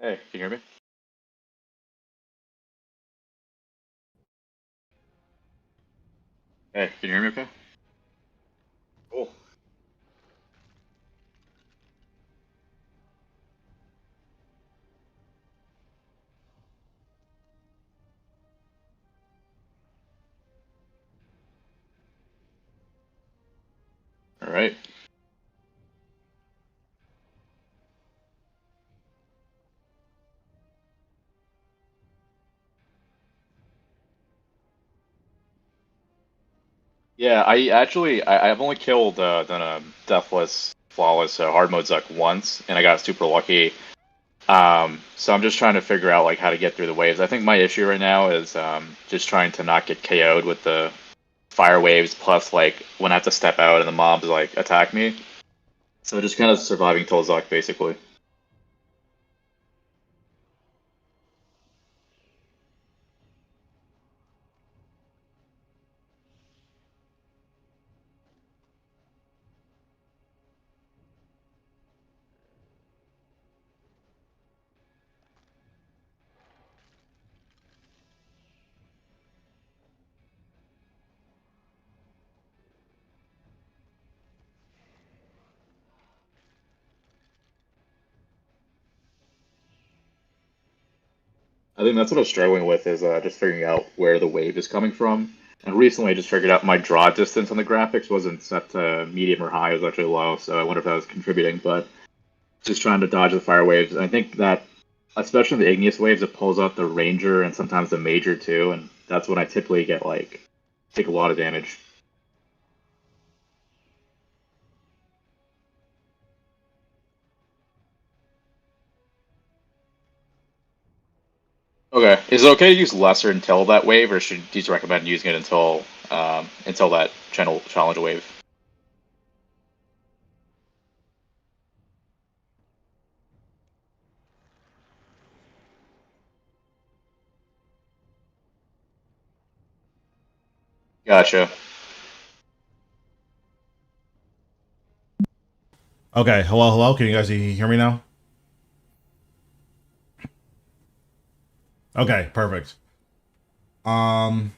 Hey, can you hear me? Hey, can you hear me okay? Cool. All right. Yeah, I've only killed done a deathless, flawless hard mode Zuck once, and I got super lucky. So I'm just trying to figure out like how to get through the waves. I think my issue right now is just trying to not get KO'd with the fire waves, plus like when I have to step out and the mobs like attack me. So just kind of surviving till Zuck basically. I think that's what I was struggling with is just figuring out where the wave is coming from. And recently, I just figured out my draw distance on the graphics wasn't set to medium or high; it was actually low. So I wonder if that was contributing. But just trying to dodge the fire waves. And I think that, especially in the igneous waves, it pulls out the ranger and sometimes the major too. And that's when I typically get like take a lot of damage. Okay, is it okay to use lesser until that wave, or should you just recommend using it until that challenge wave? Gotcha. Okay, hello, hello. Can you guys hear me now? Okay, perfect. Um,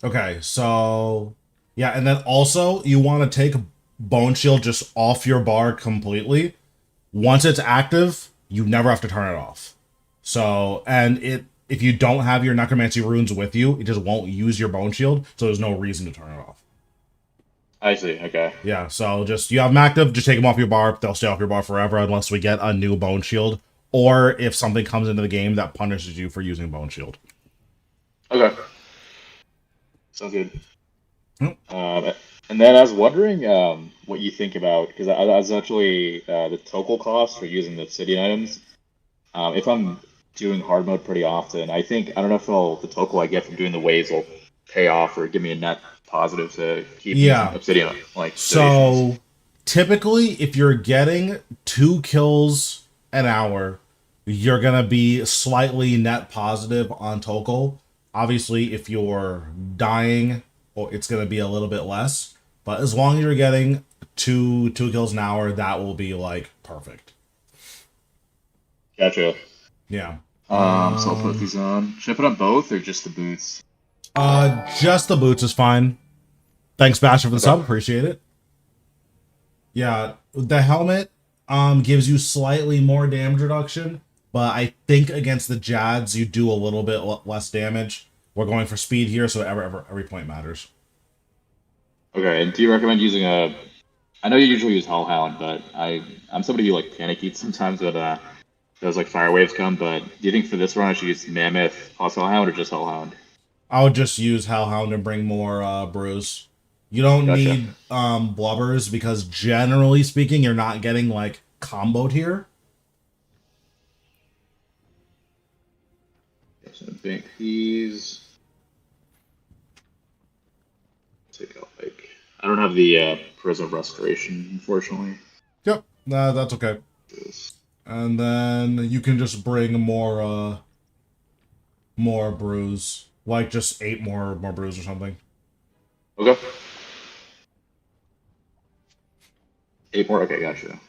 okay, so yeah, and then also you want to take Bone Shield just off your bar completely. Once it's active, you never have to turn it off. So, and it if you don't have your Necromancy runes with you, it just won't use your Bone Shield, so there's no reason to turn it off. I see. Okay. Yeah, so just you have them active, just take them off your bar. They'll stay off your bar forever unless we get a new Bone Shield, or if something comes into the game that punishes you for using Bone Shield. Okay. Sounds good. Yep. Um, and then I was wondering what you think about because I was actually the total cost for using the obsidian items. If I'm doing hard mode pretty often, I don't know if the total I get from doing the waves will pay off or give me a net positive to keep using Yeah. obsidian like donations. So typically, if you're getting 2 kills an hour, you're gonna be slightly net positive on Tokal. Obviously, if you're dying, well, it's gonna be a little bit less. But as long as you're getting two kills an hour, that will be like perfect. Gotcha. Yeah. So I'll put these on. Should I put on both or just the boots? Just the boots is fine. Thanks, Basher, for the Okay. sub. Appreciate it. Yeah, the helmet gives you slightly more damage reduction, but I think against the Jads you do a little bit less damage. We're going for speed here, so every point matters. Okay. And do you recommend using a? I know you usually use Hellhound, but I'm somebody who like panic eats sometimes when those like fire waves come. But do you think for this run I should use Mammoth plus Hellhound or just Hellhound? I would just use Hellhound and bring more brews. You don't Gotcha. need blubbers because generally speaking, you're not getting like comboed here. So bank these. Take out like I don't have the Prism Restoration, unfortunately. Yep, that's okay. This. And then you can just bring more brews, like just 8 more brews or something. Okay. 8 more. Okay, gotcha.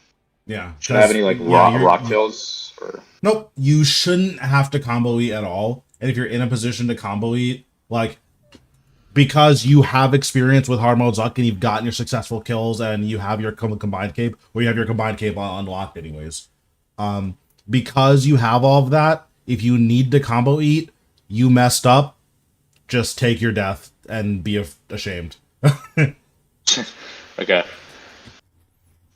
Yeah, Should I have because any like yeah, rock tails or? nope, you shouldn't have to combo eat at all. And if you're in a position to combo eat, like because you have experience with hard mode Zuck and you've gotten your successful kills and you have your combined cape, or you have your combined cape unlocked anyways. Because you have all of that, if you need to combo eat, you messed up, just take your death and be ashamed. Okay.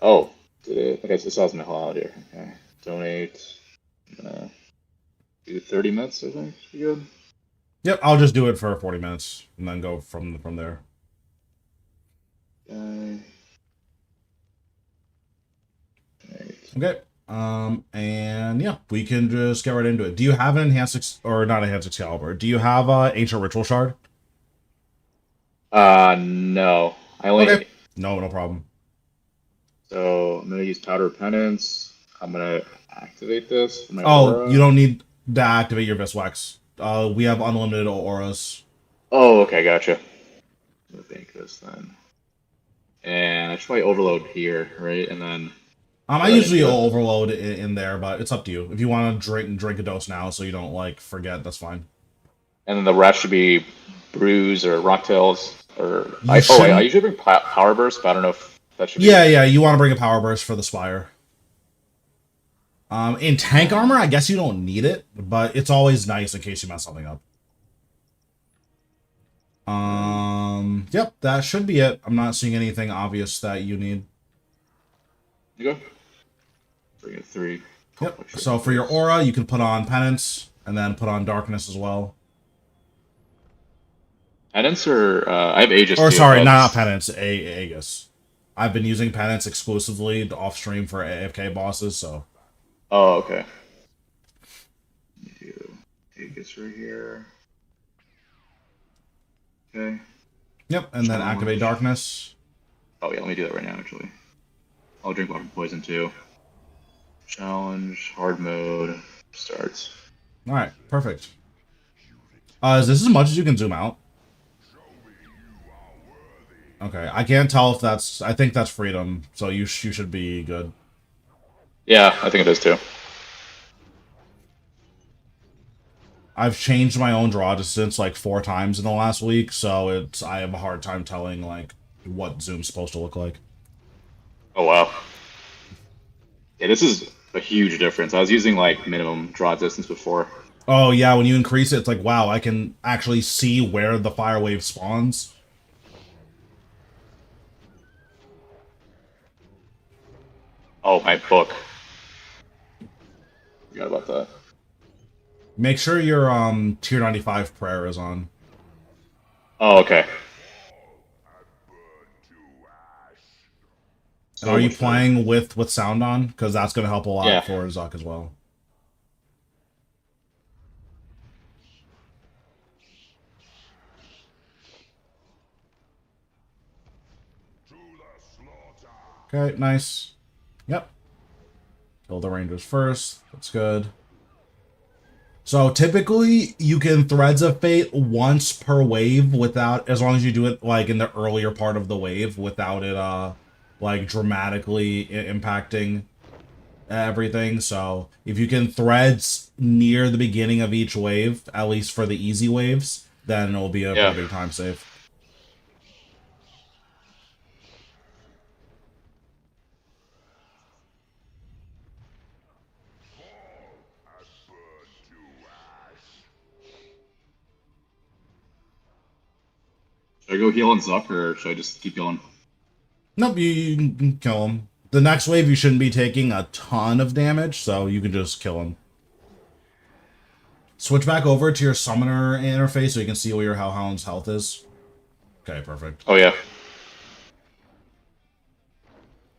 Oh, okay. So this has my out here. Okay. Donate. Do 30 minutes. I think should be good. Yep, I'll just do it for 40 minutes and then go from there. Right. Okay. And yeah, we can just get right into it. Do you have an or not enhanced Excalibur? Do you have a ancient ritual shard? No. I only. Okay. No problem. So I'm gonna use Powder Penance. I'm gonna activate this for my Oh, you aura. don't need to activate your Viswex. We have unlimited auras. Oh, okay, gotcha. I'm gonna bank this then. And I should probably overload here, right? And then I get right usually into it. overload in there, but it's up to you. If you want to drink a dose now, so you don't like forget, that's fine. And then the rest should be Bruise or Rocktails or You I shouldn't. usually bring Power Burst, but I don't know if that should be. Yeah, you want to bring a power burst for the Spire. In tank armor, I guess you don't need it, but it's always nice in case you mess something up. Yep, that should be it. I'm not seeing anything obvious that you need. You go. Bring it 3. Yep. So for your aura, you can put on Penance and then put on Darkness as well. Penance or I have Aegis Or too. sorry, not Penance, Aegis. I've been using Penance exclusively off stream for AFK bosses, so. Oh, okay. Do Aegis right here. Okay. Yep, and then Challenge. activate Darkness. Oh yeah, let me do that right now. Actually, I'll drink water poison too. Challenge hard mode starts. All right, perfect. Is this as much as you can zoom out? Okay, I can't tell if that's. I think that's freedom, so you should be good. Yeah, I think it is too. I've changed my own draw distance like 4 times in the last week, so I have a hard time telling like what zoom's supposed to look like. Oh wow. Yeah, this is a huge difference. I was using like minimum draw distance before. Oh yeah, when you increase it, it's like wow, I can actually see where the fire wave spawns. Oh, my book. Forgot about that. Make sure your tier 95 prayer is on. Oh, okay. And are you playing with sound on? Because that's going to help a lot Yeah. for Zuck as well. Okay, nice. Yep. Kill the rangers first. That's good. So typically you can Threads of Fate once per wave without, as long as you do it like in the earlier part of the wave without it like dramatically impacting everything. So if you can Threads near the beginning of each wave, at least for the easy waves, then it'll be a pretty big time save. Should I go heal on Zuck, or should I just keep going? Nope, you can kill him. The next wave you shouldn't be taking a ton of damage, so you can just kill him. Switch back over to your summoner interface so you can see what your Hellhound's health is. Okay, perfect. Oh yeah.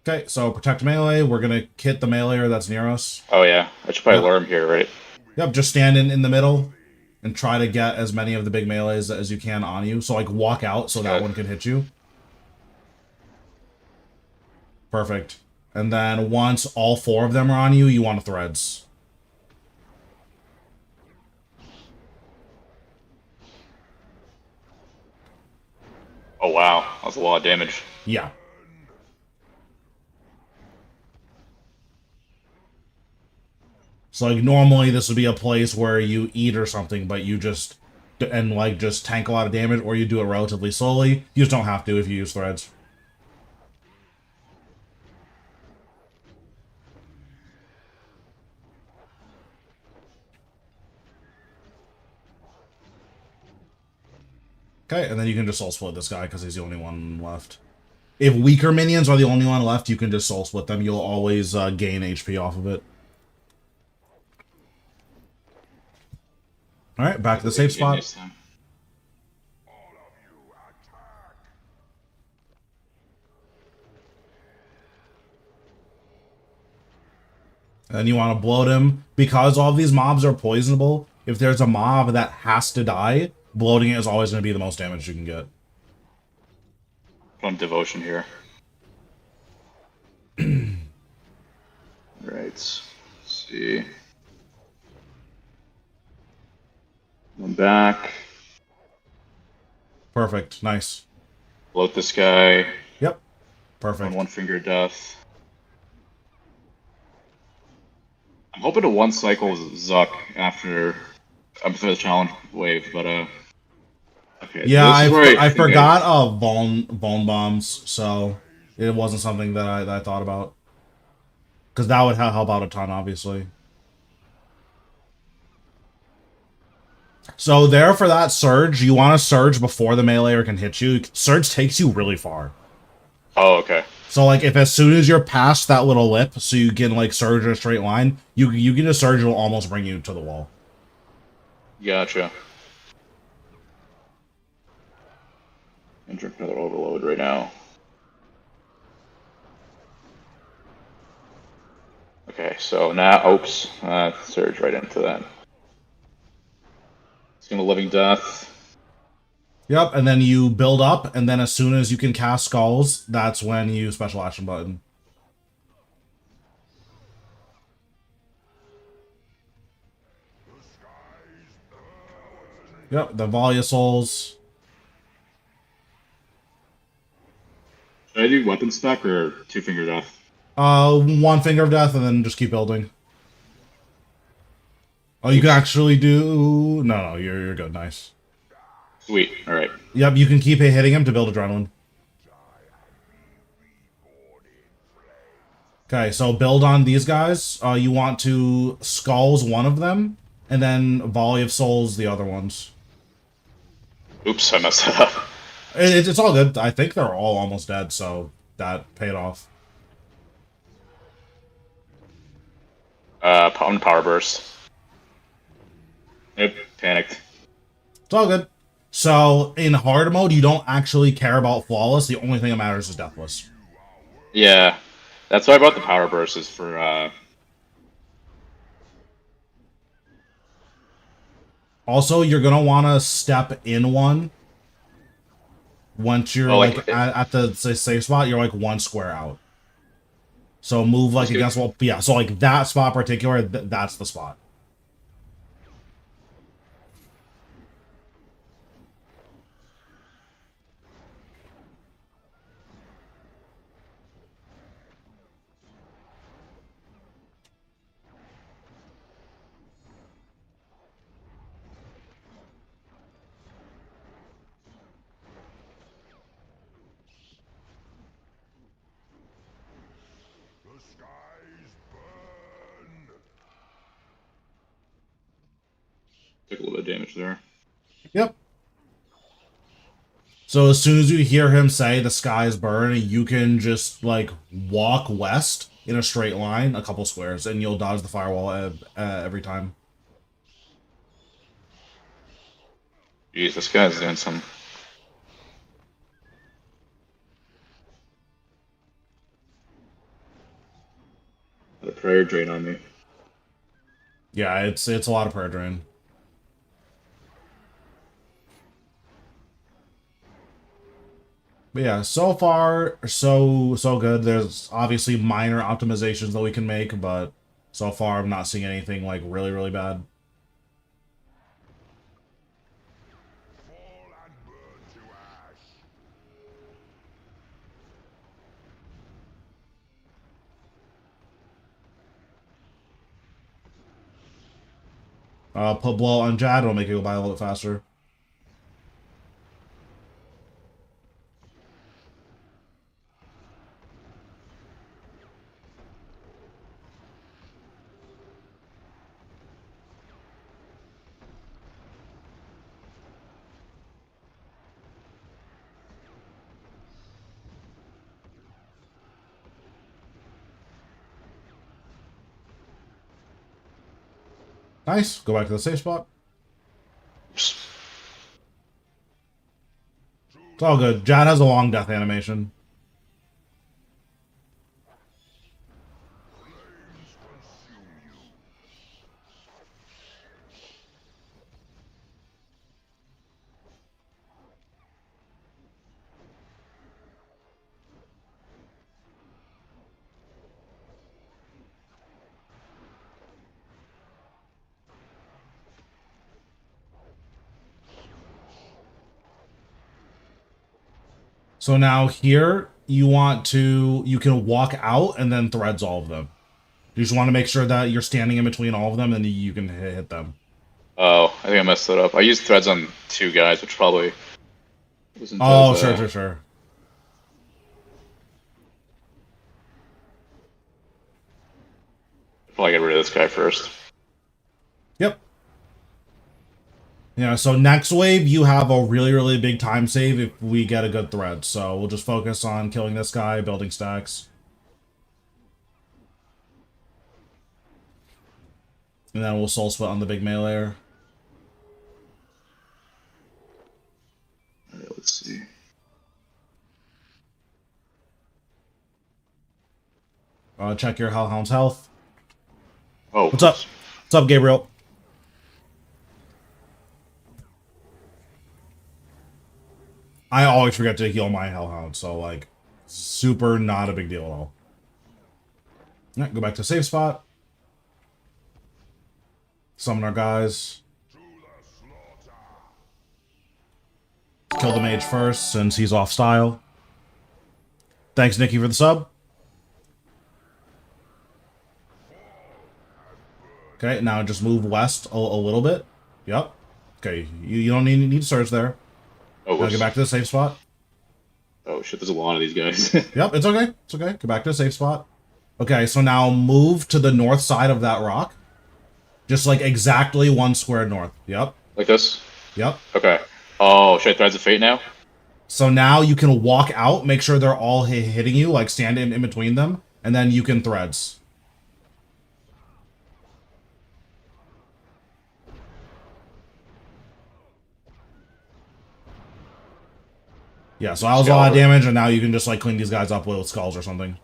Okay, so protect melee. We're gonna hit the meleeer that's near us. Oh yeah. I should probably lure him here, right? Yep, just stand in the middle and try to get as many of the big melees as you can on you. So like walk out so that one can hit you. Perfect. And then once all 4 of them are on you, you want to Threads. Oh wow, that's a lot of damage. Yeah. So like normally this would be a place where you eat or something, but you just just tank a lot of damage, or you do it relatively slowly. You just don't have to if you use threads. Okay, and then you can just soul split this guy because he's the only one left. If weaker minions are the only one left, you can just soul split them. You'll always gain HP off of it. All right, back to the safe spot. And you want to bloat him. Because all of these mobs are poisonable, if there's a mob that has to die, bloating it is always going to be the most damage you can get. On devotion here. Right. Let's see. One back. Perfect. Nice. Bloat this guy. Yep. Perfect. On one finger death. I'm hoping to one cycle Zuk after the challenge wave, but okay. Yeah, I forgot bone bombs, so it wasn't something that I thought about. Because that would help out a ton, obviously. So there for that surge, you want to surge before the meleeer can hit you. Surge takes you really far. Oh, okay. So like if as soon as you're past that little lip, so you can like surge in a straight line, you get a surge, it'll almost bring you to the wall. Gotcha. I'm drink another overload right now. Okay, so now, oops, surge right into that. It's gonna living death. Yep, and then you build up, and then as soon as you can cast skulls, that's when you special action button. Yep, the volley of souls. Should I do weapon spec or two finger death? One finger of death, and then just keep building. Oh, you can actually do... No, you're good. Nice. Sweet. All right. Yep, you can keep hitting him to build adrenaline. Okay, so build on these guys. You want to skulls one of them, and then volley of souls the other ones. Oops, I messed that up. It's all good. I think they're all almost dead, so that paid off. Power burst. Yep, panicked. It's all good. So, in hard mode, you don't actually care about flawless. The only thing that matters is deathless. Yeah, that's why I bought the power burst is for, Also, you're going to want to step in one. Once you're, at the safe spot, you're, like, one square out. So, move, like, against wall. Yeah, so, like, that spot particular, that's the spot. Took a little bit of damage there. Yep. So as soon as you hear him say the skies burn, you can just, like, walk west in a straight line a couple squares, and you'll dodge the firewall every time. Jeez, this guy's doing some... A prayer drain on me. Yeah, it's a lot of prayer drain. But yeah, so far, so good. There's obviously minor optimizations that we can make, but so far I'm not seeing anything, like, really, really bad. Put blow on Jad, it'll make it go by a little bit faster. Nice. Go back to the safe spot. It's all good. Jad has a long death animation. So now here, you can walk out and then threads all of them. You just want to make sure that you're standing in between all of them and you can hit them. Oh, I think I messed that up. I used threads on 2 guys, which probably wasn't Sure. Probably get rid of this guy first. Yep. Yeah, so next wave, you have a really, really big time save if we get a good thread. So we'll just focus on killing this guy, building stacks. And then we'll soul split on the big melee. Let's see. Check your Hellhound's health. Oh. What's up? What's up, Gabriel? I always forget to heal my Hellhound, so, like, super not a big deal at all. Alright, go back to safe spot. Summon our guys. Kill the mage first, since he's off style. Thanks, Nikki, for the sub. Okay, now just move west a little bit. Yep. Okay, you don't need to surge there. Oh, now get back to the safe spot. Oh shit, there's a lot of these guys. Yep, it's okay. It's okay. Go back to the safe spot. Okay, so now move to the north side of that rock. Just like exactly 1 square north. Yep. Like this? Yep. Okay. Oh, should I Threads of Fate now? So now you can walk out, make sure they're all hitting you, like stand in between them, and then you can threads. Yeah, so that was a lot of damage, and now you can just like clean these guys up with skulls or something.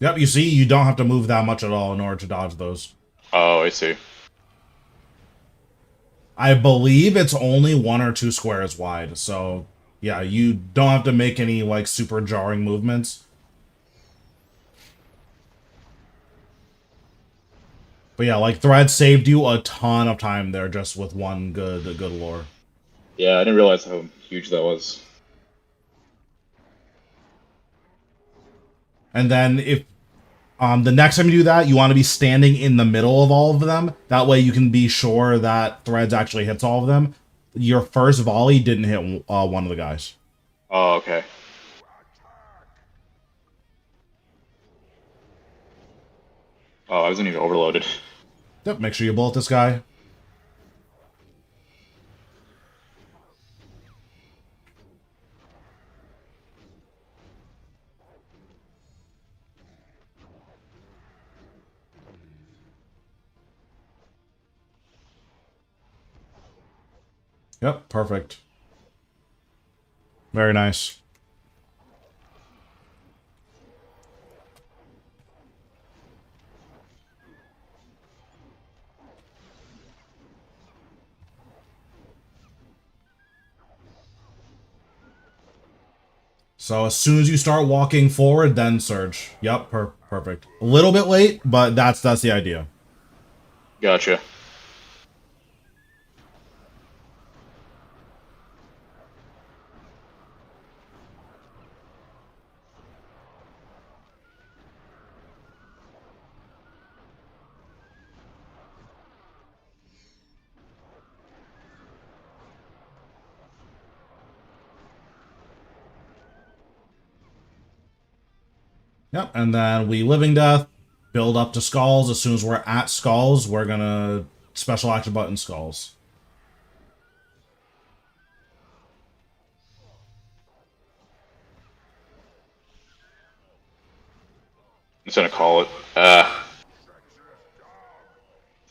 Yep, you see, you don't have to move that much at all in order to dodge those. Oh, I see. I believe it's only 1 or 2 squares wide, so yeah, you don't have to make any like super jarring movements. But yeah, like Thread saved you a ton of time there just with one good lore. Yeah, I didn't realize how huge that was. And then if the next time you do that, you want to be standing in the middle of all of them. That way you can be sure that Threads actually hits all of them. Your first volley didn't hit one of the guys. Oh, okay. Oh, I wasn't even overloaded. Yep, make sure you bullet this guy. Yep, perfect. Very nice. So as soon as you start walking forward, then surge. Yep, perfect. A little bit late, but that's the idea. Gotcha. Yep, and then we Living Death, build up to Skulls. As soon as we're at Skulls, we're gonna special action button Skulls. I'm just gonna call it.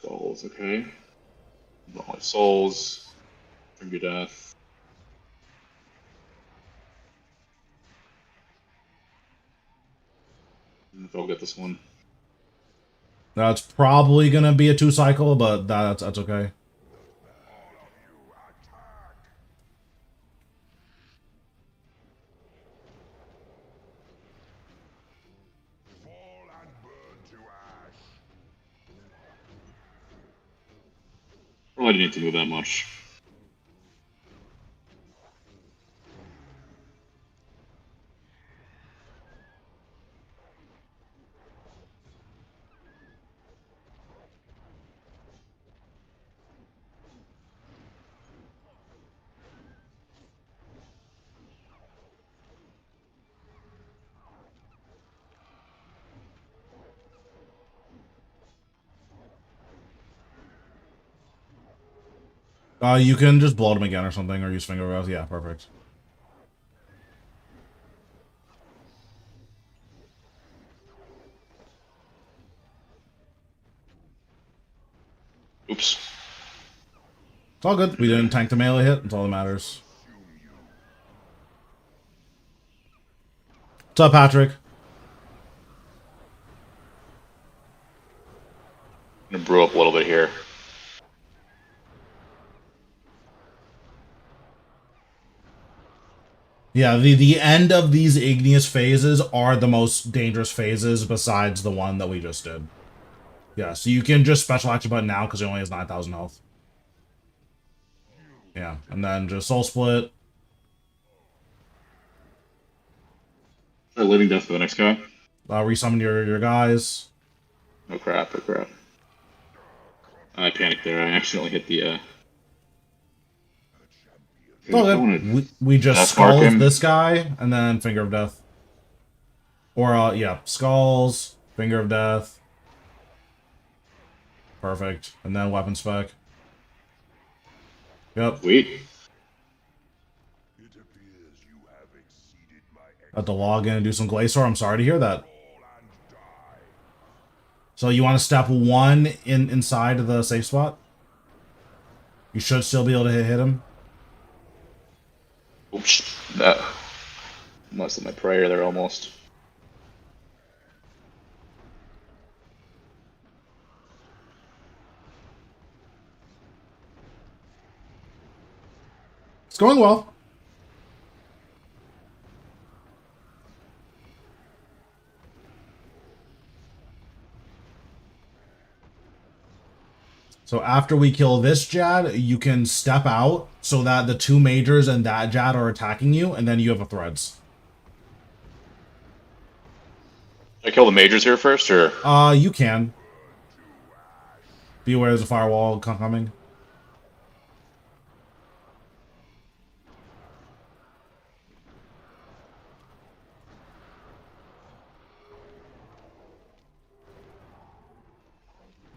Souls, okay. All my souls. Trigger death. If I'll get this one. That's probably gonna be a 2-cycle, but that's okay. Probably didn't need to move that much. You can just blow them again or something, or use Finger Growth. Yeah, perfect. Oops. It's all good. We didn't tank the melee hit. That's all that matters. What's up, Patrick? I'm gonna brew up a little bit here. Yeah, the end of these igneous phases are the most dangerous phases besides the one that we just did. Yeah, so you can just special action button now because it only has 9,000 health. Yeah, and then just soul split. Try Living Death for the next guy. Resummon your guys. Oh crap, oh crap. I panicked there. I accidentally hit the, Okay. We just skulls this guy, and then Finger of Death. Or, yeah, skulls, Finger of Death. Perfect. And then weapon spec. Yep. Sweet. Got to log in and do some Glacier. I'm sorry to hear that. So you want to step 1 inside of the safe spot? You should still be able to hit him. Oops. That must have my prayer there almost. It's going well. So after we kill this Jad, you can step out so that the 2 majors and that Jad are attacking you, and then you have a threads. Should I kill the majors here first, or? You can. Be aware there's a firewall coming.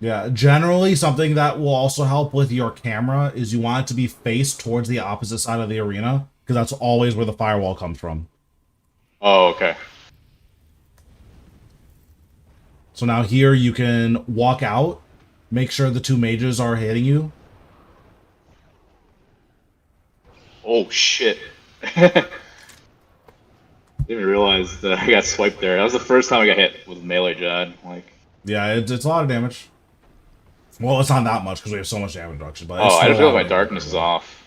Yeah, generally something that will also help with your camera is you want it to be faced towards the opposite side of the arena, because that's always where the firewall comes from. Oh, okay. So now here you can walk out, make sure the 2 mages are hitting you. Oh, shit. Didn't even realize that I got swiped there. That was the first time I got hit with melee Jad. Like, yeah, it's a lot of damage. Well, it's not that much because we have so much damage reduction. But oh, I just feel like my darkness is off.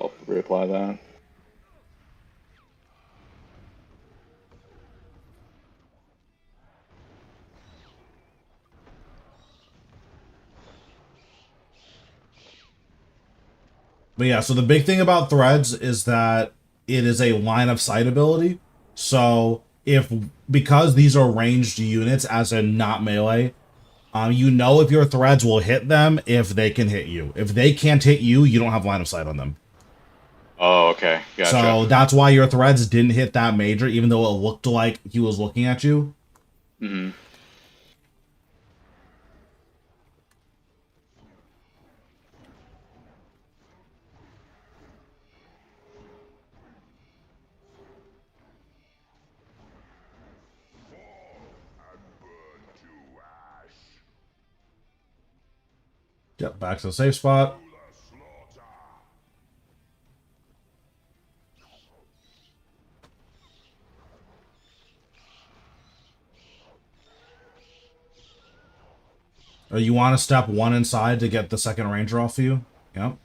I'll reapply that. But yeah, so the big thing about threads is that it is a line of sight ability. So because these are ranged units, as in not melee, you know if your threads will hit them if they can hit you. If they can't hit you, you don't have line of sight on them. Oh, okay. Gotcha. So that's why your threads didn't hit that major, even though it looked like he was looking at you. Hmm. Yep, back to the safe spot. You want to step one inside to get the second ranger off of you. Yep.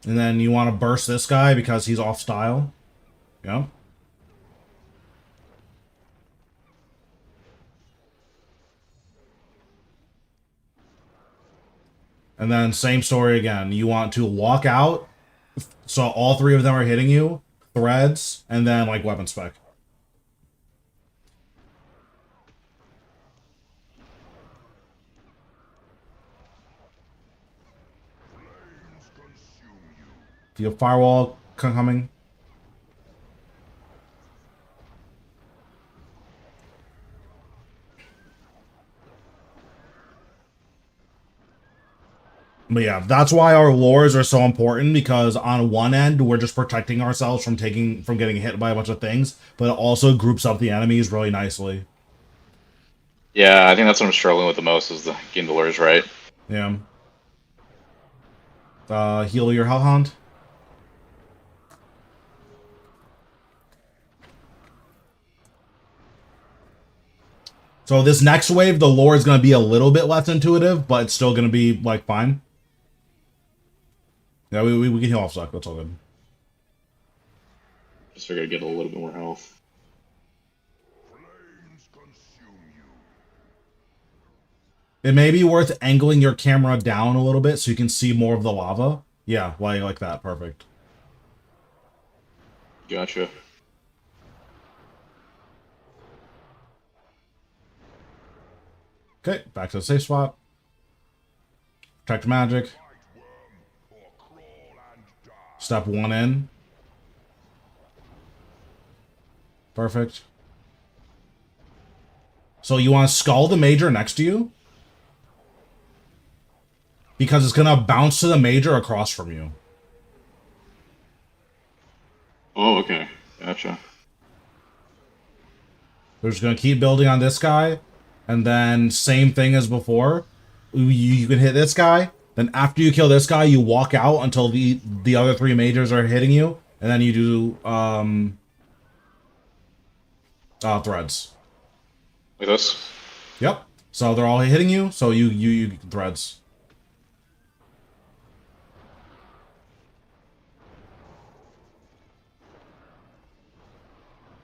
And then you want to burst this guy because he's off style. Yep. And then same story again. You want to walk out, so all three of them are hitting you, threads, and then like weapon spec. Do you have firewall coming? But yeah, that's why our lures are so important, because on one end we're just protecting ourselves from getting hit by a bunch of things, but it also groups up the enemies really nicely. Yeah, I think that's what I'm struggling with the most is the getting the lures right. Yeah. Heal your hellhound. So this next wave, the lore is going to be a little bit less intuitive, but it's still going to be like fine. Yeah, we can heal off Zuck. That's all good. Just figured I'd get a little bit more health. It may be worth angling your camera down a little bit so you can see more of the lava. Yeah, like that. Perfect. Gotcha. Okay, back to the safe spot. Protect magic. Step one in. Perfect. So you want to skull the major next to you? Because it's going to bounce to the major across from you. Oh, okay. Gotcha. We're just going to keep building on this guy. And then same thing as before. You can hit this guy. Then after you kill this guy, you walk out until the other three majors are hitting you. And then you do threads. Like this? Yep. So they're all hitting you. So you threads.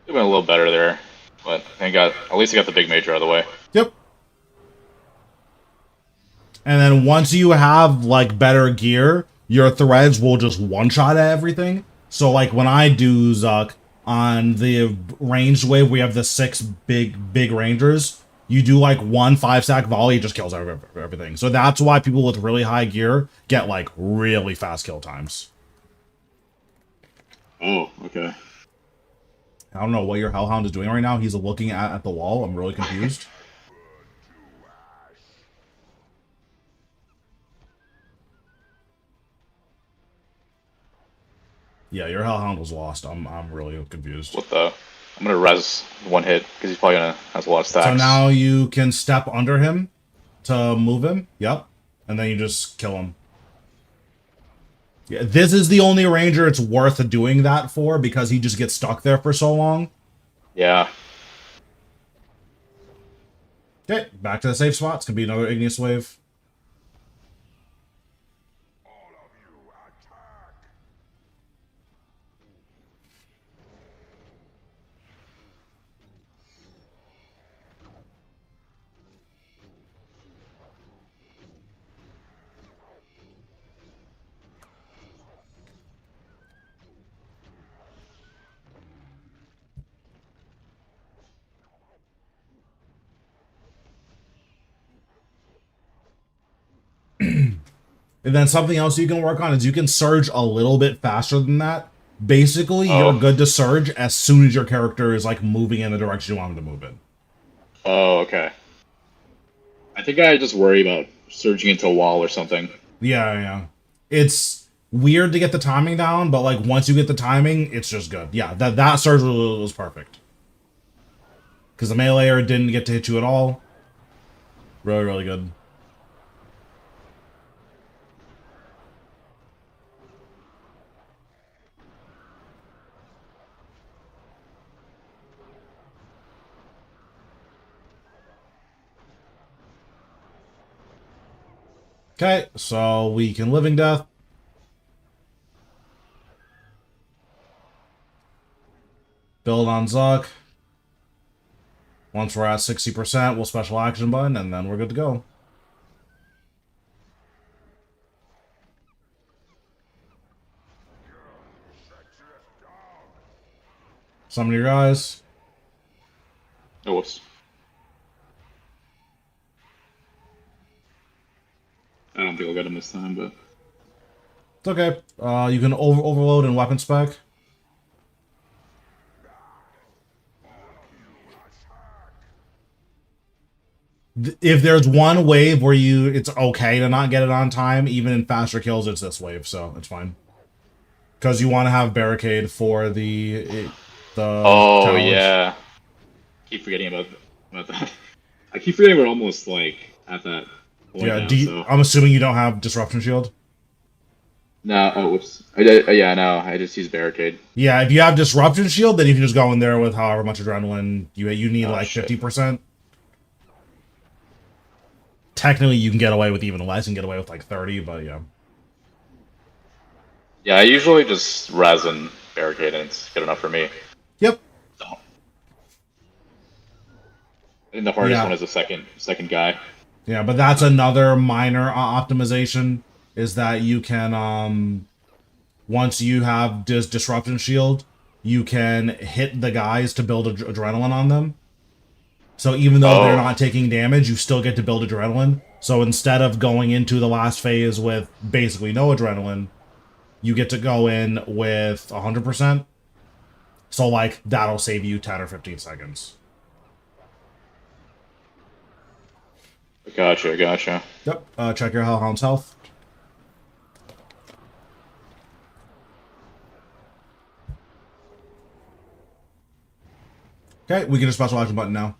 Could have been a little better there, but at least I got the big major out of the way. Yep. And then once you have like better gear, your threads will just one shot at everything. So like when I do Zuck on the ranged wave, we have the six big rangers. You do like one 5-stack volley, it just kills everything. So that's why people with really high gear get like really fast kill times. Oh, okay. I don't know what your Hellhound is doing right now. He's looking at the wall. I'm really confused. Yeah, your Hellhound was lost. I'm really confused. What the? I'm gonna res one hit because he's probably gonna has a lot of stacks. So now you can step under him to move him. Yep. And then you just kill him. Yeah, this is the only ranger it's worth doing that for because he just gets stuck there for so long. Yeah. Okay, back to the safe spot. It's gonna be another igneous wave. And then something else you can work on is you can surge a little bit faster than that. Basically, you're Oh, good to surge as soon as your character is like moving in the direction you want him to move in. oh, okay. I think I just worry about surging into a wall or something. Yeah, yeah. It's weird to get the timing down, but like once you get the timing, it's just good. Yeah, that surge was perfect. Because the meleeer didn't get to hit you at all. Really, really good. Okay, so we can living death. Build on Zuk. Once we're at 60%, we'll special action button, and then we're good to go. Summon your guys. Oh, whoops. I don't think I'll get him this time, but It's okay. You can overload and weapon spec. If there's one wave where it's okay to not get it on time, even in faster kills, it's this wave, so it's fine. Because you want to have barricade for the oh challenge. yeah, keep forgetting about that. I keep forgetting we're almost like at that point Yeah, now. So I'm assuming you don't have disruption shield. no, oh whoops. Yeah, no, I just use barricade. Yeah, if you have disruption shield, then you can just go in there with however much adrenaline you need, Oh like shit. 50%. Technically, you can get away with even less and get away with like 30, but yeah. Yeah, I usually just res and barricade, and it's good enough for me. Yep. So, and the hardest one Yeah. is the second guy. Yeah, but that's another minor optimization is that you can once you have disruption shield, you can hit the guys to build adrenaline on them. So even though they're Oh, not taking damage, you still get to build adrenaline. So instead of going into the last phase with basically no adrenaline, you get to go in with 100%. So like that'll save you 10 or 15 seconds. gotcha, gotcha. Yep. Check your Hellhound's health. Okay, we can just special action button now.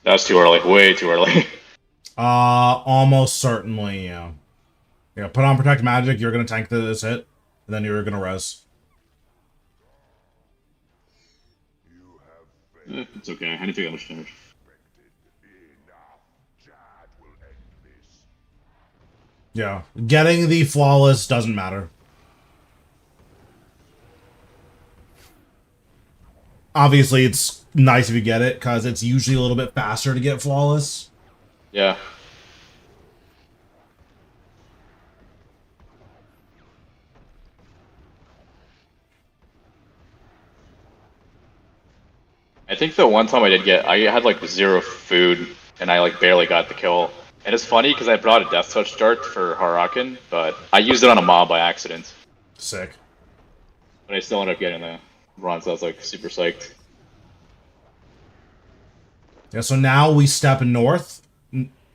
That's too early. Way too early. Almost certainly, yeah. Yeah, put on Protect Magic, you're gonna tank this hit, and then you're gonna res. It's okay. I didn't take that much damage. Yeah. Getting the flawless doesn't matter. Obviously, it's nice if you get it, because it's usually a little bit faster to get flawless. Yeah. I think the one time I had like zero food, and I like barely got the kill. And it's funny because I brought a Death Touch dart for Harakin, but I used it on a mob by accident. Sick. But I still ended up getting the run, so I was like super psyched. Yeah, so now we step north.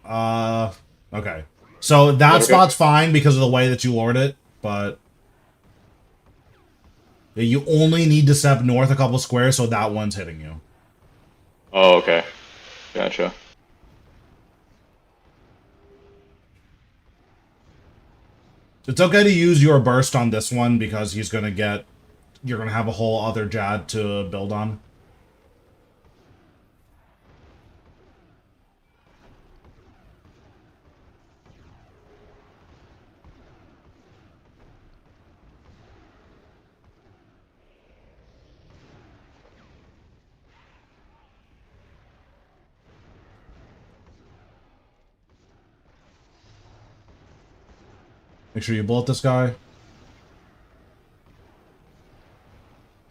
Okay. So that Okay. spot's fine because of the way that you lord it, but you only need to step north a couple squares, so that one's hitting you. Oh, okay. Gotcha. It's okay to use your burst on this one because you're gonna have a whole other Jad to build on. Make sure you bullet this guy.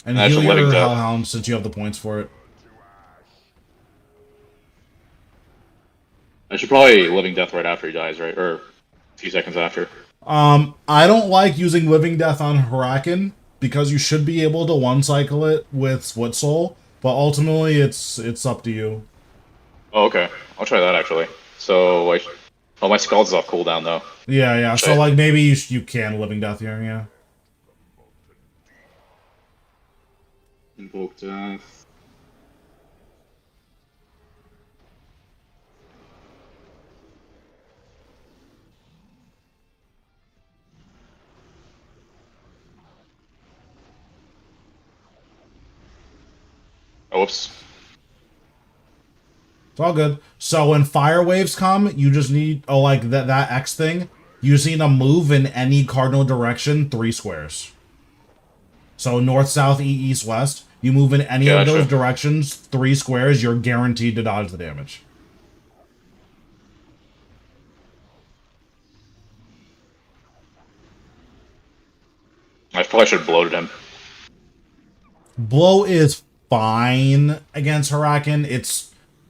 And I heal should Living your Death. Hellhound since you have the points for it. I should probably Living Death right after he dies, right? Or a few seconds after. I don't like using Living Death on Hurakan because you should be able to one-cycle it with Split Soul, but ultimately it's up to you. Oh, okay. I'll try that actually. So, oh, my Scald's off cooldown though. Yeah, yeah. So like maybe you can Living Death here, yeah. Invoke Death. Oh, whoops. It's all good. So when fire waves come, you just need like that X thing. You just need to move in any cardinal direction 3 squares. So north, south, east, west. You move in any of those directions 3 squares. You're guaranteed to dodge the damage. I probably should have bloated him. Blow is fine against Hurakan.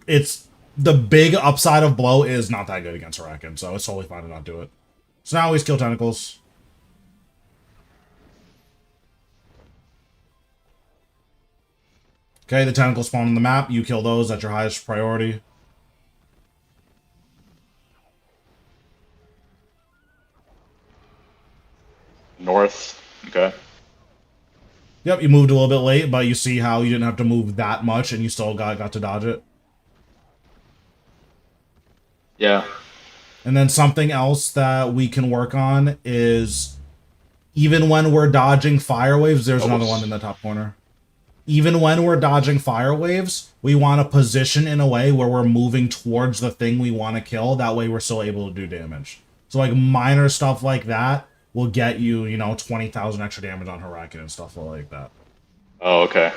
It's the big upside of Blow is not that good against Hurakan, so it's totally fine to not do it. So now we kill Tentacles. Okay, the Tentacles spawn on the map. You kill those. That's your highest priority. North. Okay. Yep, you moved a little bit late, but you see how you didn't have to move that much and you still got to dodge it. Yeah. And then something else that we can work on is even when we're dodging fire waves, there's another one in the top corner. Even when we're dodging fire waves, we want to position in a way where we're moving towards the thing we want to kill. That way we're still able to do damage. So like minor stuff like that will get you, 20,000 extra damage on Hurakan and stuff like that. Oh, okay.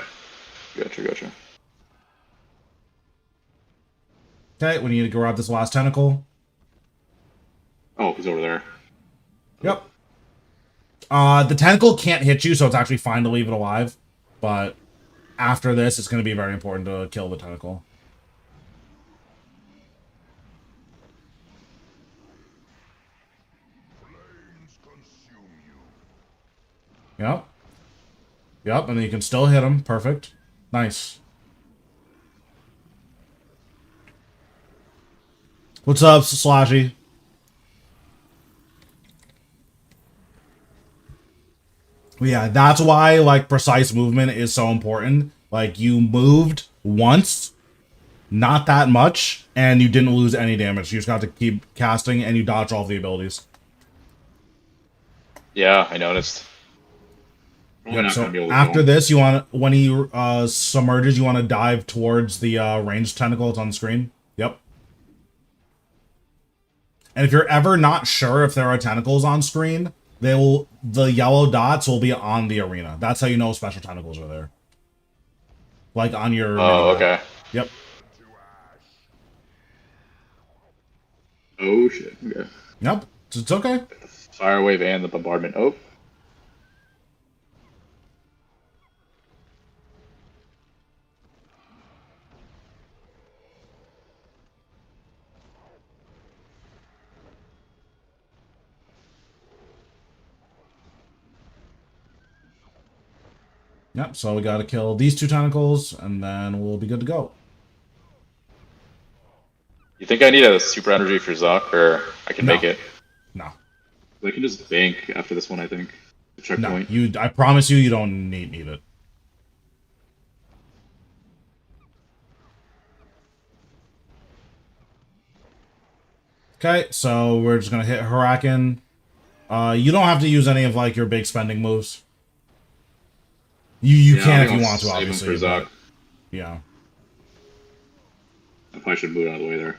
Gotcha. Okay, we need to grab this last tentacle. Oh, he's over there. Yep. The tentacle can't hit you, so it's actually fine to leave it alive. But after this, it's going to be very important to kill the tentacle. Yep. Yep, and then you can still hit him. Perfect. Nice. What's up, Slashy? Yeah, that's why, like, precise movement is so important. Like, you moved once, not that much, and you didn't lose any damage. You just got to keep casting, and you dodge all the abilities. Yeah, I noticed. Yep, so after this, you want to, when he submerges, you want to dive towards the ranged tentacle that's on the screen. Yep. And if you're ever not sure if there are tentacles on screen, the yellow dots will be on the arena. That's how you know special tentacles are there. Like on your... Oh, okay. Yep. Oh, shit. Okay. Yep. It's okay. Fire wave and the bombardment. Oh. Yep, so we gotta kill these 2 tentacles, and then we'll be good to go. You think I need a super energy for Zuk, or I can make it? No. I can just bank after this one, I think. The checkpoint. No, I promise you don't need it. Okay, so we're just gonna hit Hurakan. You don't have to use any of, like, your big spending moves. You can if you want to, obviously. But, yeah. I probably should move out of the way there.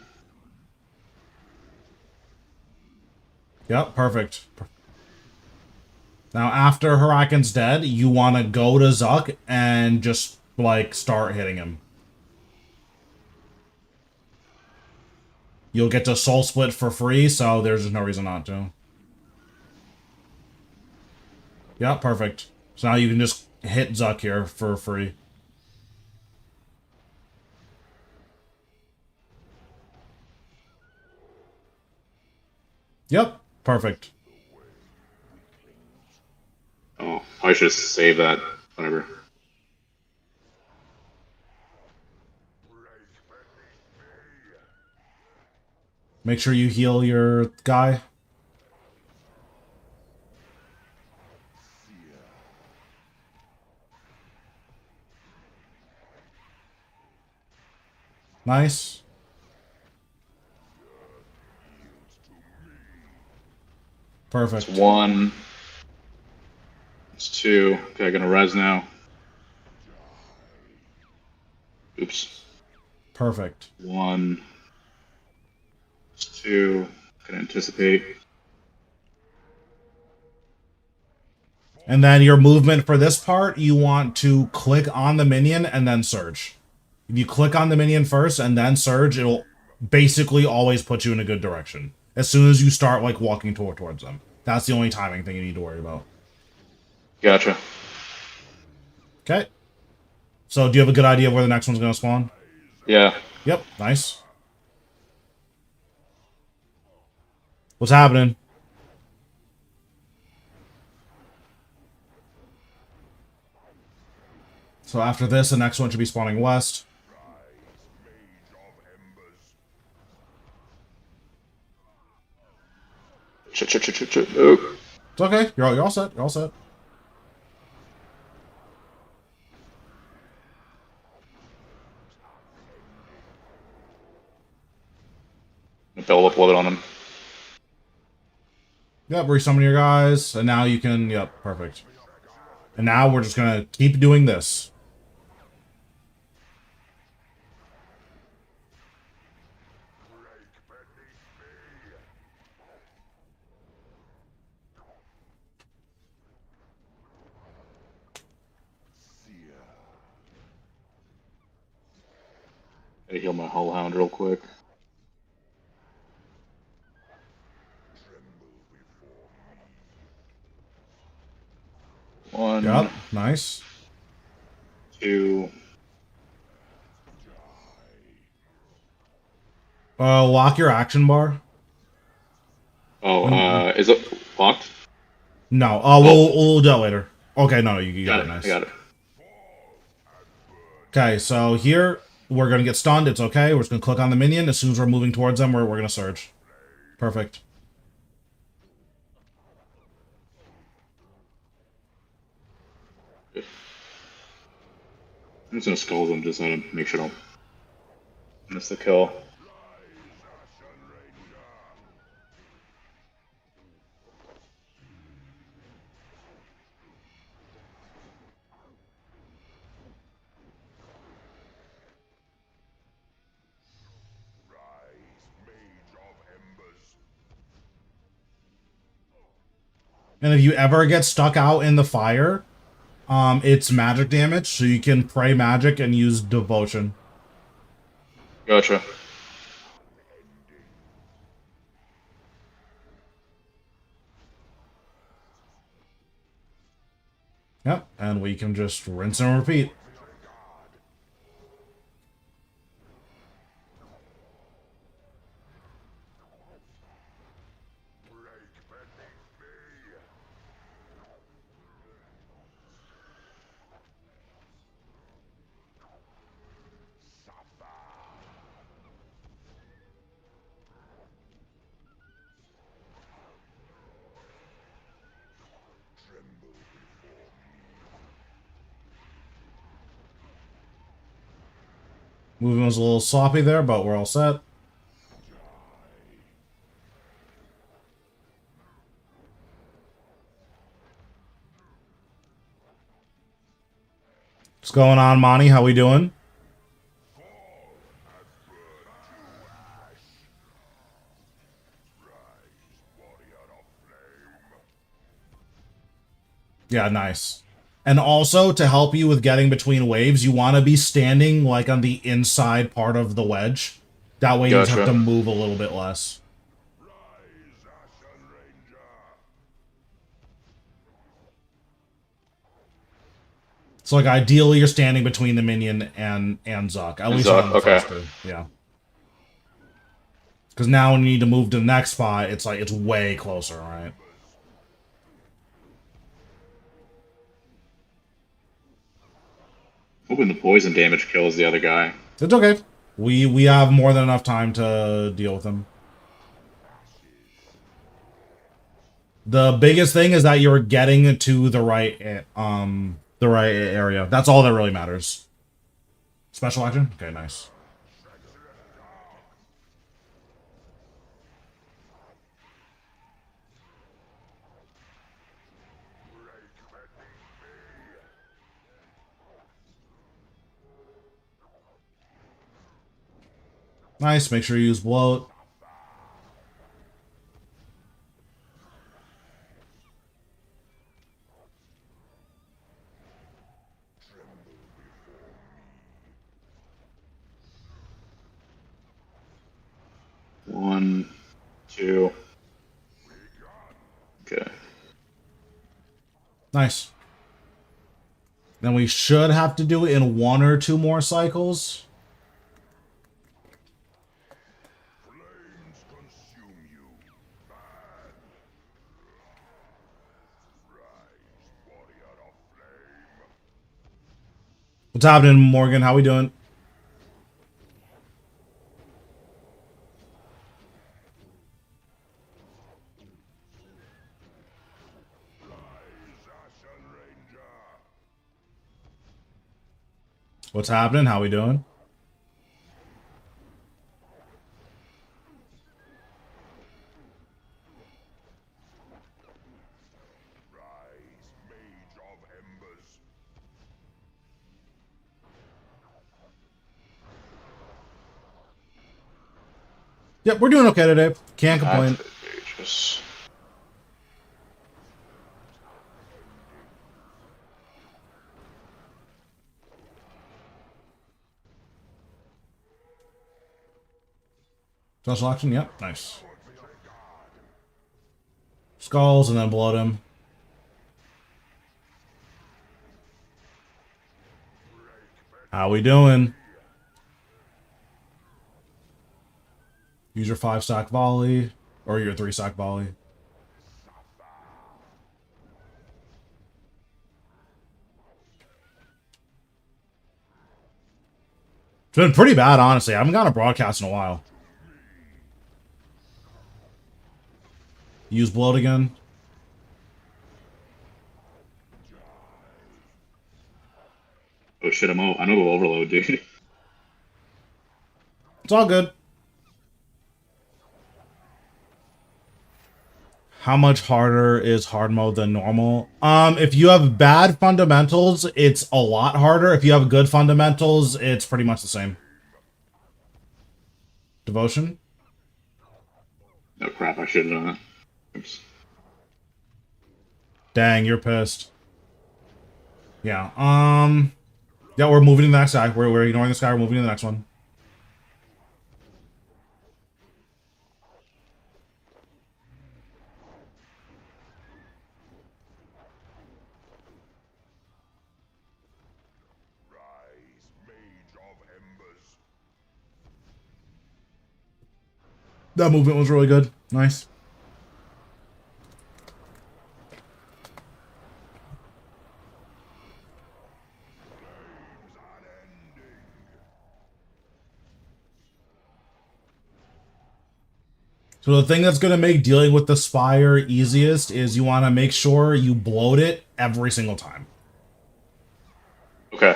Yep, perfect. Now, after Hurakan's dead, you want to go to Zuk and just, like, start hitting him. You'll get to Soul Split for free, so there's no reason not to. Yeah, perfect. So now you can just hit Zuk here for free. Yep, perfect. Oh, I should save that. Whatever. Make sure you heal your guy. Nice. Perfect. It's 1. It's 2. Okay, gonna res now. Oops. Perfect. 1. It's 2. Gonna anticipate. And then your movement for this part, you want to click on the minion and then surge. If you click on the minion first and then surge, it'll basically always put you in a good direction. As soon as you start like walking towards them. That's the only timing thing you need to worry about. Gotcha. Okay. So do you have a good idea of where the next one's going to spawn? Yeah. Yep, nice. What's happening? So after this, the next one should be spawning west. Oh. It's okay. You're all set. You're all set. Build up a little bit on him. Yep, resummon your guys. And now you can... Yep, perfect. And now we're just going to keep doing this. Gotta heal my Hull Hound real quick. One. Yep, nice. 2. Lock your action bar. Oh, is it locked? No. We'll do that later. Okay, no, you got it. Nice. I got it. Okay, so here we're gonna get stunned. It's okay. We're just gonna click on the minion. As soon as we're moving towards them, we're gonna surge. Perfect. I'm just gonna skull them just to make sure I don't miss the kill. And if you ever get stuck out in the fire, it's magic damage, so you can pray magic and use devotion. Gotcha. Yep, and we can just rinse and repeat. Movement was a little sloppy there, but we're all set. What's going on, Monty? How we doing? Yeah, nice. And also, to help you with getting between waves, you want to be standing, like, on the inside part of the wedge. That way you just have to move a little bit less. So like ideally, you're standing between the minion and Zuk. At least Zuk, on the okay. first two. Yeah. Because now when you need to move to the next spot, it's like it's way closer, right? Hoping the poison damage kills the other guy. It's okay. We have more than enough time to deal with him. The biggest thing is that you're getting to the right area. That's all that really matters. Special action? Okay, nice. Nice, make sure you use bloat. One, two. Okay. Nice. Then we should have to do it in 1 or 2 more cycles. What's happening, Morgan? How we doing? What's happening? How we doing? Yep, we're doing okay today. Can't complain. Advantageous. Special action, yep, nice. Skulls and then bloat him. How we doing? Use your 5-stack volley or your 3-stack volley. It's been pretty bad, honestly. I haven't gotten a broadcast in a while. Use bloat again. Oh shit, I know the overload, dude. It's all good. How much harder is hard mode than normal? If you have bad fundamentals, it's a lot harder. If you have good fundamentals, it's pretty much the same. Devotion? Oh crap, I should have done that. Oops. Dang, you're pissed. Yeah, yeah, we're moving to the next guy. We're ignoring this guy, we're moving to the next one. That movement was really good. Nice. So the thing that's going to make dealing with the Spire easiest is you want to make sure you bloat it every single time. Okay.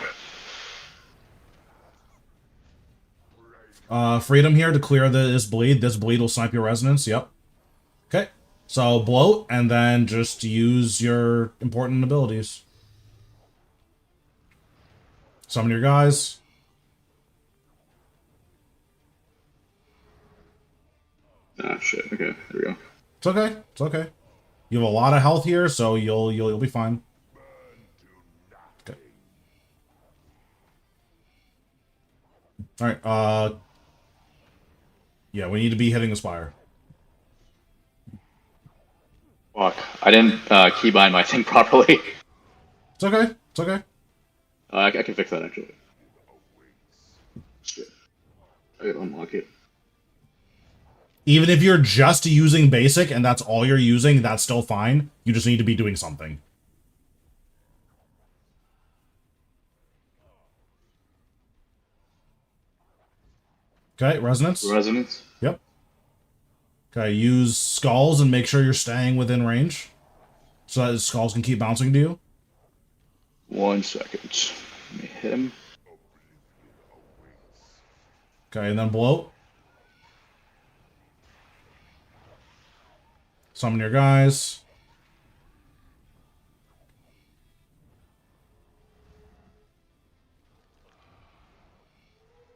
Freedom here to clear this bleed. This bleed will snipe your resonance. Yep. Okay. So bloat and then just use your important abilities. Summon your guys. Ah shit. Okay, there we go. It's okay. It's okay. You have a lot of health here, so you'll be fine. Okay. All right. Yeah, we need to be hitting the Spire. Fuck. I didn't keybind my thing properly. It's okay. It's okay. I can fix that actually. Shit. I gotta unlock it. Even if you're just using basic and that's all you're using, that's still fine. You just need to be doing something. Okay, resonance. Resonance. Yep. Okay, use skulls and make sure you're staying within range, so that skulls can keep bouncing to you. 1 second. Let me hit him. Okay, and then bloat. Summon your guys.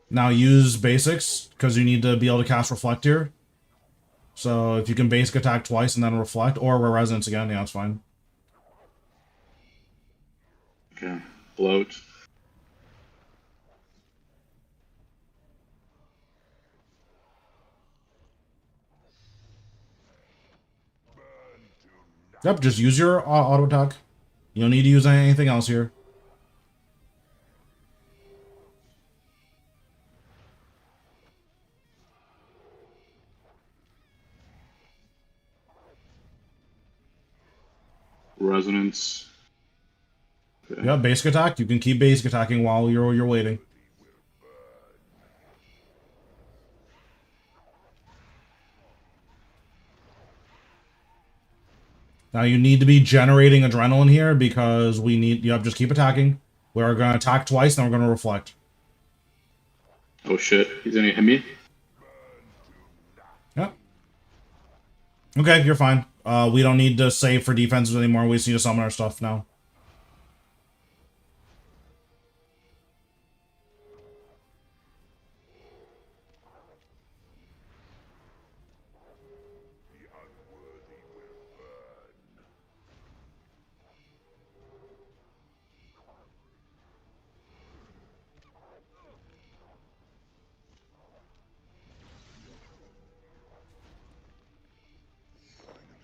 Now use basics, because you need to be able to cast Reflect here. So if you can basic attack twice and then Reflect, or Resonance again, yeah, that's fine. Okay, bloat. Yep, just use your auto attack. You don't need to use anything else here. Resonance. Okay. Yeah, basic attack. You can keep basic attacking while you're waiting. Now you need to be generating adrenaline here because we need. Yep, just keep attacking. We're gonna attack twice, then we're gonna reflect. Oh shit! He's gonna hit me. Yep. Okay, you're fine. We don't need to save for defenses anymore. We just need to summon our stuff now.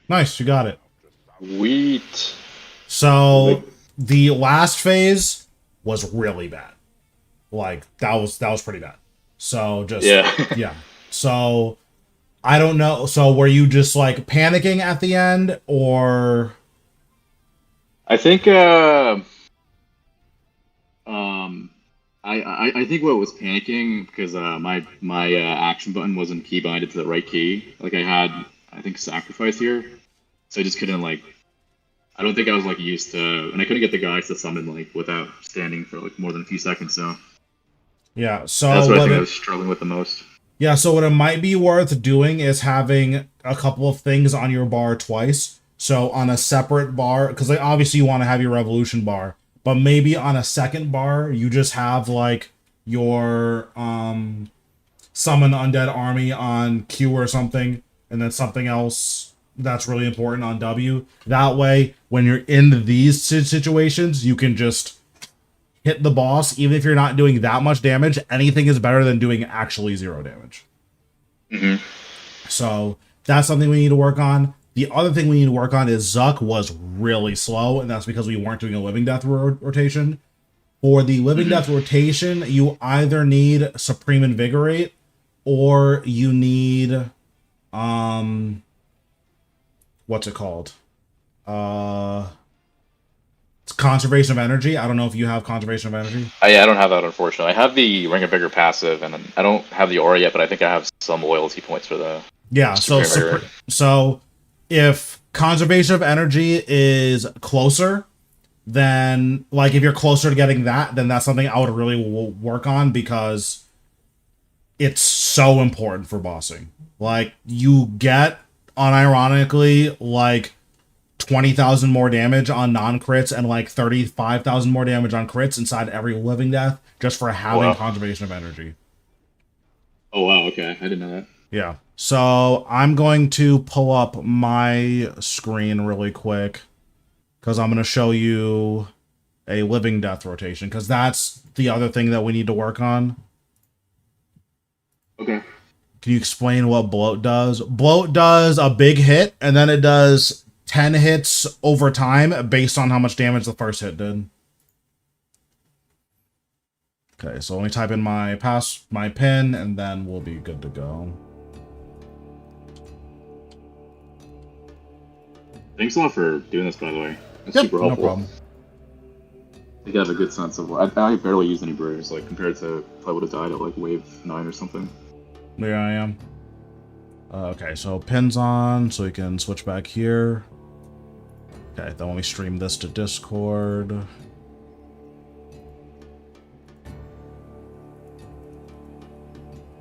Nice, you got it. Sweet. So the last phase was really bad. Like that was pretty bad. So just yeah. So I don't know. So were you just like panicking at the end, or? I think I think what was panicking because my action button wasn't key binded to the right key. Like I think sacrifice here, so I just couldn't like. I don't think I was like used to, and I couldn't get the guys to summon like without standing for like more than a few seconds. So yeah, so that's what I think I was struggling with the most. Yeah, so what it might be worth doing is having a couple of things on your bar twice. So on a separate bar, because like obviously you want to have your revolution bar, but maybe on a second bar you just have like your summon undead army on Q or something, and then something else that's really important on W. That way, when you're in these situations, you can just hit the boss, even if you're not doing that much damage. Anything is better than doing actually 0 damage. Mm-hmm. So that's something we need to work on. The other thing we need to work on is Zuk was really slow, and that's because we weren't doing a Living Death rotation. For the Living Death rotation, you either need Supreme Invigorate, or you need, what's it called? It's Conservation of Energy. I don't know if you have Conservation of Energy. I don't have that, unfortunately. I have the Ring of Vigor passive, and I don't have the Aura yet, but I think I have some loyalty points for the... Yeah, so if Conservation of Energy is closer, then, like, if you're closer to getting that, then that's something I would really work on, because it's so important for bossing. Like, you get, unironically, like, 20,000 more damage on non-crits and like 35,000 more damage on crits inside every Living Death just for having Conservation of Energy. Oh wow, okay. I didn't know that. Yeah. So I'm going to pull up my screen really quick because I'm going to show you a Living Death rotation, because that's the other thing that we need to work on. Okay. Can you explain what Bloat does? Bloat does a big hit, and then it does 10 hits over time based on how much damage the first hit did. Okay, so let me type in my pin, and then we'll be good to go. Thanks a lot for doing this, by the way. It's Yep, super helpful. no problem. You have a good sense of. I barely use any brews, like compared to if I would have died at like wave 9 or something. There I am. Okay, so pins on, so we can switch back here. Okay, then when we stream this to Discord.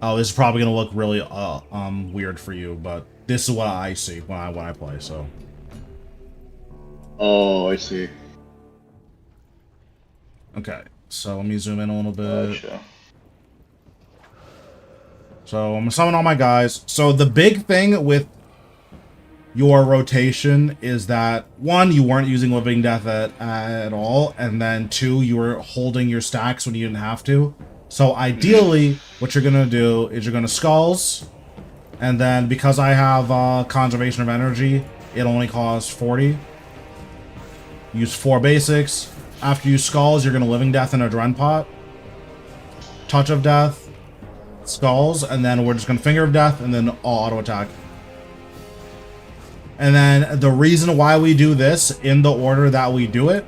Oh, this is probably gonna look really weird for you, but this is what I see when I play. So. Oh, I see. Okay, so let me zoom in a little bit. Gotcha. So I'm gonna summon all my guys. So the big thing with your rotation is that, one, you weren't using Living Death at all, and then two, you were holding your stacks when you didn't have to. So ideally, what you're gonna do is you're gonna Skulls, and then because I have Conservation of Energy, it only costs 40. Use 4 basics. After you Skulls, you're gonna Living Death in a Dren Pot. Touch of Death, Skulls, and then we're just gonna Finger of Death, and then all auto attack. And then the reason why we do this in the order that we do it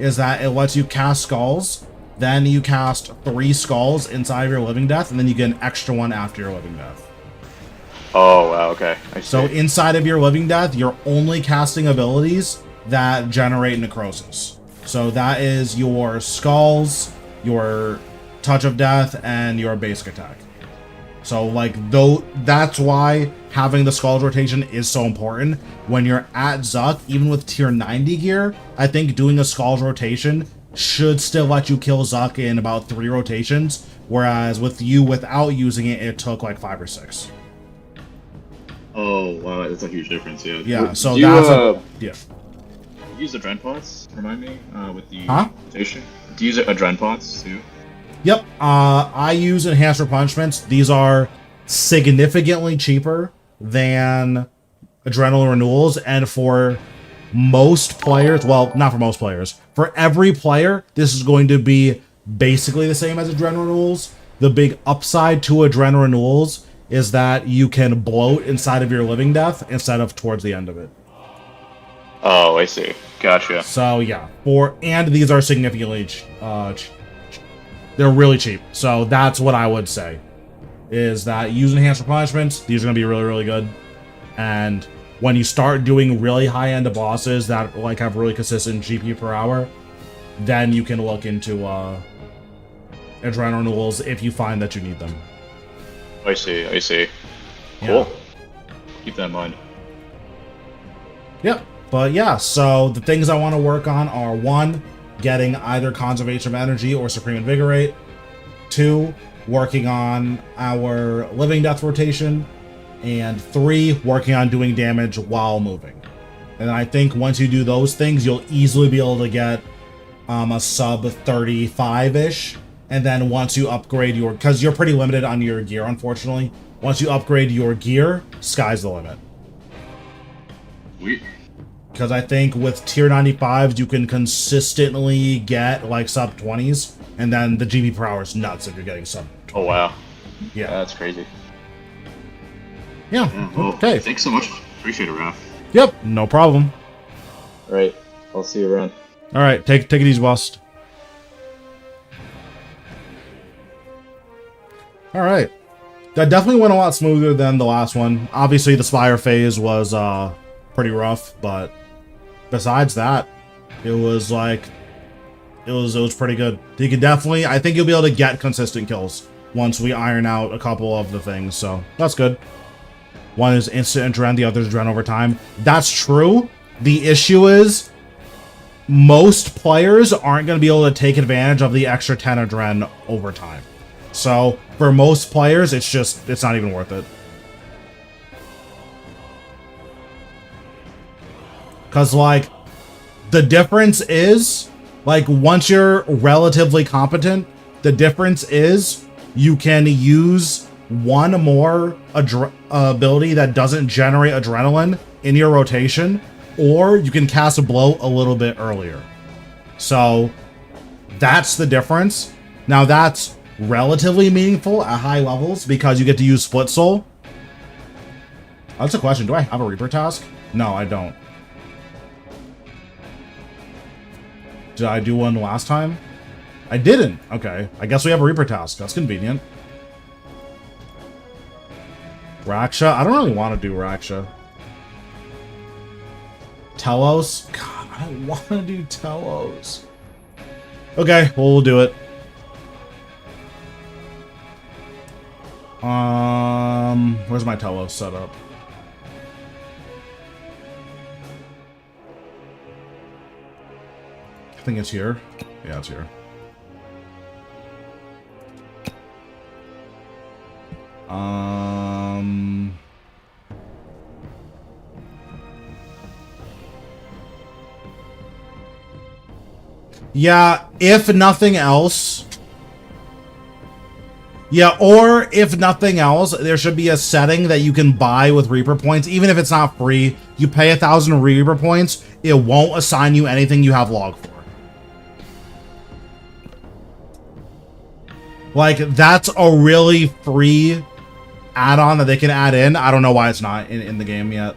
is that it lets you cast Skulls, then you cast 3 Skulls inside of your Living Death, and then you get an extra one after your Living Death. Oh, wow, okay. I see. So inside of your Living Death, you're only casting abilities that generate Necrosis. So that is your Skulls, your Touch of Death, and your basic attack. So, like, that's why having the Skulls rotation is so important. When you're at Zuk, even with tier 90 gear, I think doing a Skulls rotation should still let you kill Zuk in about 3 rotations, whereas with you, without using it, it took like 5 or 6. Oh, wow, that's a huge difference, yeah. Yeah, so that's yeah. Do you use Adren Pots, remind me, with the rotation? Do you use Adren Pots, too? Yep, I use Enhanced Replenishments. These are significantly cheaper than Adrenaline Renewals, and for most players, well, not for most players, for every player, this is going to be basically the same as Adrenaline Renewals. The big upside to Adrenaline Renewals is that you can bloat inside of your Living Death instead of towards the end of it. Oh, I see. Gotcha. So yeah, and these are significantly they're really cheap. So that's what I would say, is that using Enhanced Replenishments, these are going to be really, really good. And when you start doing really high-end bosses that like have really consistent GP per hour, then you can look into Adrenaline Renewals if you find that you need them. I see, I see. Yeah. Cool. Keep that in mind. Yep. But yeah, so the things I want to work on are, 1, getting either Conservation of Energy or Supreme Invigorate. 2, working on our Living Death rotation. And 3, working on doing damage while moving. And I think once you do those things, you'll easily be able to get a sub 35-ish. And then once you upgrade your... because you're pretty limited on your gear, unfortunately. Once you upgrade your gear, sky's the limit. Sweet. Because I think with tier 95s, you can consistently get, like, sub 20s. And then the GP per hour is nuts if you're getting sub 20. Oh, wow. Yeah. That's crazy. Yeah, Well, okay. Thanks so much. Appreciate it, Raph. Yep, no problem. All right. I'll see you around. All right, take it easy, boss. All right. That definitely went a lot smoother than the last one. Obviously, the Spire phase was pretty rough, but besides that, it was like it was pretty good. You can definitely, I think you'll be able to get consistent kills once we iron out a couple of the things, so that's good. One is instant Adren, the other is Adren over time. That's true. The issue is most players aren't going to be able to take advantage of the extra 10 Adren over time. So for most players, it's not even worth it. Because, like, the difference is, like, once you're relatively competent, the difference is you can use one more ability that doesn't generate adrenaline in your rotation, or you can cast a blow a little bit earlier. So that's the difference. Now that's relatively meaningful at high levels because you get to use Split Soul. That's a question. Do I have a Reaper task? No, I don't. Did I do one last time? I didn't. Okay. I guess we have a Reaper task. That's convenient. Raksha? I don't really want to do Raksha. Telos? God, I don't want to do Telos. Okay, well, we'll do it. Where's my Telos set up? I think it's here. Yeah, it's here. Yeah, if nothing else. Yeah, or if nothing else, there should be a setting that you can buy with Reaper points. Even if it's not free, you pay 1,000 Reaper points, it won't assign you anything you have log for. Like, that's a really free add-on that they can add in. I don't know why it's not in the game yet.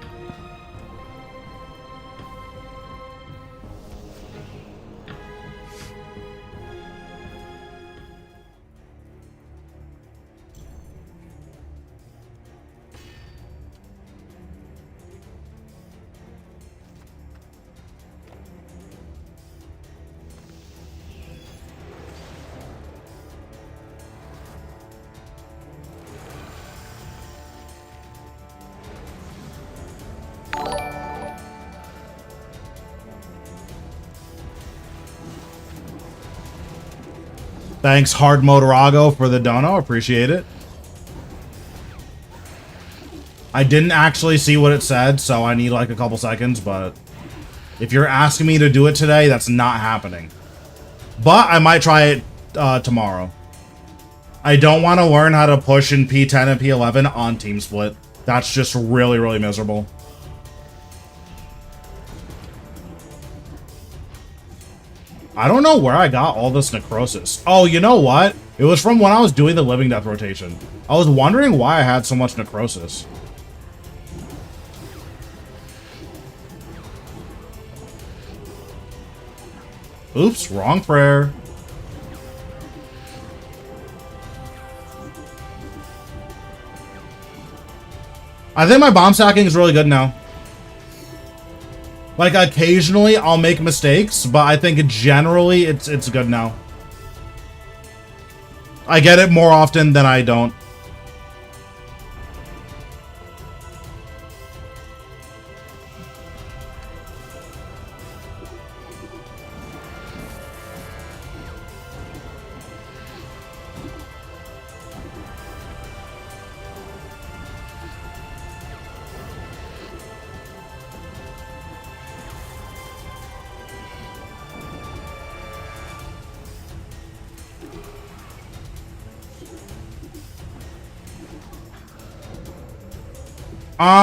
Thanks, Hard Motorago, for the dono. Appreciate it. I didn't actually see what it said, so I need like a couple seconds, but if you're asking me to do it today, that's not happening. But I might try it tomorrow. I don't want to learn how to push in P10 and P11 on Team Split. That's just really, really miserable. I don't know where I got all this necrosis. Oh, you know what? It was from when I was doing the Living Death rotation. I was wondering why I had so much necrosis. Oops, wrong prayer. I think my bomb stacking is really good now. Like, occasionally I'll make mistakes, but I think generally it's good now. I get it more often than I don't.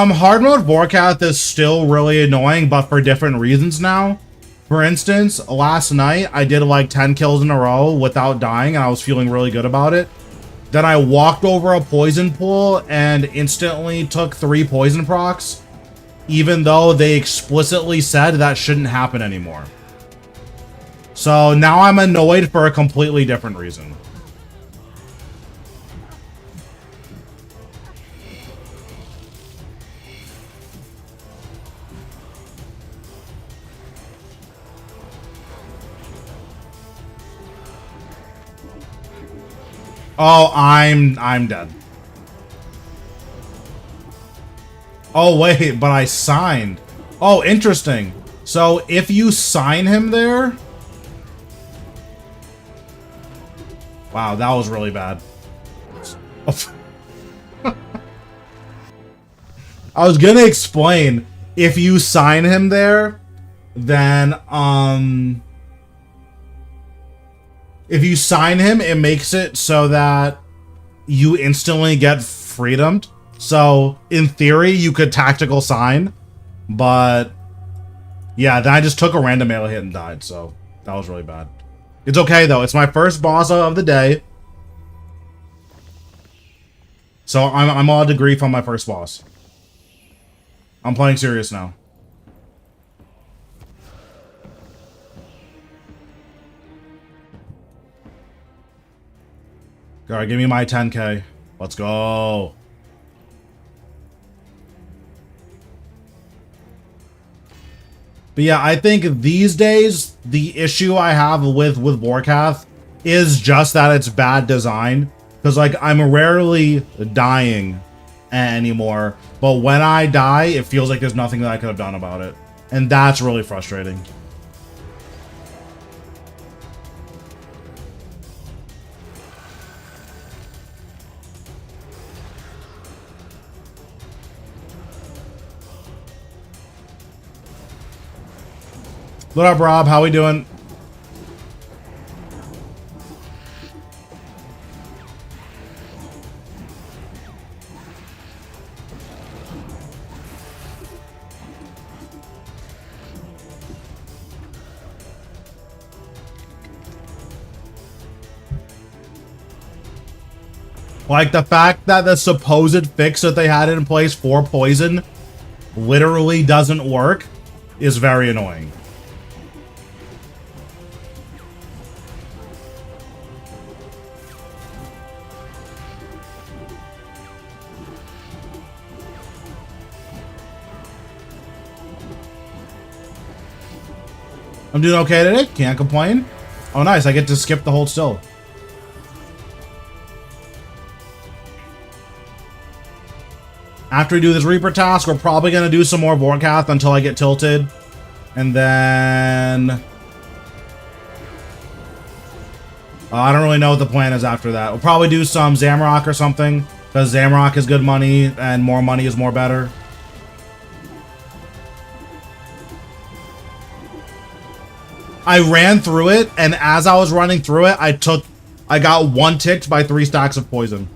Hard mode Vorkath is still really annoying, but for different reasons now. For instance, last night I did like 10 kills in a row without dying, and I was feeling really good about it. Then I walked over a poison pool and instantly took 3 poison procs, even though they explicitly said that shouldn't happen anymore. So now I'm annoyed for a completely different reason. Oh, I'm dead. Oh, wait, but I signed. Oh, interesting. So, if you sign him there... Wow, that was really bad. I was gonna explain. If you sign him there, then, if you sign him, it makes it so that you instantly get freedomed. So, in theory, you could tactical sign. But, yeah, then I just took a random melee hit and died. So, that was really bad. It's okay, though. It's my first boss of the day. So I'm allowed to grief on my first boss. I'm playing serious now. Alright, give me my 10k. Let's go. But yeah, I think these days, the issue I have with Warcath is just that it's bad design. Because, like, I'm rarely dying anymore. But when I die, it feels like there's nothing that I could have done about it. And that's really frustrating. What up, Rob? How we doing? Like, the fact that the supposed fix that they had in place for poison literally doesn't work is very annoying. I'm doing okay today. Can't complain. Oh, nice. I get to skip the hold still. After we do this Reaper task, we're probably going to do some more Vorkath until I get tilted. And then... I don't really know what the plan is after that. We'll probably do some Zamrock or something. Because Zamrock is good money, and more money is more better. I ran through it, and as I was running through it, I got one ticked by 3 stacks of poison.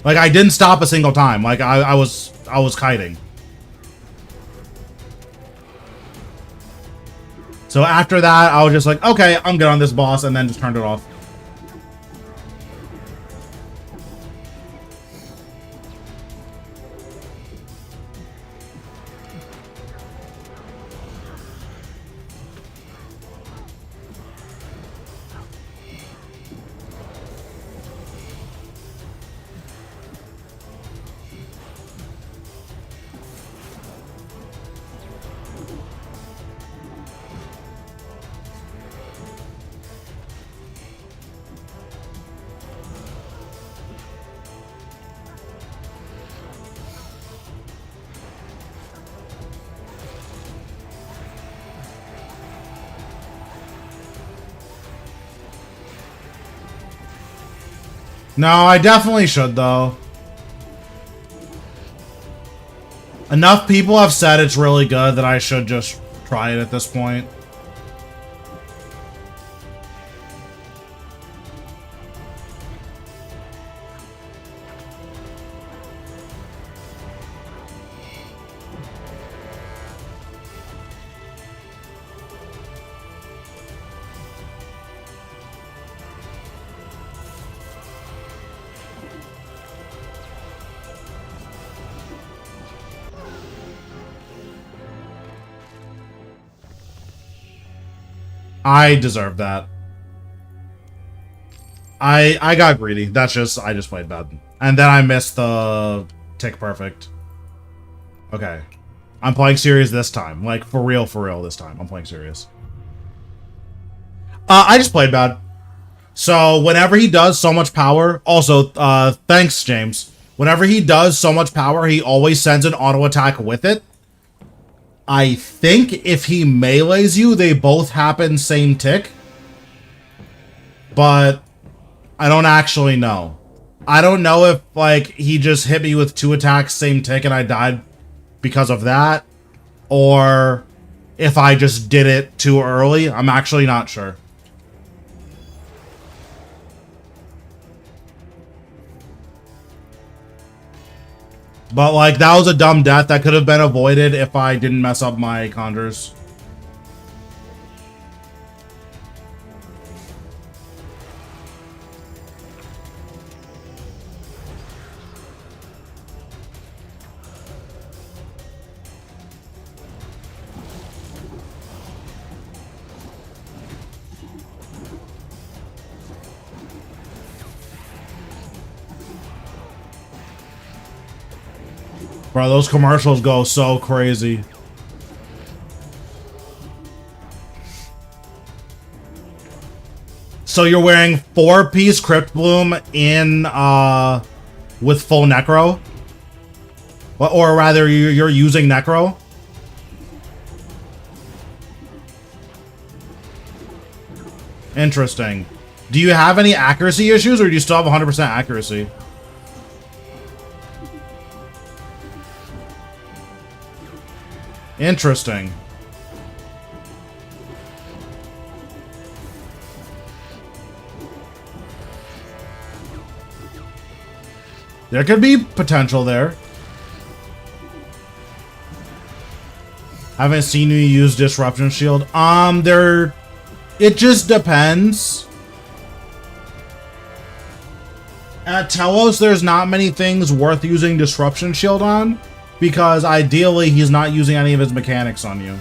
Like, I didn't stop a single time. Like, I was kiting. So after that, I was just like, okay, I'm good on this boss, and then just turned it off. No, I definitely should, though. Enough people have said it's really good that I should just try it at this point. I deserve that. I got greedy. That's just, I just played bad. And then I missed the tick perfect. Okay. I'm playing serious this time. Like, for real this time. I'm playing serious. I just played bad. So, whenever he does so much power... Also, thanks, James. Whenever he does so much power, he always sends an auto attack with it. I think if he melees you, they both happen same tick. But I don't actually know. I don't know if, like, he just hit me with 2 attacks, same tick, and I died because of that. Or if I just did it too early. I'm actually not sure. But, like, that was a dumb death that could have been avoided if I didn't mess up my conjures. Bro, those commercials go so crazy. So you're wearing 4-piece Crypt Bloom in, with full Necro? Or rather, you're using Necro? Interesting. Do you have any accuracy issues, or do you still have 100% accuracy? Interesting. There could be potential there. Haven't seen you use Disruption Shield. It just depends. At Telos, there's not many things worth using Disruption Shield on, because ideally he's not using any of his mechanics on you.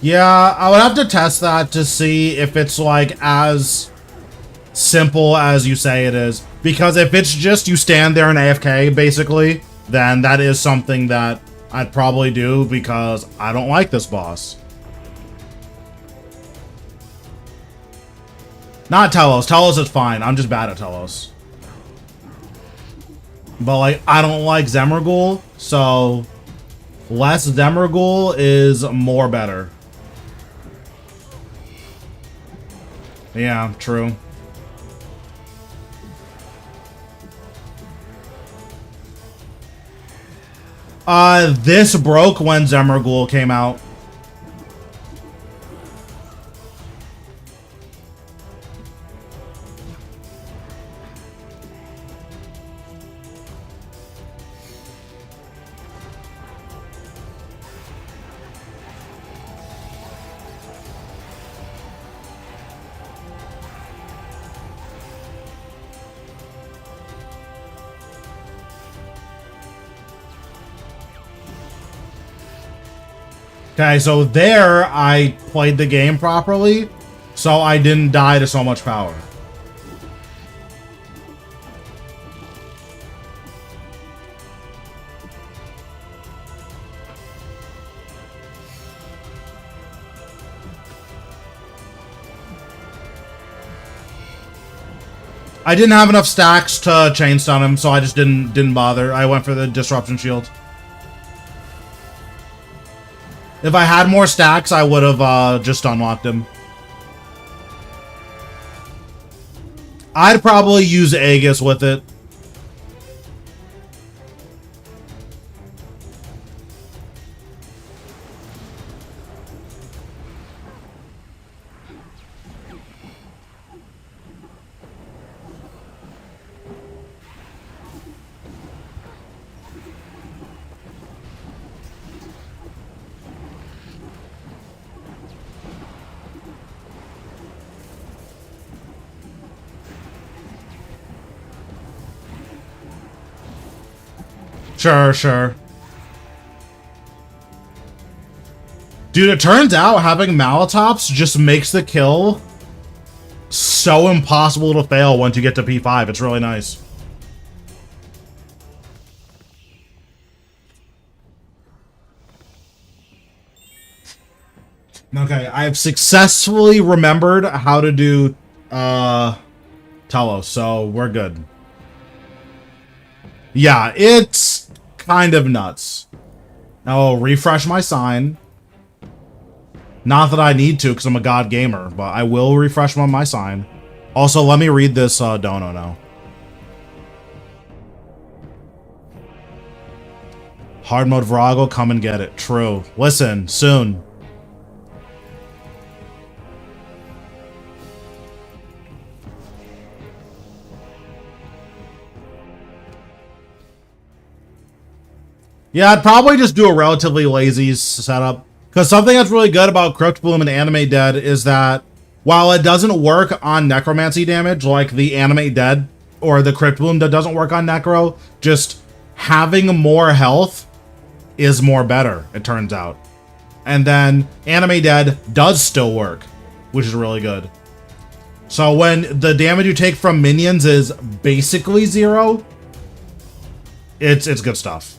Yeah, I would have to test that to see if it's like as simple as you say it is. Because if it's just you stand there and AFK, basically, then that is something that I'd probably do because I don't like this boss. Not Telos. Telos is fine. I'm just bad at Telos. But, like, I don't like Zemergul, so less Zemergul is more better. Yeah, true. This broke when Zemergul came out. Okay, so there I played the game properly, so I didn't die to so much power. I didn't have enough stacks to chain stun him, so I just didn't bother. I went for the disruption shield. If I had more stacks, I would have just unlocked him. I'd probably use Aegis with it. Sure. Dude, it turns out having Malatops just makes the kill so impossible to fail once you get to P5. It's really nice. Okay, I've successfully remembered how to do Telos, so we're good. Yeah, it's kind of nuts. I'll refresh my sign. Not that I need to, because I'm a god gamer, but I will refresh my sign. Also, let me read this dono now. Hard mode Virago, come and get it. True. Listen, soon. Yeah, I'd probably just do a relatively lazy setup. Because something that's really good about Crypt Bloom and Animate Dead is that while it doesn't work on necromancy damage like the Animate Dead or the Crypt Bloom that doesn't work on necro, just having more health is more better, it turns out. And then Anime Dead does still work, which is really good. So when the damage you take from minions is basically 0, it's good stuff.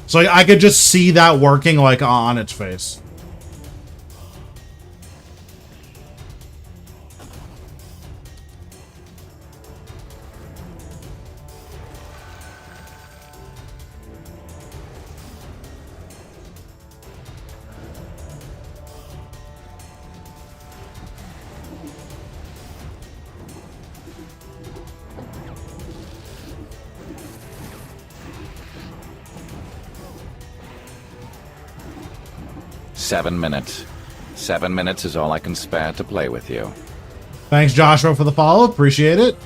So I could just see that working like on its face. Seven minutes. 7 minutes is all I can spare to play with you. Thanks, Joshua, for the follow. Appreciate it.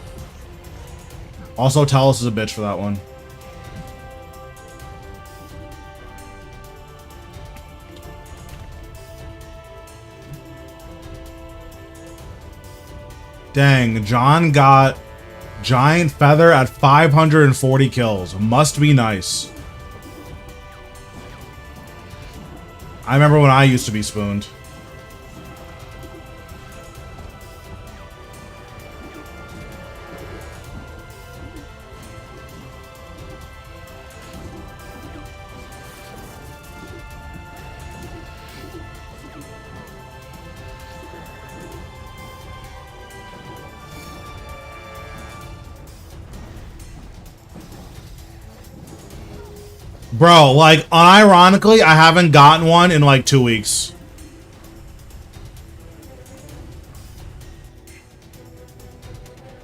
Also, Talos is a bitch for that one. Dang, John got Giant Feather at 540 kills. Must be nice. I remember when I used to be spooned. Bro, like, unironically, I haven't gotten one in like 2 weeks.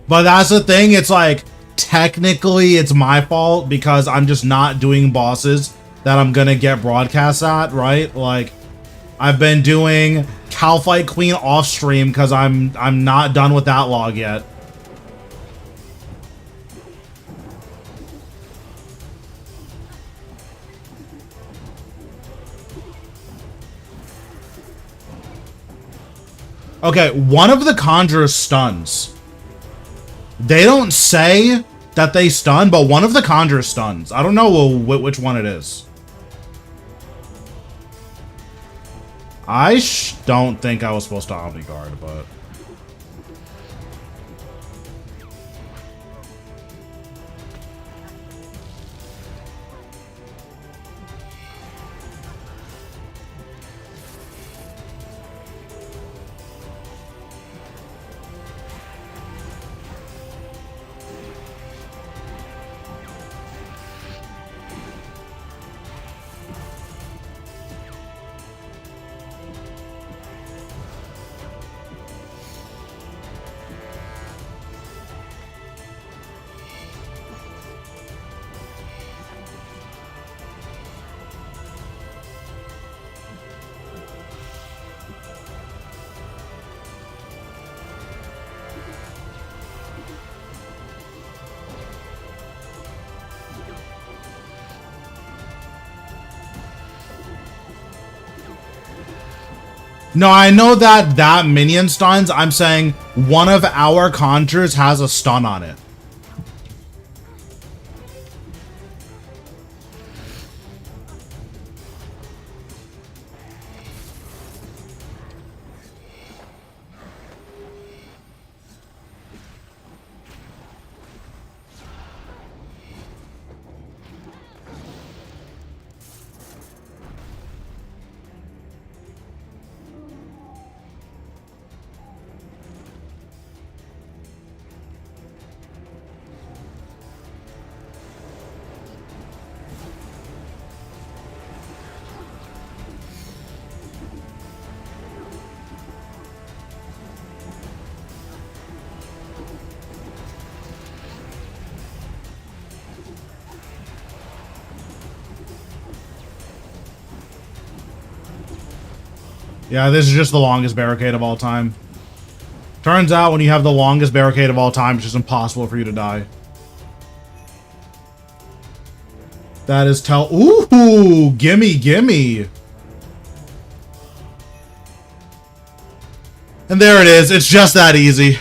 But that's the thing, it's like, technically it's my fault because I'm just not doing bosses that I'm gonna get broadcasts at, right? Like, I've been doing Calfight Queen off stream because I'm not done with that log yet. Okay, one of the Conjurer's stuns. They don't say that they stun, but one of the Conjurer's stuns. I don't know which one it is. I don't think I was supposed to Omni Guard, but... No, I know that minion stuns. I'm saying one of our conjures has a stun on it. Yeah, this is just the longest barricade of all time. Turns out when you have the longest barricade of all time, it's just impossible for you to die. That is Ooh, gimme, gimme. And there it is. It's just that easy.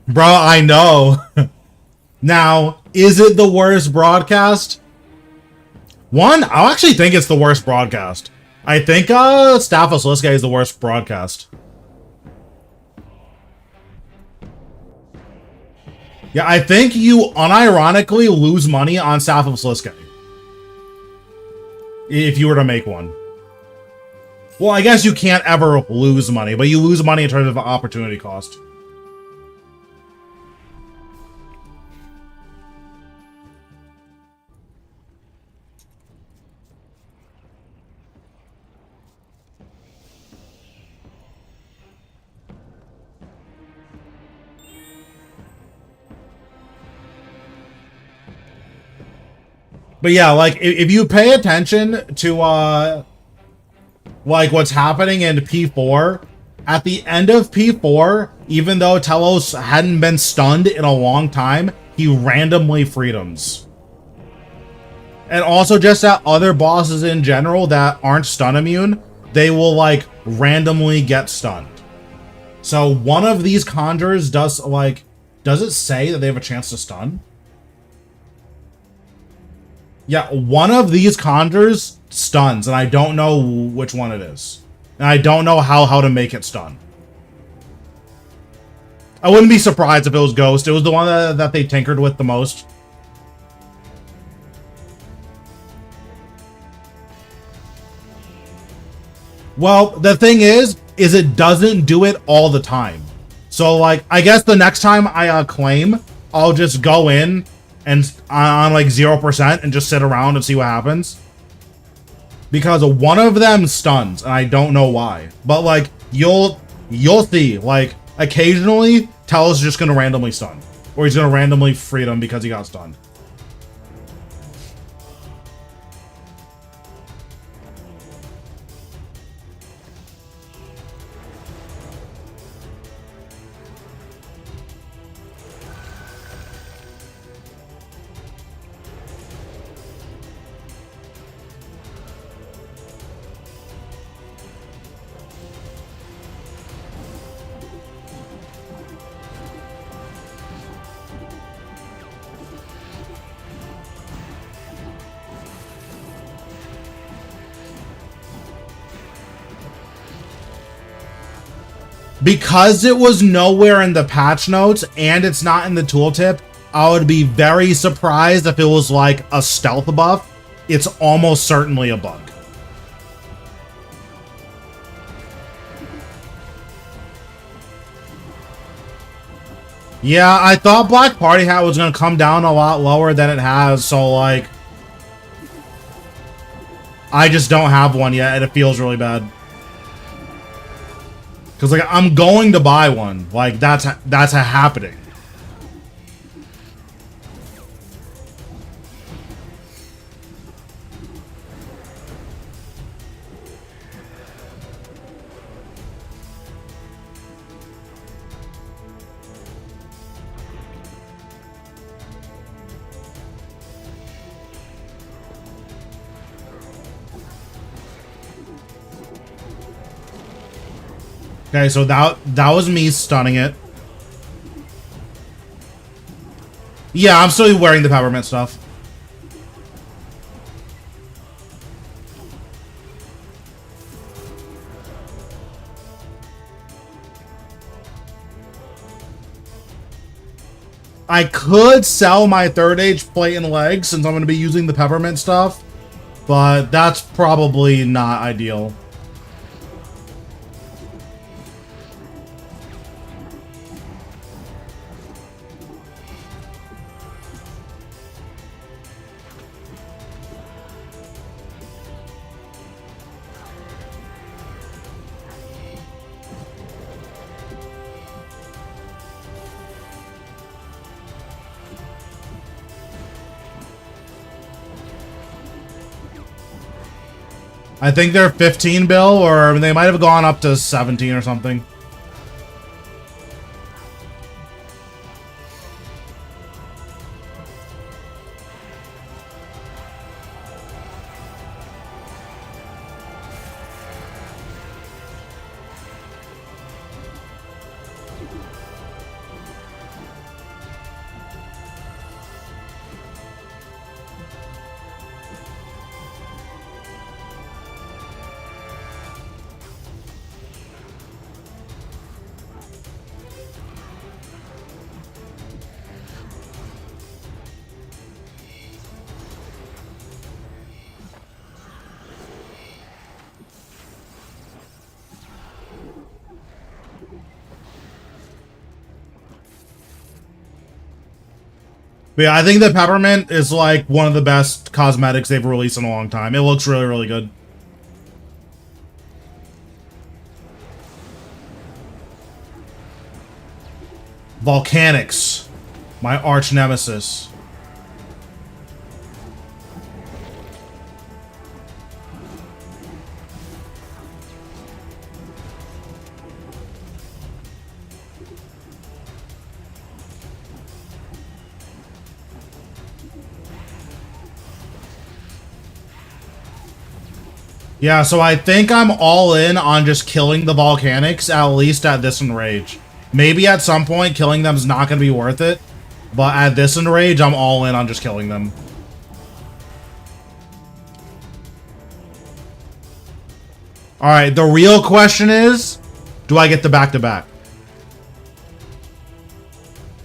Bro, I know. Now, is it the worst broadcast? One, I actually think it's the worst broadcast. I think Staff of Sliske is the worst broadcast. Yeah, I think you unironically lose money on Staff of Sliske. If you were to make one. Well, I guess you can't ever lose money, but you lose money in terms of opportunity cost. But yeah, like, if you pay attention to, like, what's happening in P4, at the end of P4, even though Telos hadn't been stunned in a long time, he randomly freedoms. And also just at other bosses in general that aren't stun immune, they will, like, randomly get stunned. So one of these conjurers does, like, does it say that they have a chance to stun? Yeah, one of these conjures stuns, and I don't know which one it is. And I don't know how to make it stun. I wouldn't be surprised if it was Ghost. It was the one that they tinkered with the most. Well, the thing is it doesn't do it all the time. So, like, I guess the next time I claim, I'll just go in and on like 0% and just sit around and see what happens. Because one of them stuns, and I don't know why. But like, you'll see, like, occasionally, Telos is just gonna randomly stun. Or he's gonna randomly freedom because he got stunned. Because it was nowhere in the patch notes and it's not in the tooltip, I would be very surprised if it was like a stealth buff. It's almost certainly a bug. Yeah, I thought Black Party Hat was going to come down a lot lower than it has, so like, I just don't have one yet and it feels really bad. Because, like, I'm going to buy one. Like, that's a happening. Okay, so that was me stunning it. Yeah, I'm still wearing the peppermint stuff. I could sell my third age plate and legs since I'm going to be using the peppermint stuff, but that's probably not ideal. I think they're 15 bill, or they might have gone up to 17 or something. But yeah, I think the peppermint is like one of the best cosmetics they've released in a long time. It looks really, really good. Volcanics, my arch nemesis. Yeah, so I think I'm all in on just killing the volcanics, at least at this enrage. Maybe at some point killing them is not going to be worth it, but at this enrage, I'm all in on just killing them. Alright, the real question is, do I get the back-to-back?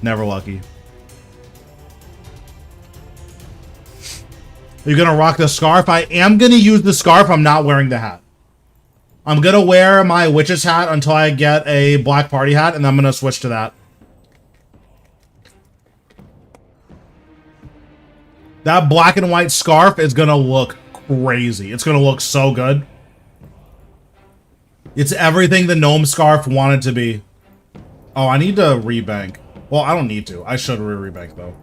Never lucky. Are you gonna rock the scarf? I am gonna use the scarf. I'm not wearing the hat. I'm gonna wear my witch's hat until I get a black party hat, and then I'm gonna switch to that. That black and white scarf is gonna look crazy. It's gonna look so good. It's everything the gnome scarf wanted to be. Oh, I need to rebank. Well, I don't need to. I should rebank though.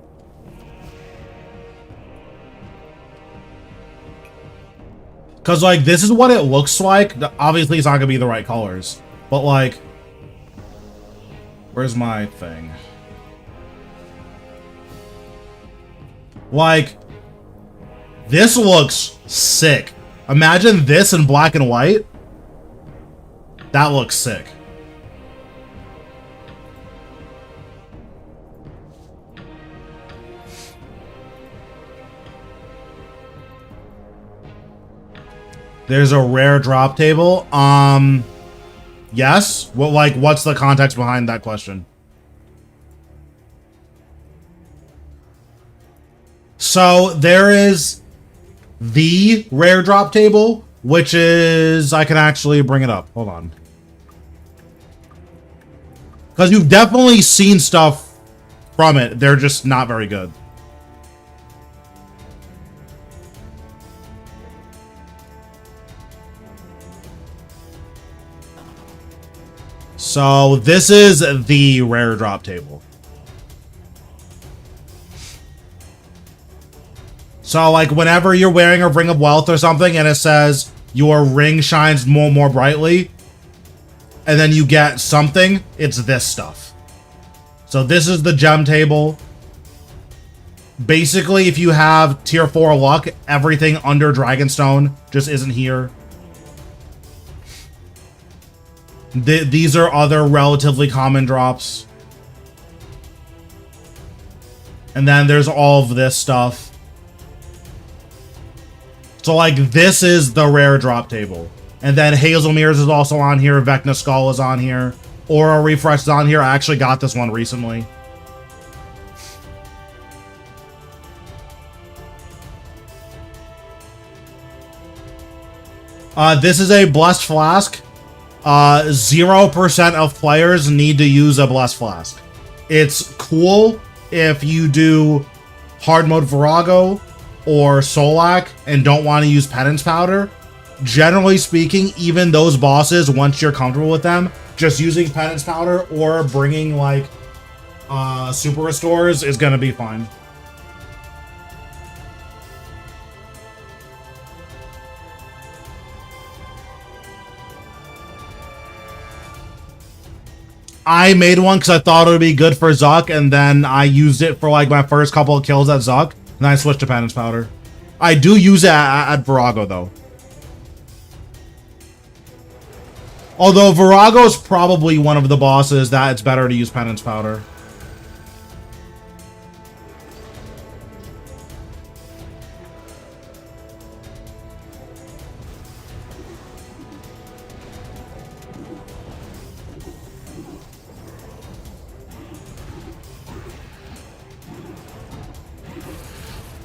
Because, like, this is what it looks like. Obviously, it's not going to be the right colors. But, like... Where's my thing? Like... This looks sick. Imagine this in black and white. That looks sick. There's a rare drop table. Yes. Well, like, what's the context behind that question? So there is the rare drop table, which is, I can actually bring it up. Hold on. Because you've definitely seen stuff from it. They're just not very good. So this is the rare drop table. So like whenever you're wearing a ring of wealth or something and it says your ring shines more brightly and then you get something, it's this stuff. So this is the gem table. Basically, if you have tier 4 luck, everything under Dragonstone just isn't here. These are other relatively common drops. And then there's all of this stuff. So like this is the rare drop table. And then Hazelmere's is also on here. Vecna Skull is on here. Aura Refresh is on here. I actually got this one recently. This is a Blessed Flask. 0% of players need to use a Blessed Flask. It's cool if you do hard mode Virago or Solak and don't want to use Penance Powder. Generally speaking, even those bosses, once you're comfortable with them, just using Penance Powder or bringing like Super Restores is going to be fine. I made one because I thought it would be good for Zuk, and then I used it for like my first couple of kills at Zuk, and then I switched to Penance Powder. I do use it at Virago though. Although Virago is probably one of the bosses that it's better to use Penance Powder.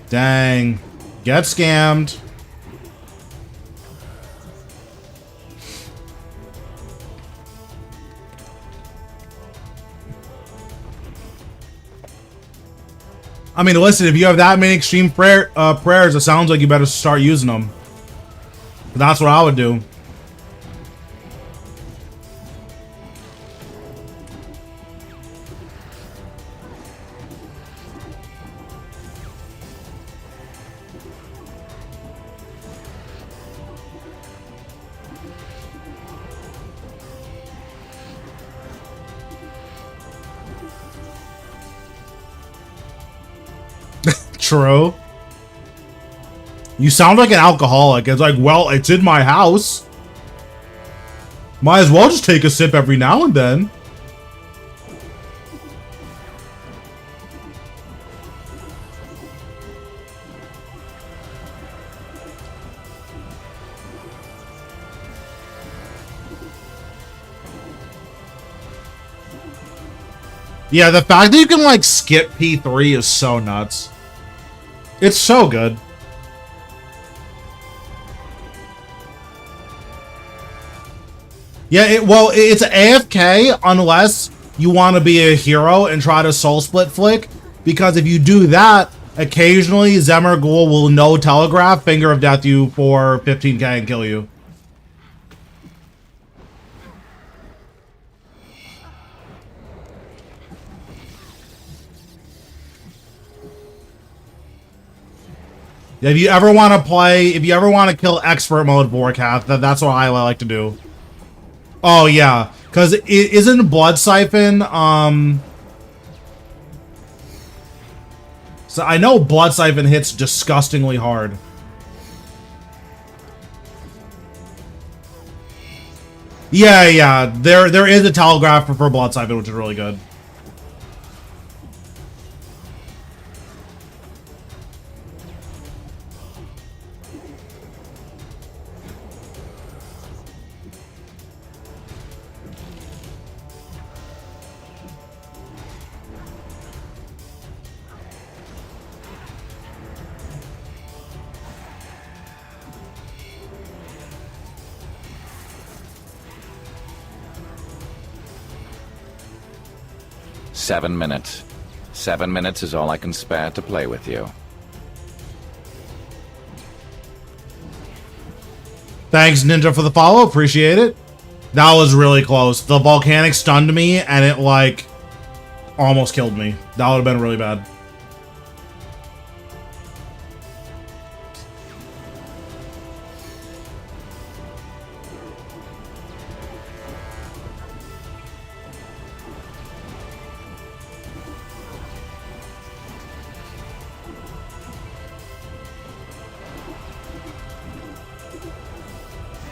Dang. Get scammed. I mean, listen, if you have that many extreme prayers, it sounds like you better start using them. But that's what I would do. True. You sound like an alcoholic. It's like, well, it's in my house. Might as well just take a sip every now and then. Yeah, the fact that you can, like, skip P3 is so nuts. It's so good. Yeah, it's AFK unless you want to be a hero and try to soul split flick. Because if you do that, occasionally Zemmer Ghoul will no telegraph, finger of death you for 15k and kill you. If you ever want to kill expert mode Vorkath, that's what I like to do. Oh yeah, because it isn't Blood Siphon, so I know Blood Siphon hits disgustingly hard. Yeah, there is a telegraph for Blood Siphon, which is really good. Seven minutes. 7 minutes is all I can spare to play with you. Thanks, Ninja, for the follow. Appreciate it. That was really close. The volcanic stunned me, and it, like, almost killed me. That would have been really bad.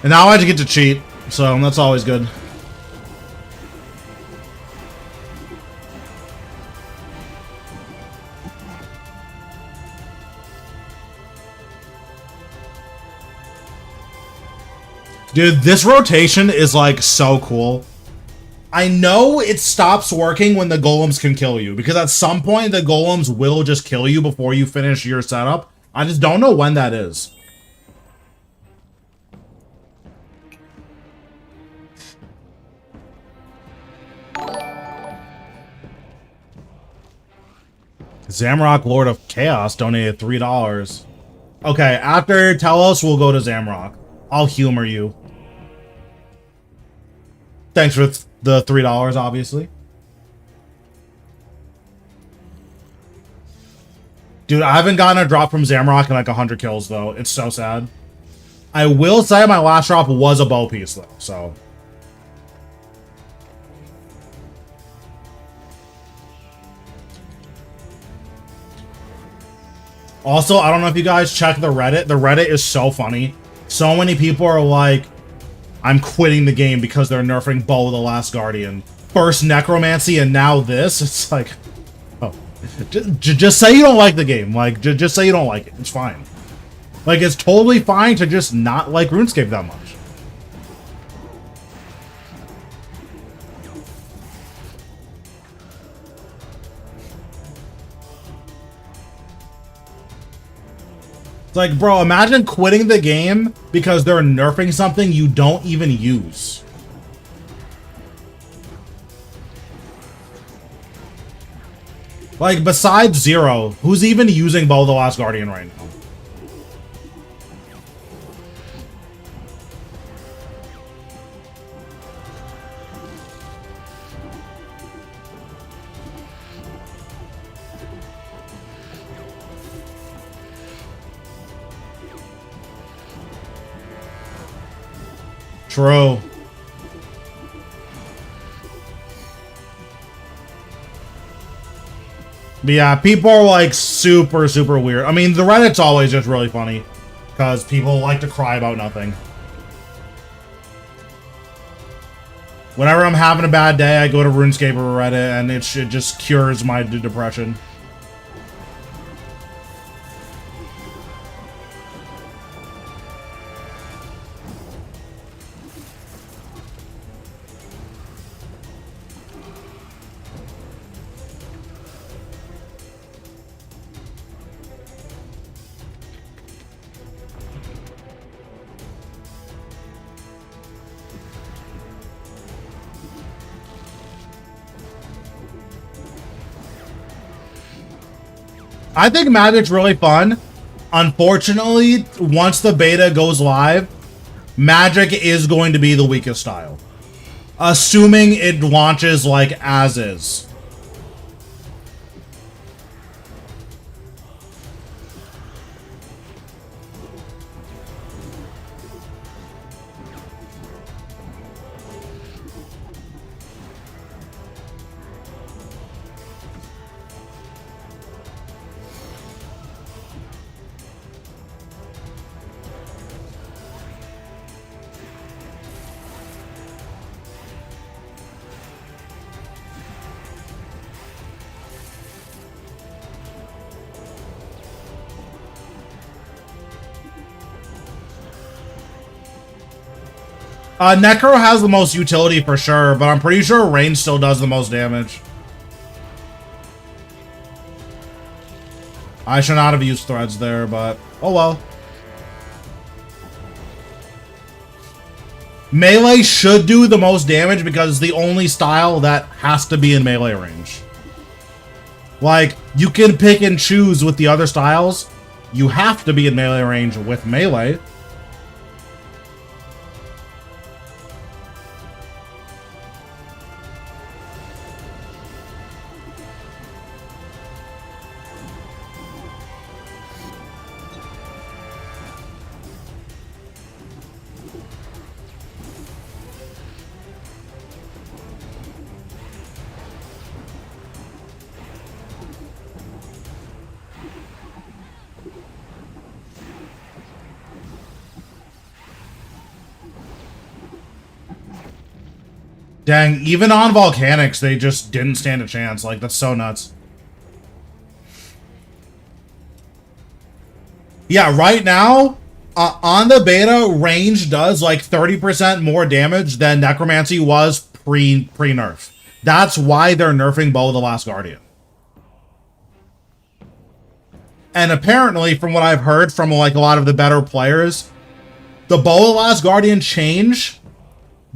And now I have to get to cheat, so that's always good. Dude, this rotation is, like, so cool. I know it stops working when the golems can kill you, because at some point the golems will just kill you before you finish your setup. I just don't know when that is. Zamrock, Lord of Chaos, donated $3. Okay, after Telos, we'll go to Zamrock. I'll humor you. Thanks for the $3, obviously. Dude, I haven't gotten a drop from Zamrock in like 100 kills, though. It's so sad. I will say my last drop was a bow piece, though, so... Also, I don't know if you guys check the Reddit. The Reddit is so funny. So many people are like, I'm quitting the game because they're nerfing Bow the Last Guardian. First Necromancy and now this. It's like, oh. Just say you don't like the game. Like, just say you don't like it. It's fine. Like, it's totally fine to just not like RuneScape that much. It's like, bro, imagine quitting the game because they're nerfing something you don't even use. Like, besides Zero, who's even using Bow the Last Guardian right now? True. But yeah, people are like super, super weird. I mean, the Reddit's always just really funny because people like to cry about nothing. Whenever I'm having a bad day, I go to RuneScape or Reddit and it just cures my depression. I think Magic's really fun. Unfortunately, once the beta goes live, Magic is going to be the weakest style. Assuming it launches like as is. Necro has the most utility for sure, but I'm pretty sure range still does the most damage. I should not have used threads there, but oh well. Melee should do the most damage because it's the only style that has to be in melee range. Like, you can pick and choose with the other styles. You have to be in melee range with melee. Dang, even on Volcanics, they just didn't stand a chance. Like, that's so nuts. Yeah, right now, on the beta, range does like 30% more damage than Necromancy was pre-nerf. That's why they're nerfing Bow the Last Guardian. And apparently, from what I've heard from like a lot of the better players, the Bow the Last Guardian change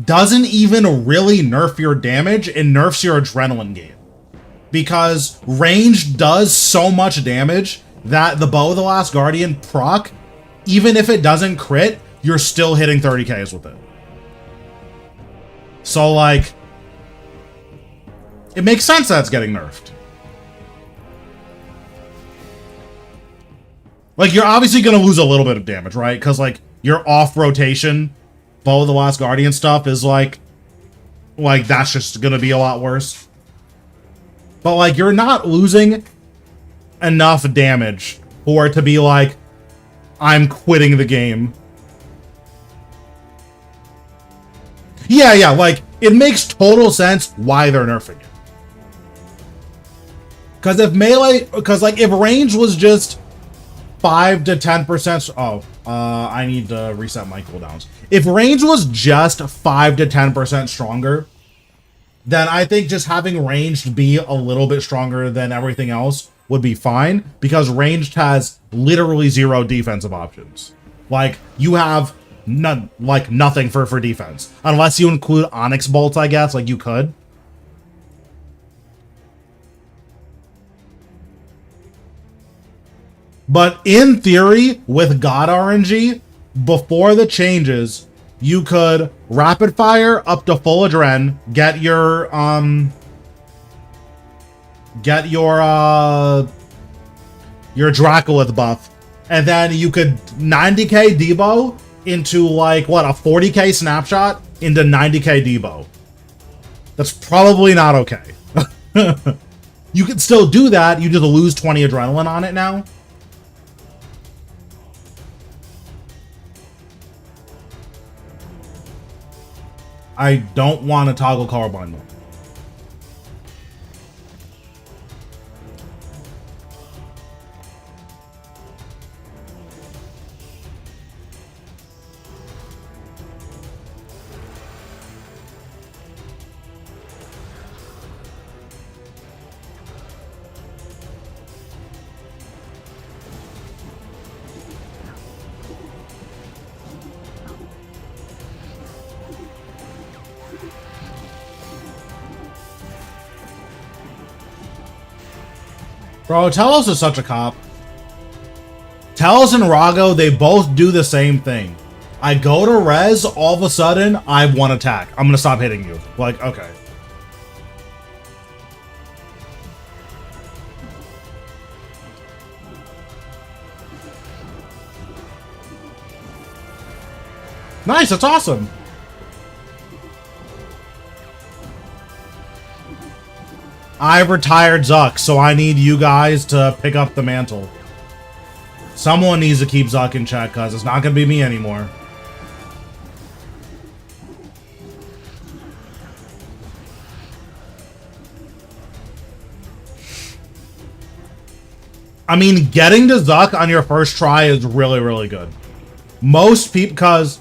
doesn't even really nerf your damage, it nerfs your adrenaline gain. Because range does so much damage that the Bow of the Last Guardian proc, even if it doesn't crit, you're still hitting 30Ks with it. So, like, it makes sense that it's getting nerfed. Like, you're obviously going to lose a little bit of damage, right? Because, like, your off-rotation Bow of the Last Guardian stuff is, like, that's just going to be a lot worse. But, like, you're not losing enough damage for it to be like, I'm quitting the game. Yeah, like, it makes total sense why they're nerfing it. Because if melee, like, if range was just 5 to 10%, I need to reset my cooldowns. If range was just 5 to 10% stronger, then I think just having ranged be a little bit stronger than everything else would be fine, because ranged has literally 0 defensive options. Like, you have none, like nothing for defense, unless you include Onyx bolts, I guess. Like, you could. But in theory, with God RNG, before the changes, you could rapid fire up to full adren, get your Draculith buff, and then you could 90k Debo into like what, a 40k snapshot into 90k Debo. That's probably not okay. You can still do that, you just lose 20 adrenaline on it now. I don't want to toggle carbine mode. Bro, Telos is such a cop. Telos and Rago, they both do the same thing. I go to res, all of a sudden, I have one attack. I'm gonna stop hitting you. Like, okay. Nice, that's awesome. I've retired Zuk, so I need you guys to pick up the mantle. Someone needs to keep Zuk in check, because it's not going to be me anymore. I mean, getting to Zuk on your first try is really, really good. Most people, because,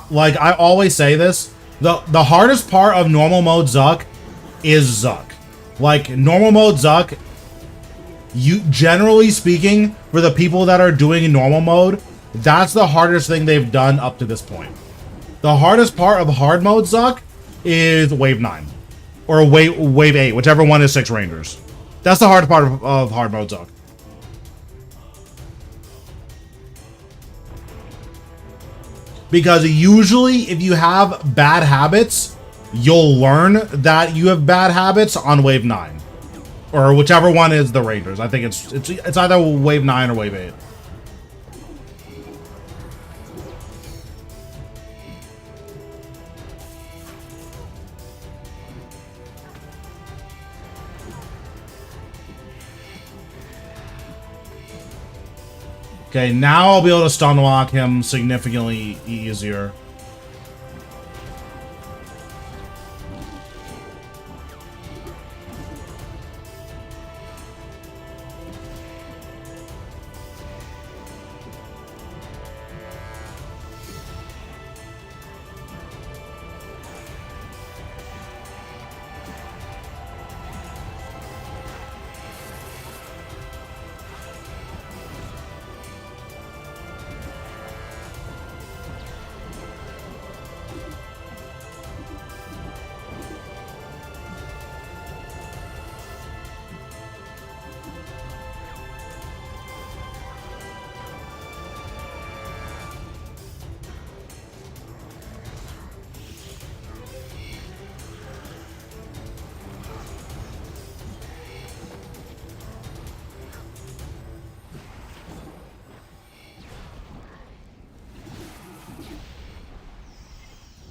like, I always say this, the hardest part of normal mode Zuk is Zuk. Like, normal mode Zuk, you, generally speaking, for the people that are doing normal mode, that's the hardest thing they've done up to this point. The hardest part of hard mode Zuk is wave 9. Or wave 8, whichever one is 6 rangers. That's the hardest part of hard mode Zuk. Because usually, if you have bad habits, you'll learn that you have bad habits on wave 9. Or whichever one is the rangers. I think it's either wave 9 or wave 8. Okay, now I'll be able to stun lock him significantly easier.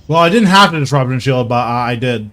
Well, I didn't have to disruption shield, but I did.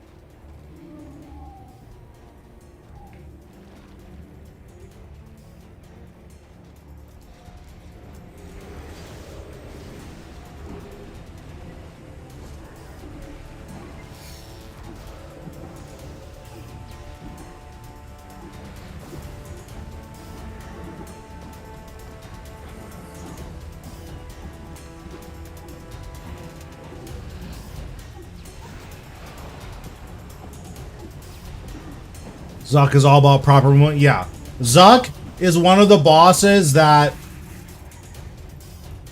Zuk is all about proper movement. Yeah. Zuk is one of the bosses that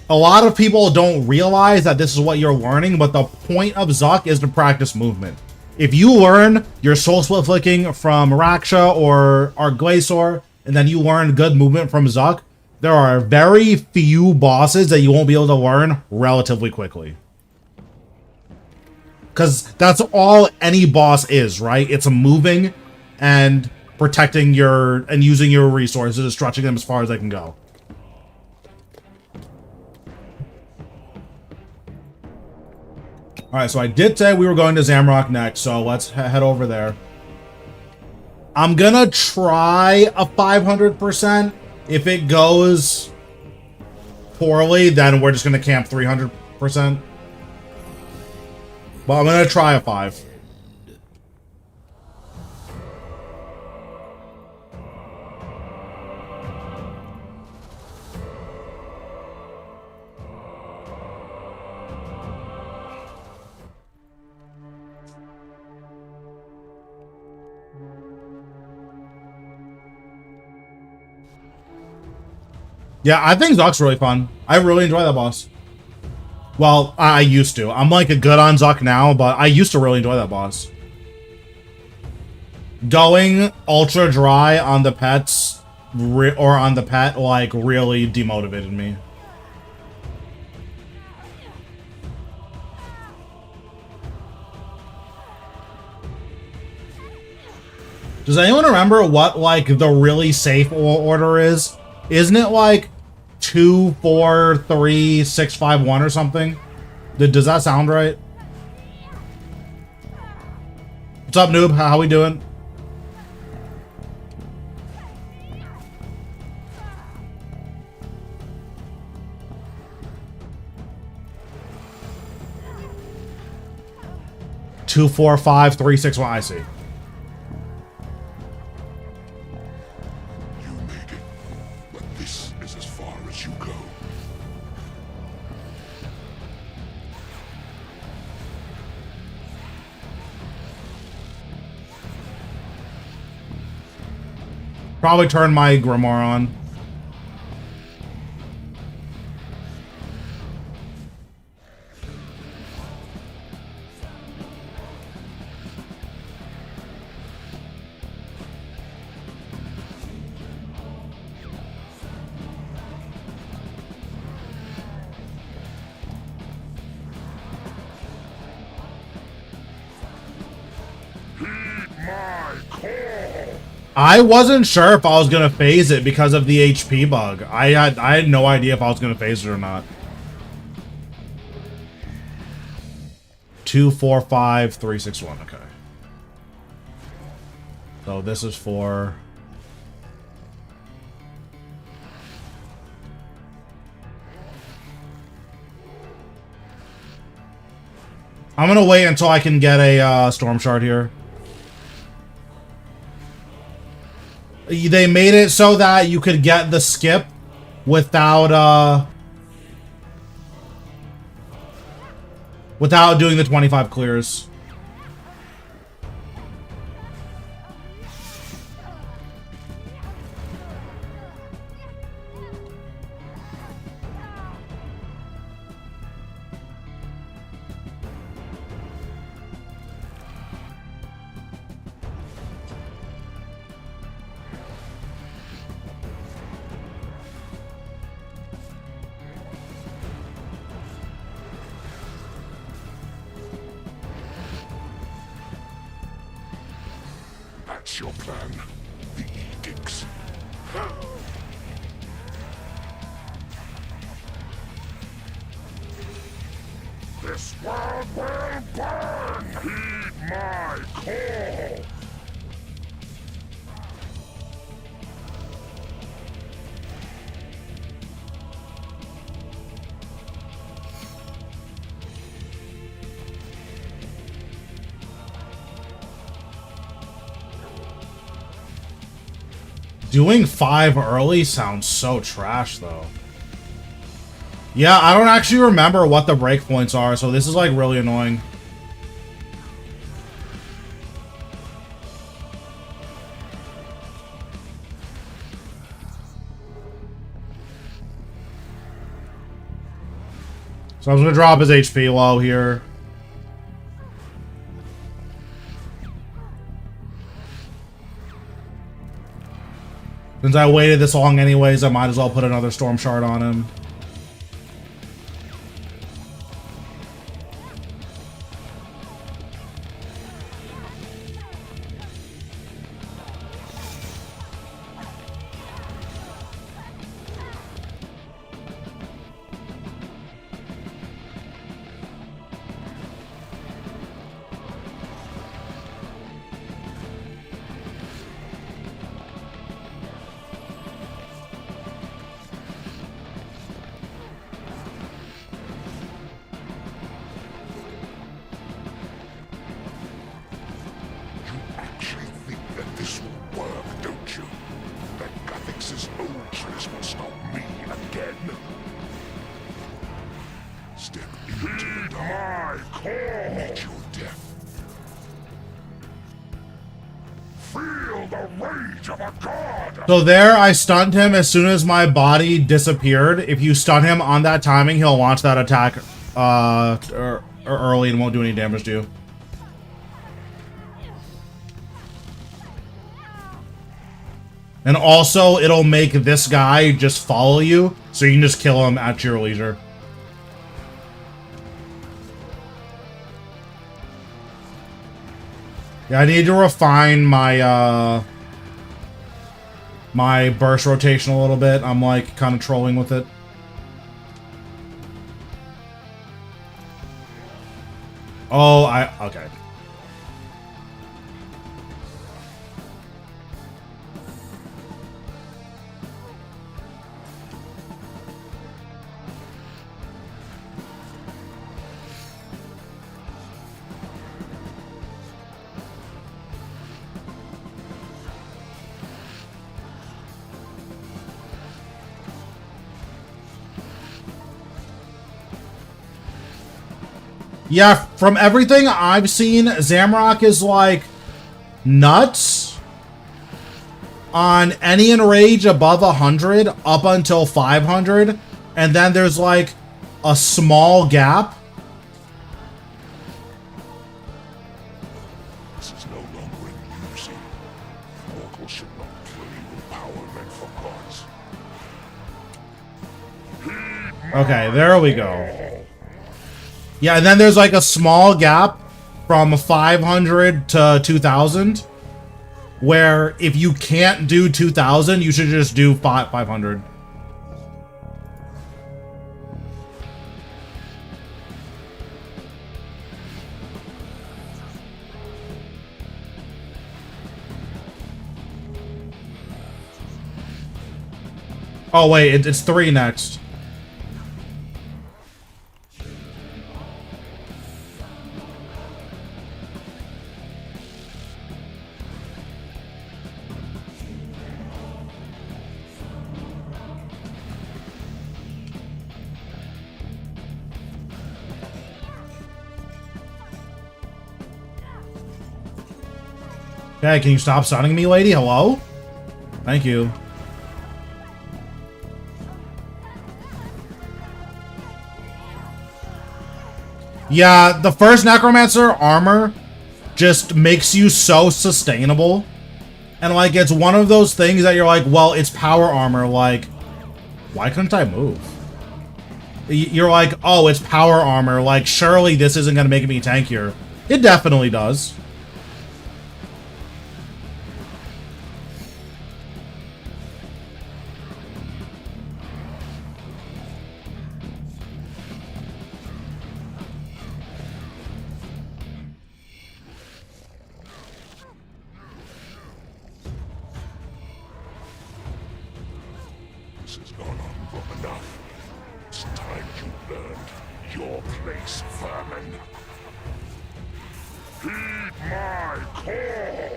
a lot of people don't realize that this is what you're learning, but the point of Zuk is to practice movement. If you learn your soul split flicking from Raksha or Glacier, and then you learn good movement from Zuk, There are very few bosses that you won't be able to learn relatively quickly. Because that's all any boss is, right? It's moving and protecting your, and using your resources and stretching them as far as they can go. Alright, so I did say we were going to Zamrock next, so let's head over there. I'm gonna try a 500%. If it goes poorly, then we're just gonna camp 300%. But I'm gonna try a 5. Yeah, I think Zuk's really fun. I really enjoy that boss. Well, I used to. I'm like a good on Zuk now, but I used to really enjoy that boss. Going ultra dry on the pets, or on the pet, like, really demotivated me. Does anyone remember what, like, the really safe order is? Isn't it, like, 2, 4, 3, 6, 5, 1 or something? Does that sound right? What's up, noob? How we doing? Two, 4, 5, 3, 6, 1. I see. Probably turn my Grimoire on. I wasn't sure if I was gonna phase it because of the HP bug. I had no idea if I was gonna phase it or not. 2, 4, 5, 3, 6, 1. Okay. So this is for. I'm gonna wait until I can get a Storm Shard here. They made it so that you could get the skip without without doing the 25 clears. That's your plan. The edicts. This world will burn! Heed my call! Doing 5 early sounds so trash, though. Yeah, I don't actually remember what the breakpoints are, so this is, like, really annoying. So I was gonna drop his HP low here. Since I waited this long anyways, I might as well put another Storm Shard on him. Actually think that this will work, don't you? That Gathix's ultras will stop me again? Step into the dark. My call. Meet your death. Feel the rage of a god. So there, I stunned him as soon as my body disappeared. If you stun him on that timing, he'll launch that attack early and won't do any damage to you. And also, it'll make this guy just follow you, so you can just kill him at your leisure. Yeah, I need to refine my, my burst rotation a little bit. I'm, like, kind of trolling with it. Oh, okay. Yeah, from everything I've seen, Zamrock is, like, nuts on any enrage above 100 up until 500, and then there's, like, a small gap. This is no longer an illusion. Mortals should not play with power meant for gods. Okay, there we go. Yeah, and then there's like a small gap from 500 to 2000, where if you can't do 2000, you should just do 500. Oh wait, it's 3 next. Okay, can you stop stunning me, lady? Hello? Thank you. Yeah, the first Necromancer armor just makes you so sustainable. And, like, it's one of those things that you're like, well, it's power armor. Like, why couldn't I move? You're like, oh, it's power armor. Like, surely this isn't going to make me tankier. It definitely does. This has gone on long enough. It's time you learned your place, vermin. Heed my call!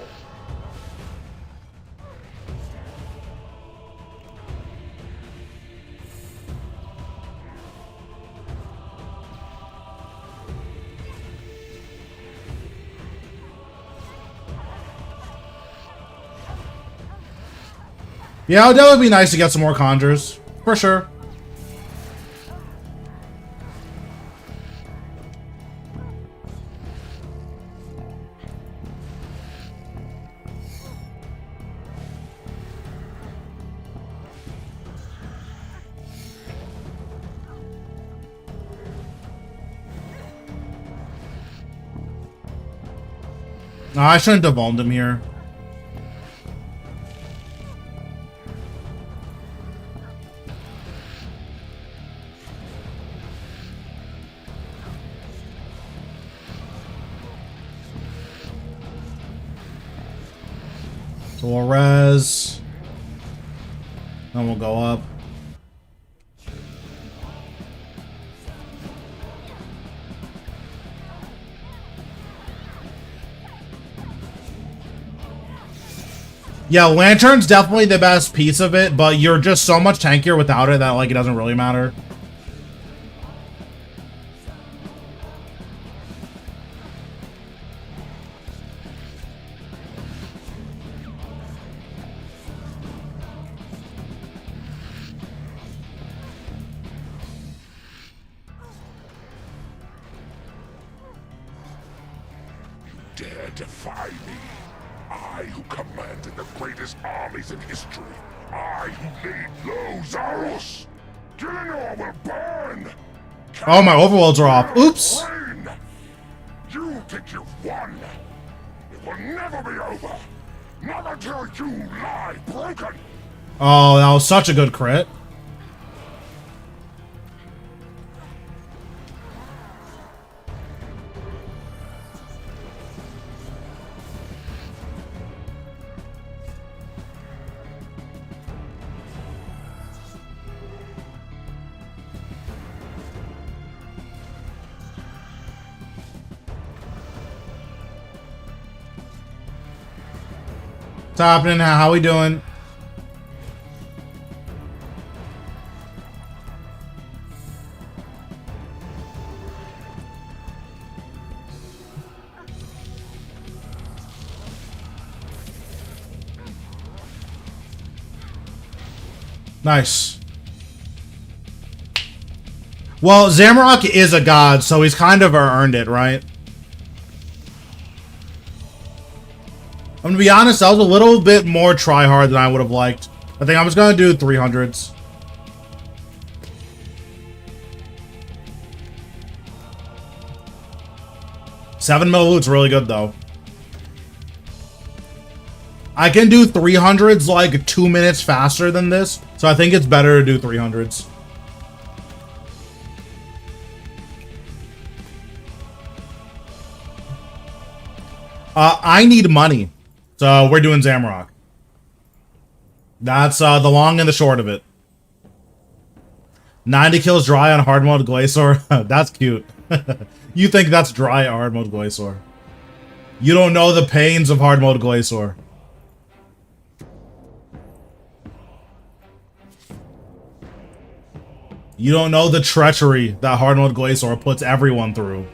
Yeah, it would definitely be nice to get some more conjures. For sure. No, I shouldn't have owned him here. So we'll res. Then we'll go up. Yeah, Lantern's definitely the best piece of it, but you're just so much tankier without it that, like, it doesn't really matter. Dare defy me? I who commanded the greatest armies in history. I who laid low Zaros. Gillinor will burn. Oh, my overloads are off. Oops. Rain. You think you've won? It will never be over. Not until you lie broken. Oh, that was such a good crit. What's happening? How we doing? Nice. Well, Zamorak is a god, so he's kind of earned it, right? I'm gonna be honest, that was a little bit more try-hard than I would have liked. I think I was gonna do 300s. Seven milliloot's really good, though. I can do 300s like 2 minutes faster than this, so I think it's better to do 300s. I need money. So we're doing Zamorak. That's the long and the short of it. 90 kills dry on hard mode Glacier. That's cute. You think that's dry hard mode Glacier. You don't know the pains of hard mode Glacier. You don't know the treachery that hard mode Glacier puts everyone through.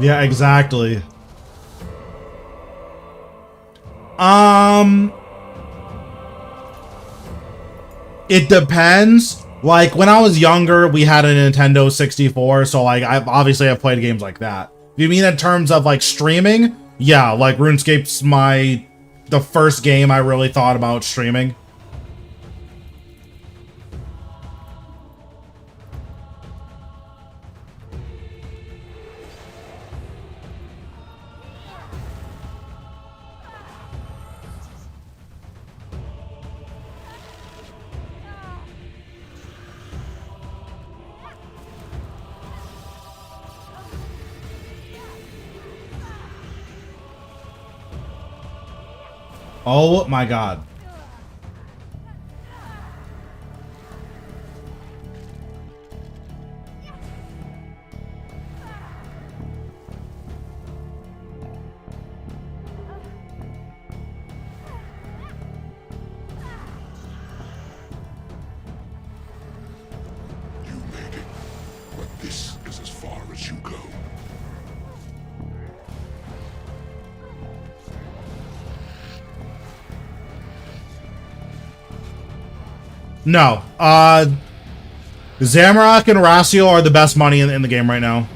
Yeah, exactly. It depends. Like, when I was younger, we had a Nintendo 64, so, like, I've played games like that. If you mean in terms of, like, streaming, yeah, like, RuneScape's the first game I really thought about streaming. Oh my god. You made it, but this is as far as you go. No. Zamorak and Raciel are the best money in the game right now.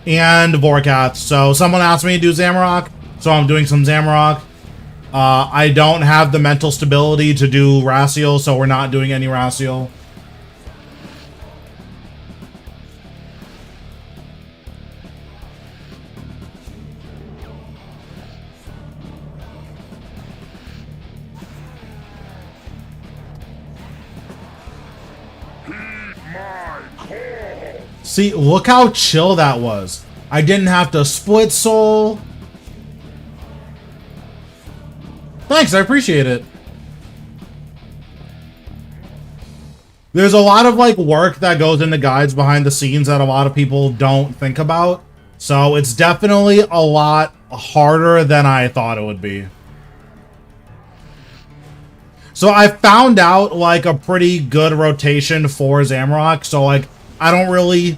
And Vorkath. So someone asked me to do Zamorak. So I'm doing some Zamrock. I don't have the mental stability to do Racial, so we're not doing any Racial. See, look how chill that was. I didn't have to split soul. Thanks, I appreciate it. There's a lot of like work that goes into guides behind the scenes that a lot of people don't think about. So it's definitely a lot harder than I thought it would be. So I found out like a pretty good rotation for Zamrock. So like I don't really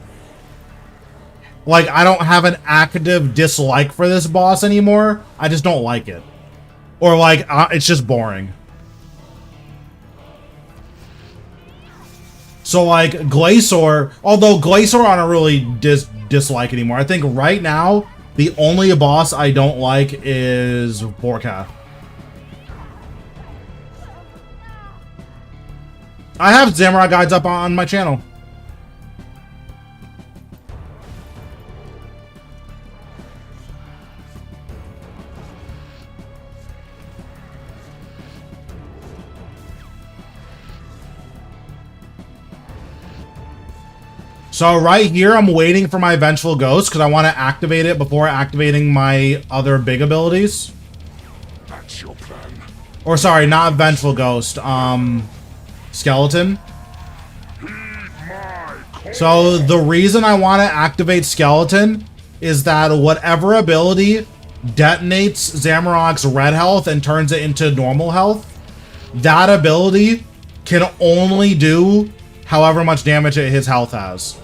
I don't have an active dislike for this boss anymore. I just don't like it. Or like it's just boring. So like Glacier, although Glacier I don't really dislike anymore. I think right now the only boss I don't like is Vorkath. I have Zamrock guides up on my channel. So right here, I'm waiting for my Vengeful Ghost because I want to activate it before activating my other big abilities. That's your plan. Or sorry, not Vengeful Ghost, Skeleton. So the reason I want to activate Skeleton is that whatever ability detonates Zamorak's red health and turns it into normal health, that ability can only do however much damage his health has.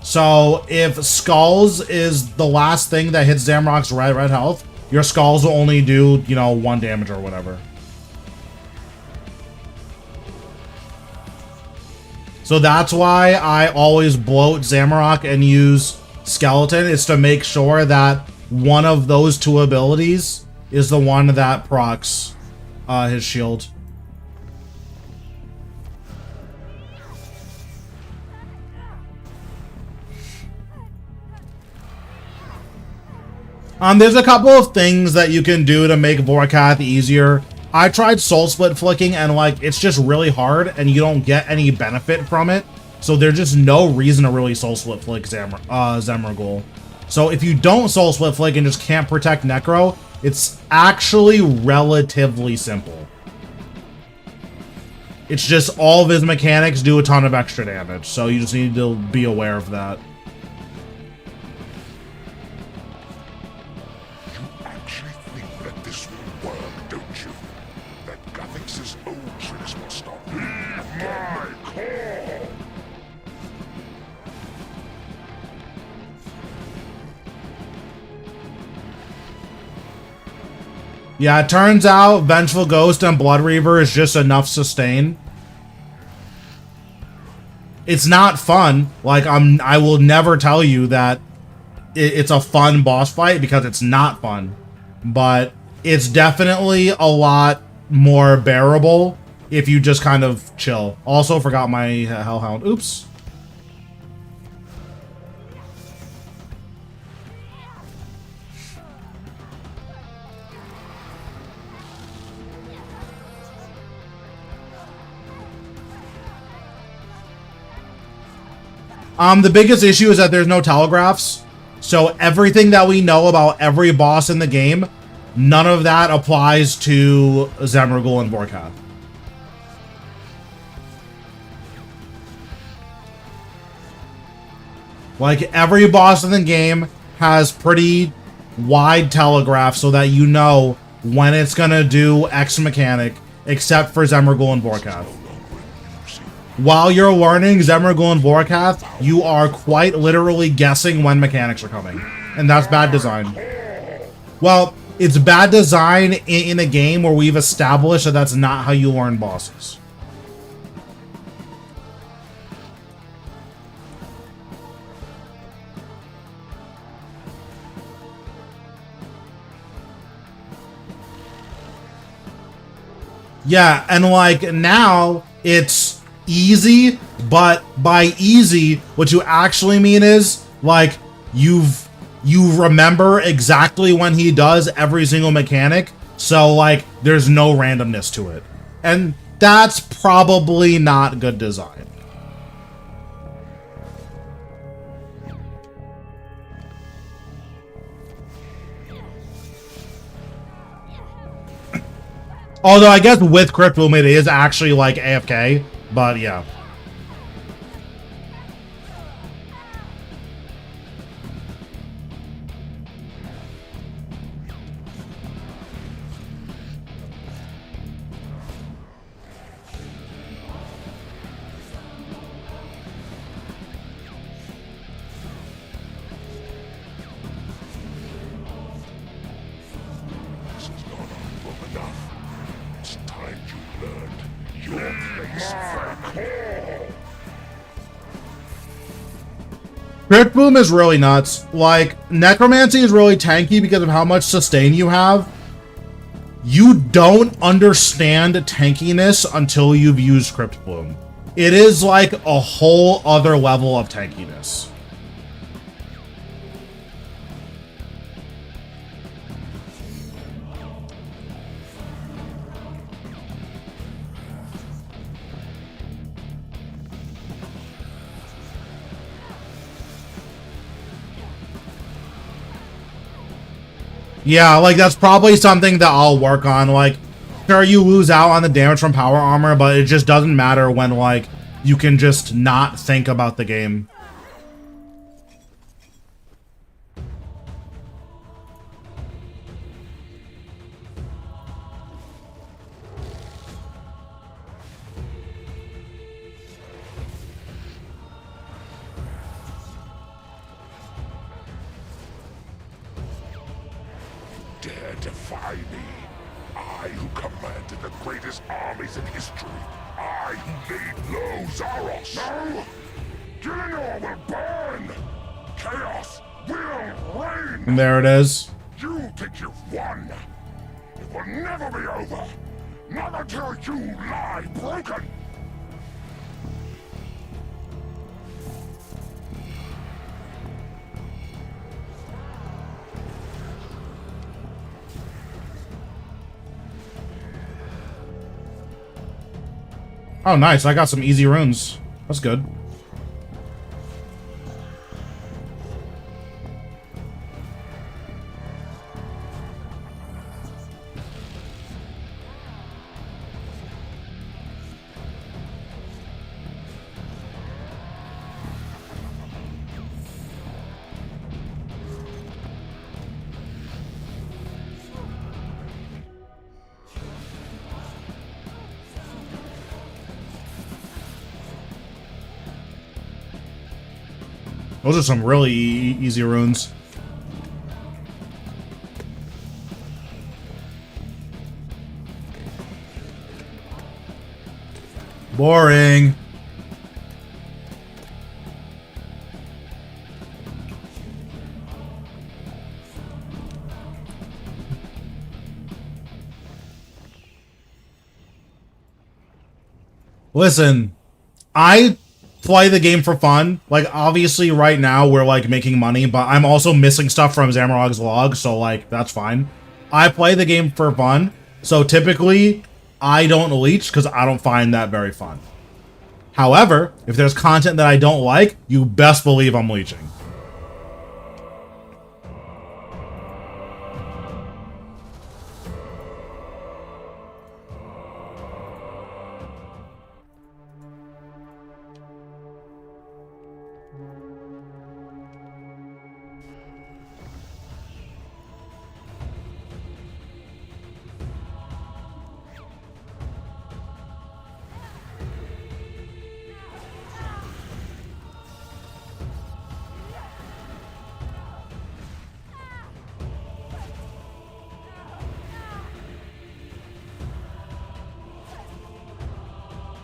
So if Skulls is the last thing that hits Zamorak's red health, your Skulls will only do, you know, 1 damage or whatever. So that's why I always bloat Zamorak and use Skeleton, is to make sure that one of those 2 abilities is the one that procs his shield. There's a couple of things that you can do to make Vorkath easier. I tried Soul Split flicking and like it's just really hard and you don't get any benefit from it. So there's just no reason to really Soul Split flick Zemragul. So if you don't Soul Split flick and just can't protect Necro, it's actually relatively simple. It's just all of his mechanics do a ton of extra damage, so you just need to be aware of that. Yeah, it turns out Vengeful Ghost and Blood Reaver is just enough sustain. It's not fun. Like, I will never tell you that it's a fun boss fight because it's not fun. But it's definitely a lot more bearable if you just kind of chill. Also, forgot my Hellhound. Oops. The biggest issue is that there's no telegraphs. So everything that we know about every boss in the game, none of that applies to Zemragul and Vorkath. Like, every boss in the game has pretty wide telegraphs so that you know when it's gonna do X mechanic, except for Zemragul and Vorkath. While you're learning Zemragul and Vorkath, you are quite literally guessing when mechanics are coming. And that's bad design. Well, it's bad design in a game where we've established that that's not how you learn bosses. Yeah, and like now it's easy, but by easy, what you actually mean is like you remember exactly when he does every single mechanic, so like there's no randomness to it. And that's probably not good design. Although I guess with Crypt Boom it is actually like AFK, but yeah. This has gone on long enough. It's time you learned your place for call. Crypt Boom is really nuts. Like, Necromancy is really tanky because of how much sustain you have. You don't understand tankiness until you've used Crypt Boom. It is like a whole other level of tankiness. Yeah, like that's probably something that I'll work on. Like, sure, you lose out on the damage from power armor, but it just doesn't matter when like you can just not think about the game. Dare defy me. I who commanded the greatest armies in history. I who laid low Zaros. No! Gillinor will burn! Chaos will reign! And there it is. You think you've won. It will never be over. Not until you lie broken. Oh, nice. I got some easy runes. That's good. Those are some really easy runes. Boring. Listen, I play the game for fun. Like, obviously right now we're like making money, but I'm also missing stuff from Zamarog's log, so like that's fine. I play the game for fun, so typically I don't leech because I don't find that very fun. However, if there's content that I don't like, you best believe I'm leeching.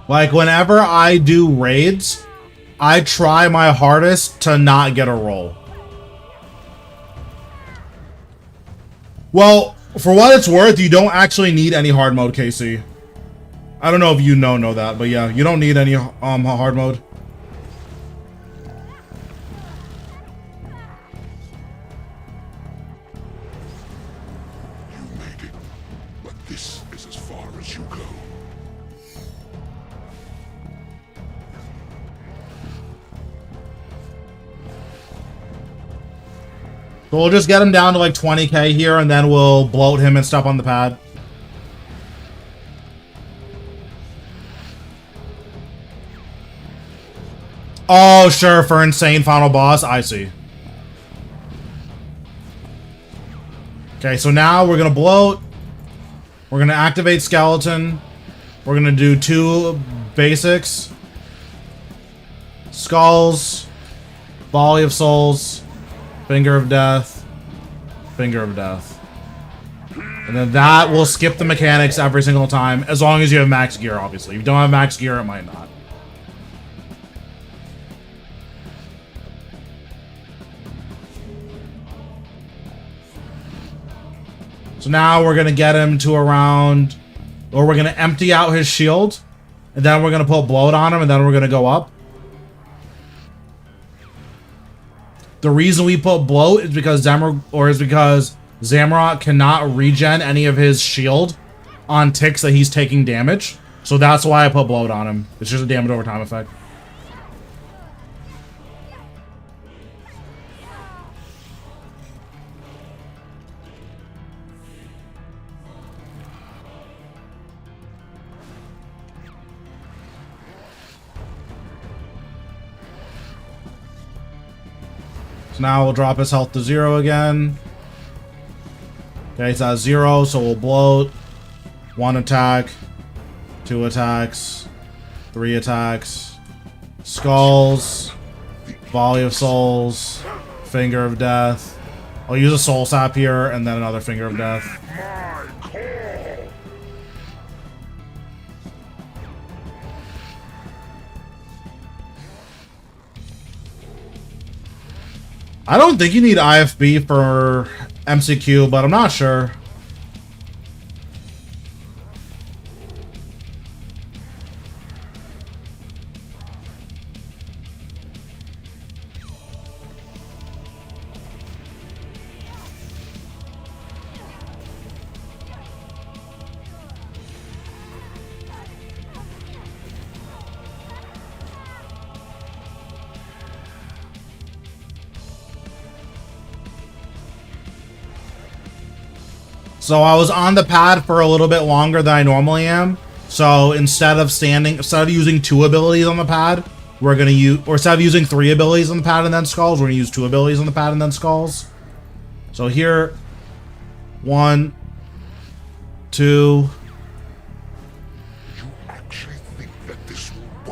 Like, whenever I do raids, I try my hardest to not get a roll. Well, for what it's worth, you don't actually need any hard mode, KC. I don't know if you know that, but yeah, you don't need any hard mode. You made it, but this is as far as you go. So we'll just get him down to like 20k here, and then we'll bloat him and stuff on the pad. Oh, sure, for insane final boss. I see. Okay, so now we're gonna bloat. We're gonna activate skeleton. We're gonna do 2 basics. Skulls. Volley of souls. Finger of death. Finger of death. And then that will skip the mechanics every single time, as long as you have max gear, obviously. If you don't have max gear, it might not. So now we're going to get him to around, or we're going to empty out his shield, and then we're going to put bloat on him, and then we're going to go up. The reason we put bloat is because Zamorak cannot regen any of his shield on ticks that he's taking damage. So that's why I put bloat on him. It's just a damage over time effect. So now we'll drop his health to 0 again. Okay, it's at 0, so we'll bloat. 1 attack. 2 attacks. 3 attacks. Skulls. Volley of souls. Finger of death. I'll use a soul sap here, and then another finger of death. I don't think you need IFB for MCQ, but I'm not sure. So I was on the pad for a little bit longer than I normally am. So instead of using 2 abilities on the pad, we're gonna use, or instead of using 3 abilities on the pad and then skulls, we're gonna use 2 abilities on the pad and then skulls. So here, 1, 2,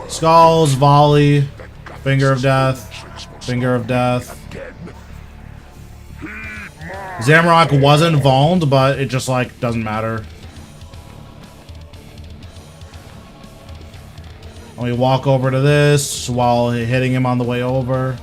skulls, volley, finger of death, finger of death. Zamorak wasn't vulned, but it just, like, doesn't matter. We walk over to this while hitting him on the way over.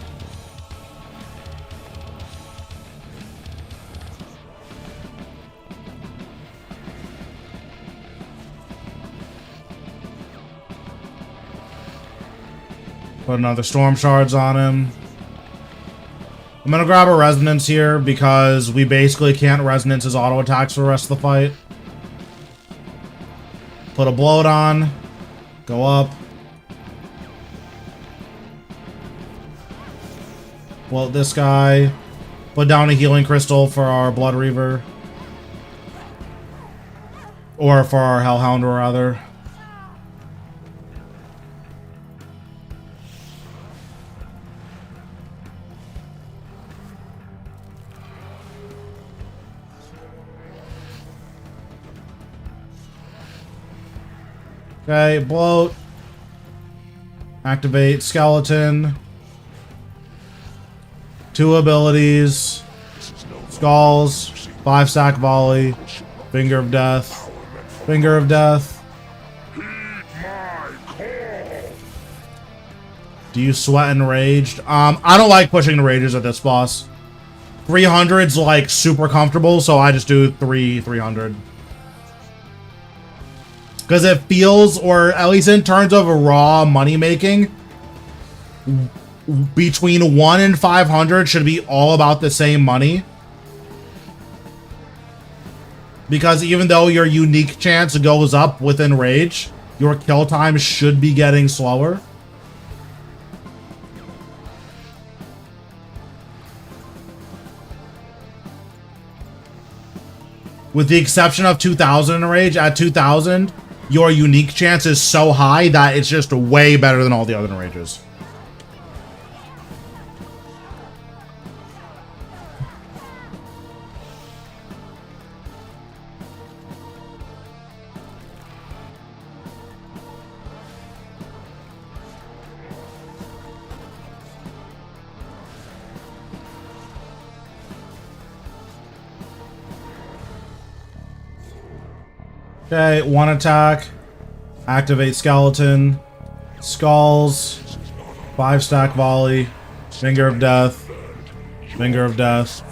Put another storm shards on him. I'm gonna grab a resonance here because we basically can't resonance his auto attacks for the rest of the fight. Put a bloat on. Go up. Bloat this guy. Put down a healing crystal for our Blood Reaver. Or for our Hellhound, rather. Okay, bloat. Activate skeleton. 2 abilities. Skulls. 5-stack volley. Finger of death. Finger of death. Do you sweat and raged? I don't like pushing the rages at this boss. 300's like super comfortable, so I just do 300. Because it feels, or at least in terms of raw money making, between 1 and 500 should be all about the same money. Because even though your unique chance goes up within rage, your kill time should be getting slower. With the exception of 2000 in rage, at 2000, your unique chance is so high that it's just way better than all the other rages. Okay, 1 attack, activate skeleton, skulls, 5 stack volley, finger of death, finger of death.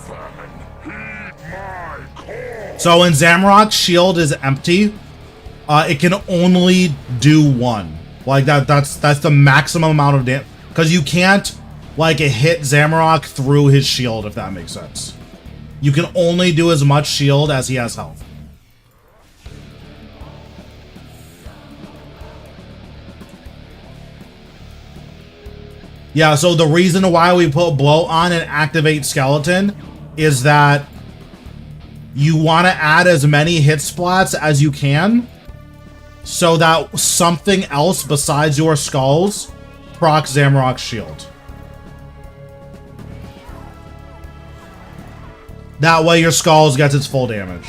So when Zamrock's shield is empty, it can only do 1. Like that's the maximum amount of damage, because you can't like hit Zamrock through his shield, if that makes sense. You can only do as much shield as he has health. Yeah, so the reason why we put blow on and activate skeleton is that you want to add as many hit splats as you can so that something else besides your skulls procs Zamrock's shield. That way your skulls gets its full damage.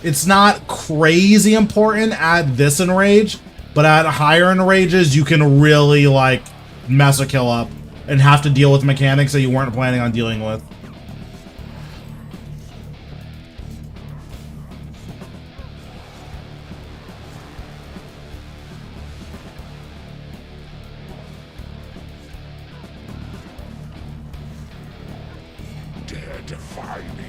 It's not crazy important at this enrage, but at higher enrages, you can really, like, mess a kill up and have to deal with mechanics that you weren't planning on dealing with. Dare defy me,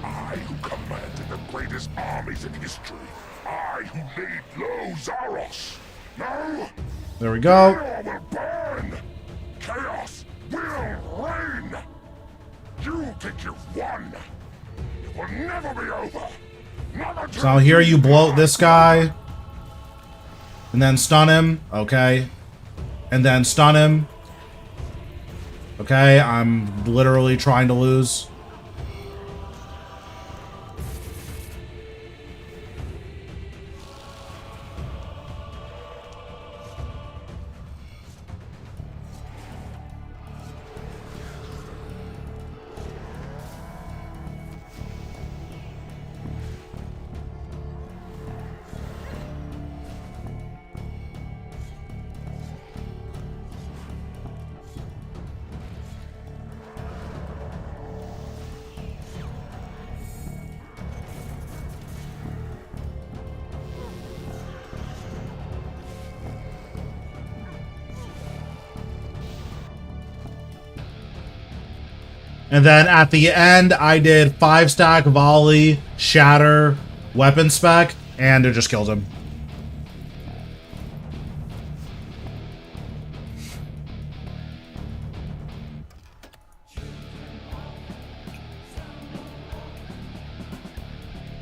I who commanded the greatest armies in history. I who laid low Zaros. No? There we go. War will burn. Chaos will reign. You think you've won. It will never be over. Never. So here you bloat this guy. And then stun him. Okay. And then stun him. Okay, I'm literally trying to lose. And then at the end, I did 5 stack volley, shatter, weapon spec, and it just killed him.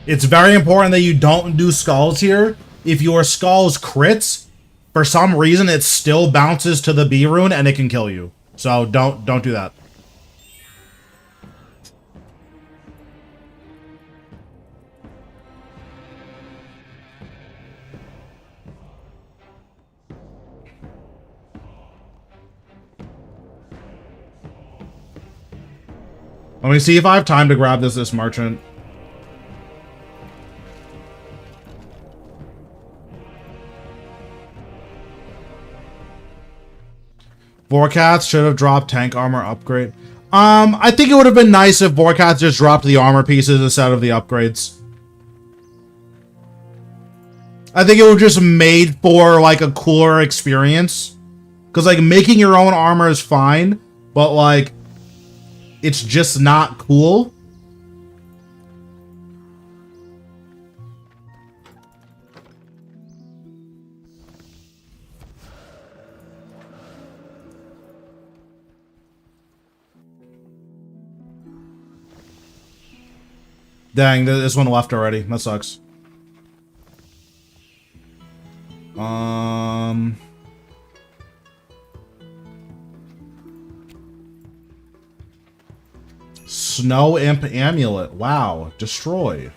It's very important that you don't do skulls here. If your skulls crits, for some reason it still bounces to the B rune and it can kill you. So don't do that. Let me see if I have time to grab this merchant. Vorkath should have dropped tank armor upgrade. I think it would have been nice if Vorkath just dropped the armor pieces instead of the upgrades. I think it would have just made for like a cooler experience. Because like making your own armor is fine, but like it's just not cool. Dang, this one left already. That sucks. Snow Imp Amulet. Wow. Destroy.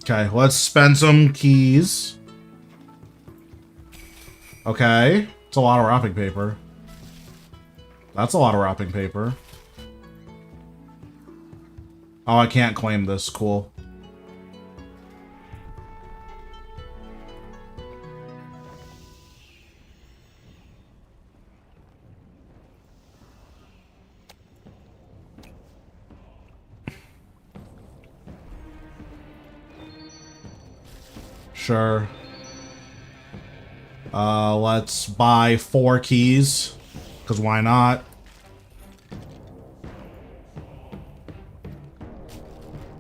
Okay, let's spend some keys. Okay. It's a lot of wrapping paper. That's a lot of wrapping paper. Oh, I can't claim this. Cool. Sure. Let's buy 4 keys. Because why not?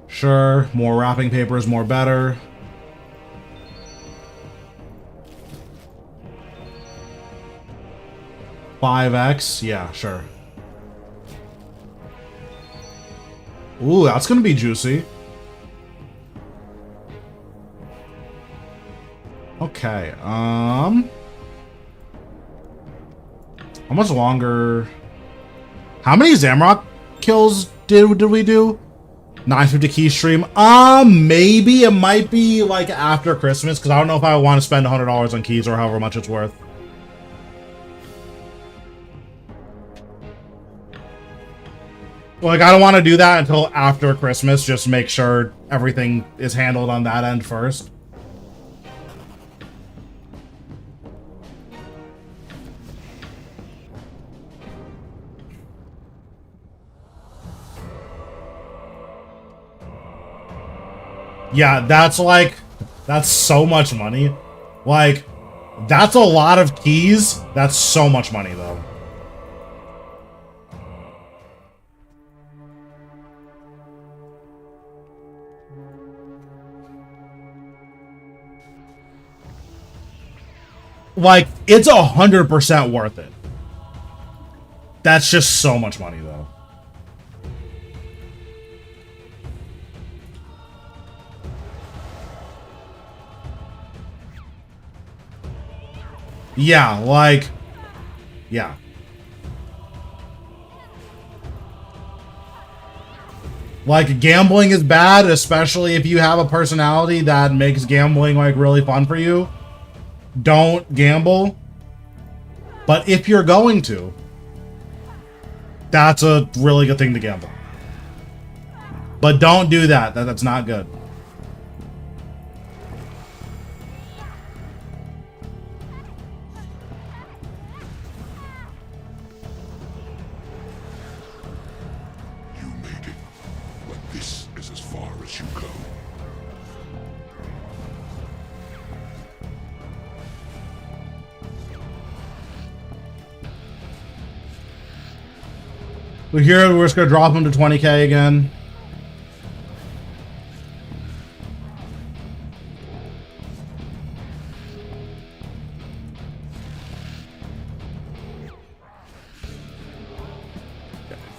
Sure. More wrapping paper is more better. $5X? Yeah, sure. Ooh, that's gonna be juicy. Okay, how much longer? How many Zamrock kills did we do? 950 key stream. Maybe it might be like after Christmas, because I don't know if I want to spend $100 on keys or however much it's worth. Like, I don't want to do that until after Christmas, just make sure everything is handled on that end first. Yeah, that's like, that's so much money. Like, that's a lot of keys. That's so much money, though. Like, it's 100% worth it. That's just so much money, though. Yeah, like, yeah. Like, gambling is bad, especially if you have a personality that makes gambling, like, really fun for you. Don't gamble. But if you're going to, that's a really good thing to gamble. But don't do that. That's not good. You made it, but this is as far as you go. We're here, we're just gonna drop him to 20k again.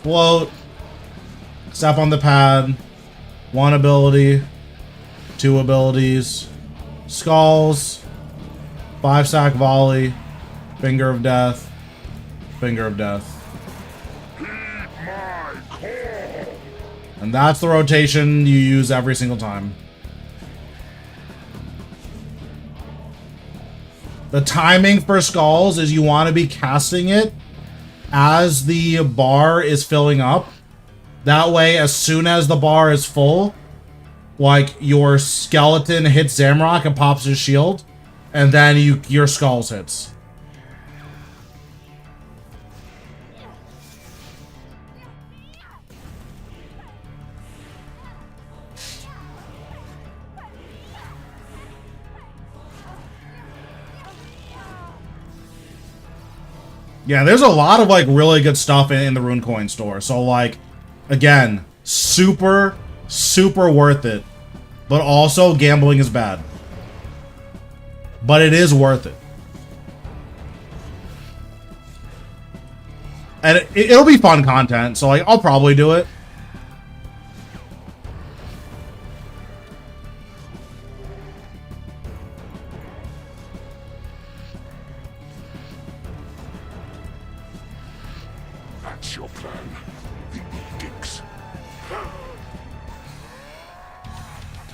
Float. Step on the pad. 1 ability. 2 abilities. Skulls. 5-stack volley. Finger of death. Finger of death. And that's the rotation you use every single time. The timing for skulls is you want to be casting it as the bar is filling up. That way, as soon as the bar is full, like, your skeleton hits Zamrock and pops his shield, and then your skulls hits. Yeah, there's a lot of, like, really good stuff in the Rune Coin store. So, like, again, super, super worth it. But also, gambling is bad. But it is worth it. And it'll be fun content, so like I'll probably do it. That's your plan. The edicts.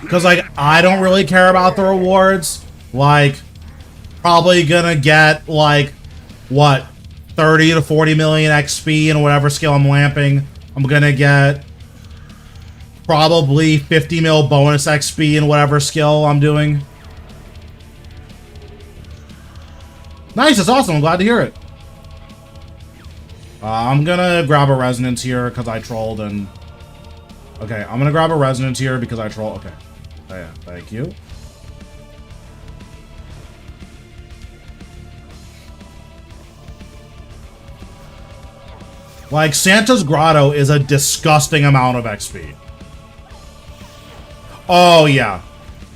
Because, like, I don't really care about the rewards. Like, probably gonna get, like, what, 30 to 40 million XP in whatever skill I'm lamping. I'm gonna get probably 50 mil bonus XP in whatever skill I'm doing. Nice, that's awesome. I'm glad to hear it. I'm gonna grab a resonance here because I trolled and... Okay, I'm gonna grab a resonance here because I trolled. Okay. Oh, yeah, thank you. Like, Santa's Grotto is a disgusting amount of XP. Oh, yeah.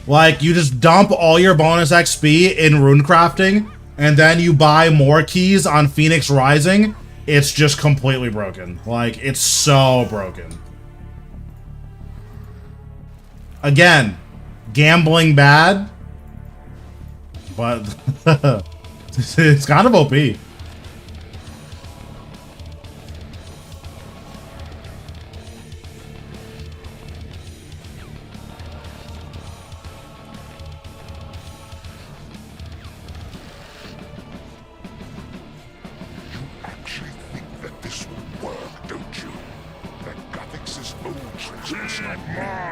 Like, you just dump all your bonus XP in rune crafting, and then you buy more keys on Phoenix Rising. It's just completely broken. Like, it's so broken. Again, gambling bad, but it's kind of OP. Actually think that this will work, don't you? That Gothix's old tricks are my call.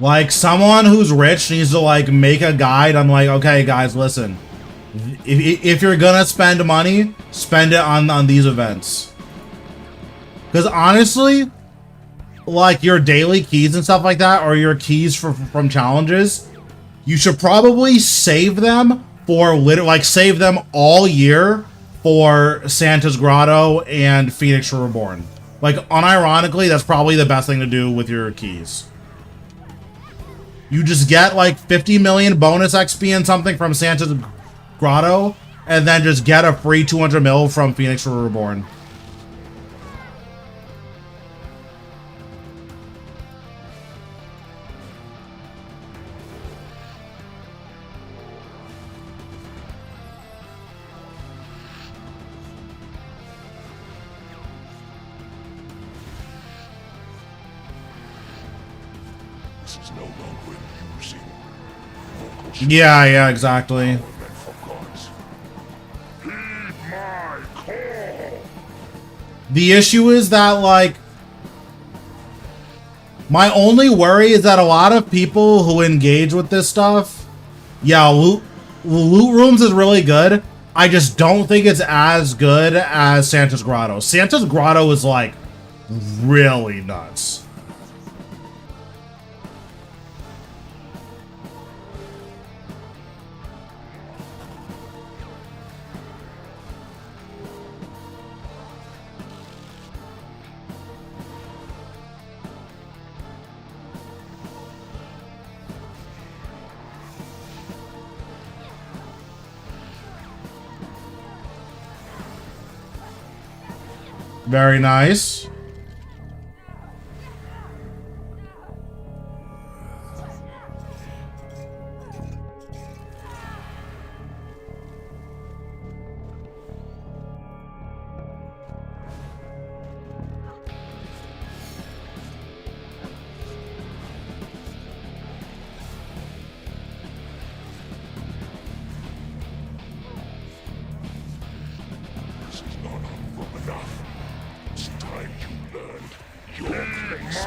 Like, someone who's rich needs to, like, make a guide. I'm like, okay, guys, listen. If you're gonna spend money, spend it on these events. Because honestly, like, your daily keys and stuff like that, or your keys from challenges, you should probably save them for, like, save them all year for Santa's Grotto and Phoenix Reborn. Like, unironically, that's probably the best thing to do with your keys. You just get like 50 million bonus XP and something from Santa's Grotto, and then just get a free 200 mil from Phoenix Reborn. This is no longer amusing. Yeah, exactly. The issue is that, like, my only worry is that a lot of people who engage with this stuff, yeah, loot rooms is really good. I just don't think it's as good as Santa's Grotto. Santa's Grotto is, like, really nuts. Very nice. This is not unwrong enough. It's time you learned your place.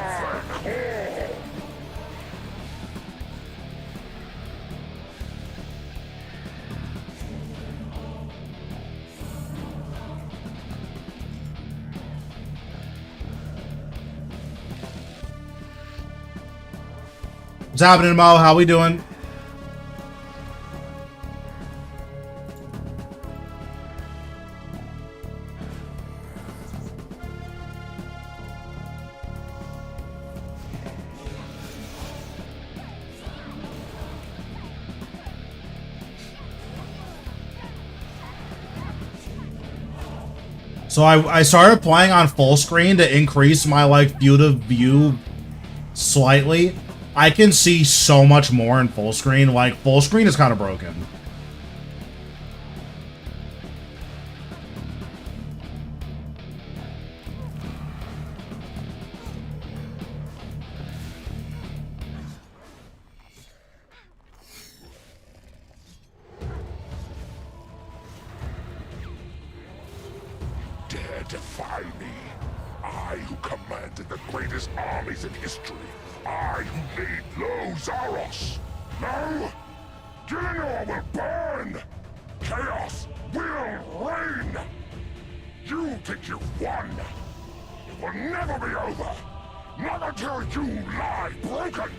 What's happening, Mo? How we doing? So I started playing on full screen to increase my like field of view slightly. I can see so much more in full screen. Like full screen is kind of broken. Dare defy me? I who commanded the greatest armies in history. I who laid low Zaros. No? Gillinor will burn! Chaos will reign! You think you've won? It will never be over! Not until you lie broken!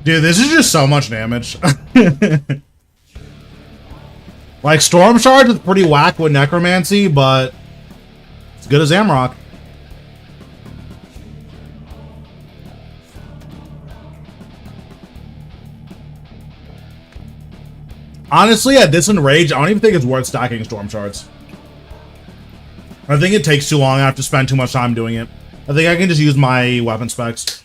Dude, this is just so much damage. Like, Storm Charge is pretty whack with Necromancy, but it's good as Amrock. Honestly, at this enrage, I don't even think it's worth stacking Storm Shards. I think it takes too long. I have to spend too much time doing it. I think I can just use my weapon specs.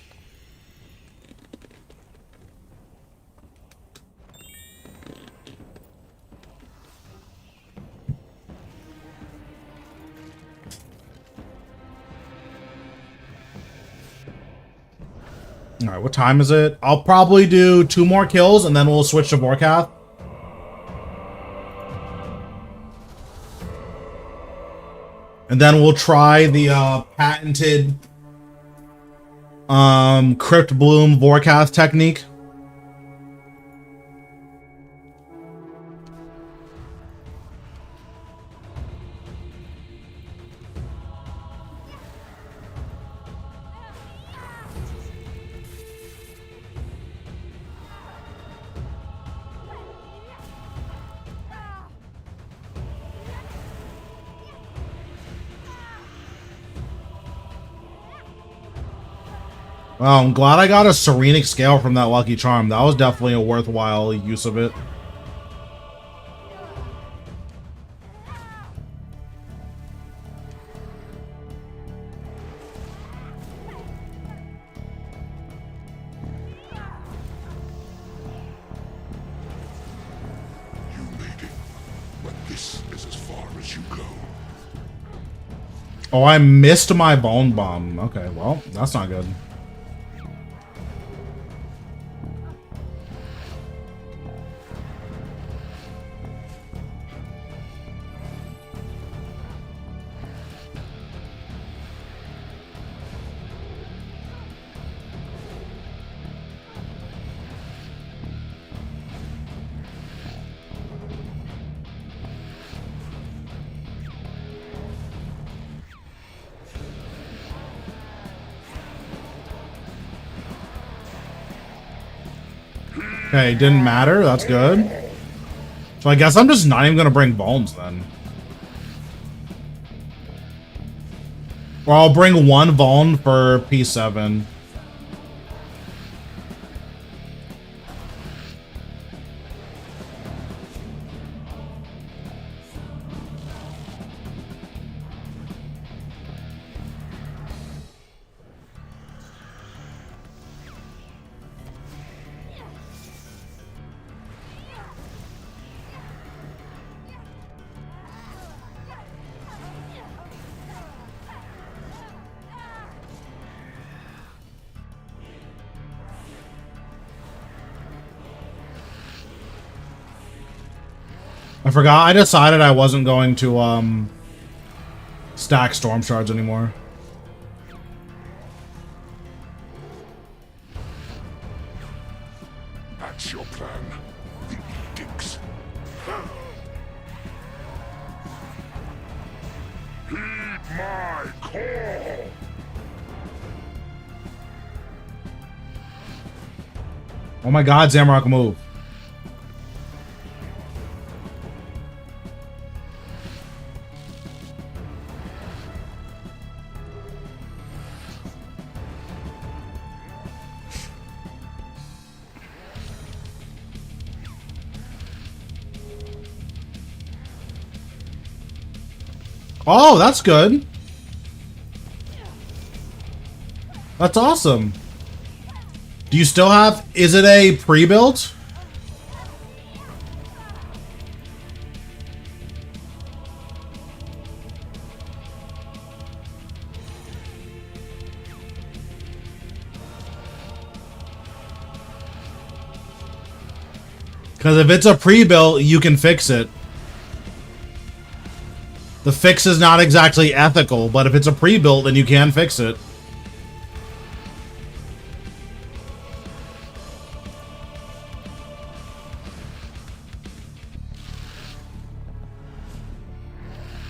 Alright, what time is it? I'll probably do 2 more kills and then we'll switch to Vorkath. And then we'll try the patented Crypt Bloom Vorkath technique. Well, I'm glad I got a Serenic Scale from that Lucky Charm. That was definitely a worthwhile use of it. You made it, but this is as far as you go. Oh, I missed my Bone Bomb. Okay, well, that's not good. Okay, didn't matter. That's good. So I guess I'm just not even gonna bring bones then. Or I'll bring 1 Vuln for P7. I forgot. I decided I wasn't going to stack storm shards anymore. That's your plan. The edicts. Heed my call. Oh my god, Zamrock, move. Oh, that's good. That's awesome. Do you still have... Is it a pre-built? Because if it's a pre-built, you can fix it. The fix is not exactly ethical, but if it's a pre-built, then you can fix it.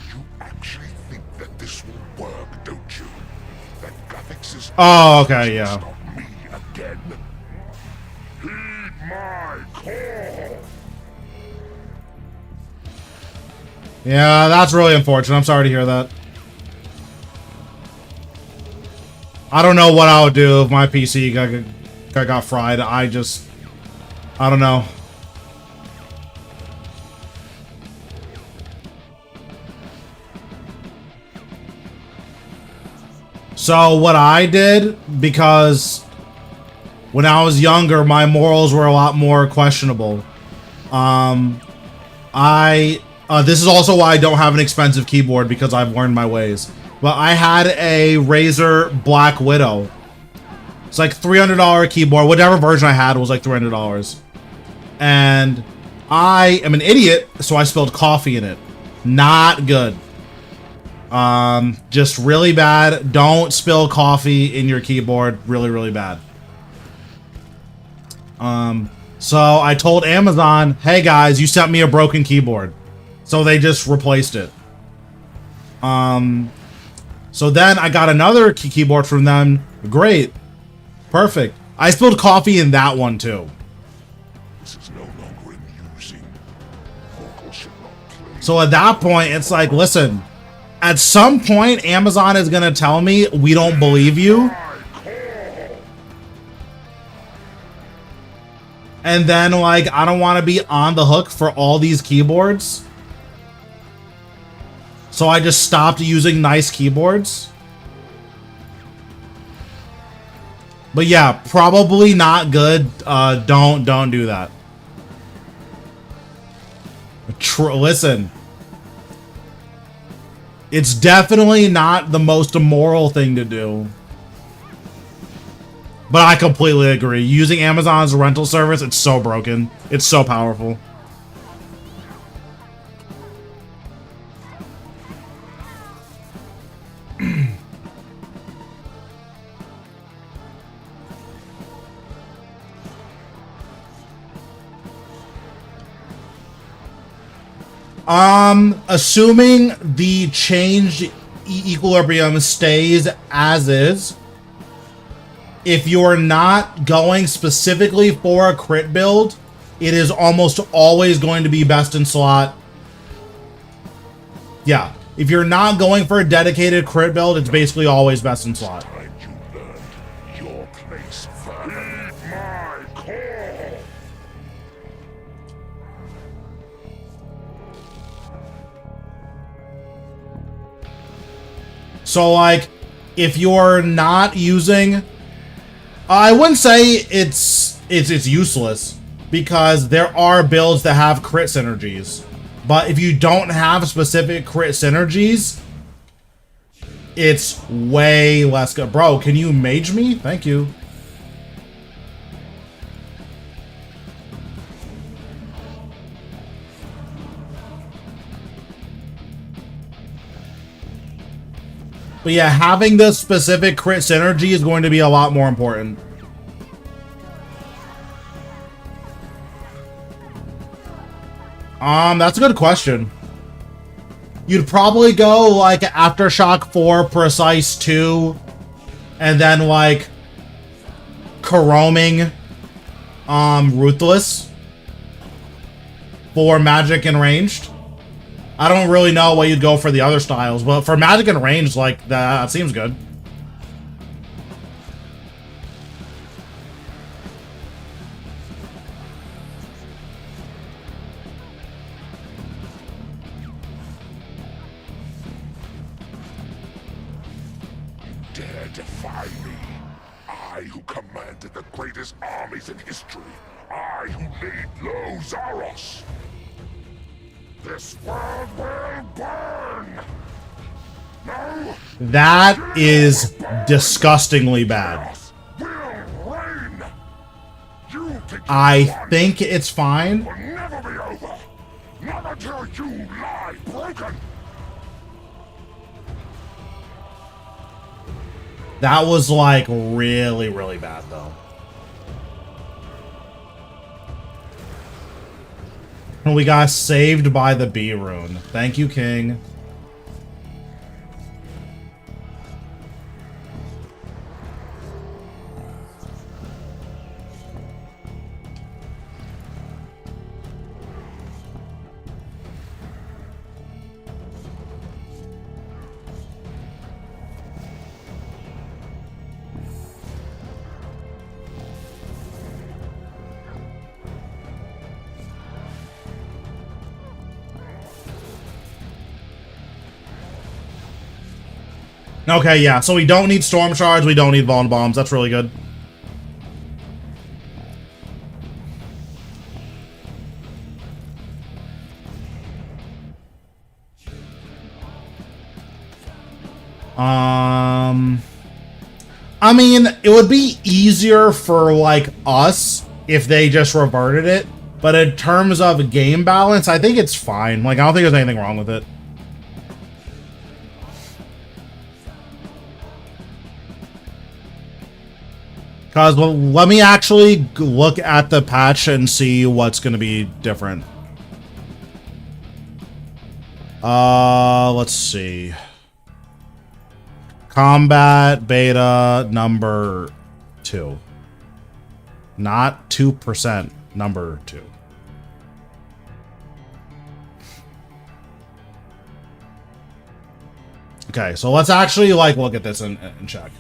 You actually think that this will work, don't you? That graphics is Oh, okay, yeah. stop me again. Heed my call. Yeah, that's really unfortunate. I'm sorry to hear that. I don't know what I would do if my PC got fried. I don't know. So what I did, because when I was younger, my morals were a lot more questionable. This is also why I don't have an expensive keyboard, because I've learned my ways. But I had a Razer Black Widow. It's like $300 keyboard. Whatever version I had was like $300. And I am an idiot, so I spilled coffee in it. Not good. Just really bad. Don't spill coffee in your keyboard. Really, really bad. So I told Amazon, hey guys, you sent me a broken keyboard. So they just replaced it. So then I got another keyboard from them. Great. Perfect. I spilled coffee in that one too. This is no longer amusing. Vocal should not play. So at that point, it's like, listen, at some point, Amazon is going to tell me, we don't believe you. And then, like, I don't want to be on the hook for all these keyboards. So I just stopped using nice keyboards. But yeah, probably not good. Don't do that. Listen. It's definitely not the most immoral thing to do. But I completely agree. Using Amazon's rental service, it's so broken. It's so powerful. Assuming the changed equilibrium stays as is, if you're not going specifically for a crit build, it is almost always going to be best in slot. Yeah, if you're not going for a dedicated crit build, it's basically always best in slot. Time you learned your place first. Heed my call. So, like, if you're not using... I wouldn't say it's useless, because there are builds that have crit synergies. But if you don't have specific crit synergies, it's way less good. Bro, can you mage me? Thank you. But yeah, having the specific crit synergy is going to be a lot more important. That's a good question. You'd probably go like Aftershock 4, Precise 2, and then like Karoming, Ruthless for magic and ranged. I don't really know what you'd go for the other styles, but for magic and ranged, like that seems good. Dare defy me? I who commanded the greatest armies in history. I who laid low Zaros. This world will burn! No! That is disgustingly bad. I think it's fine. Will never be over! Not until you lie broken! That was like really, really bad though. And we got saved by the B rune. Thank you, King. Okay, yeah, so we don't need storm shards, we don't need Vaughn bombs. That's really good. I mean, it would be easier for, like, us if they just reverted it, but in terms of game balance, I think it's fine. Like, I don't think there's anything wrong with it. Because, well, let me actually look at the patch and see what's going to be different. Let's see. Combat beta number 2. Not 2%, number 2. Okay, so let's actually, like, look at this and check.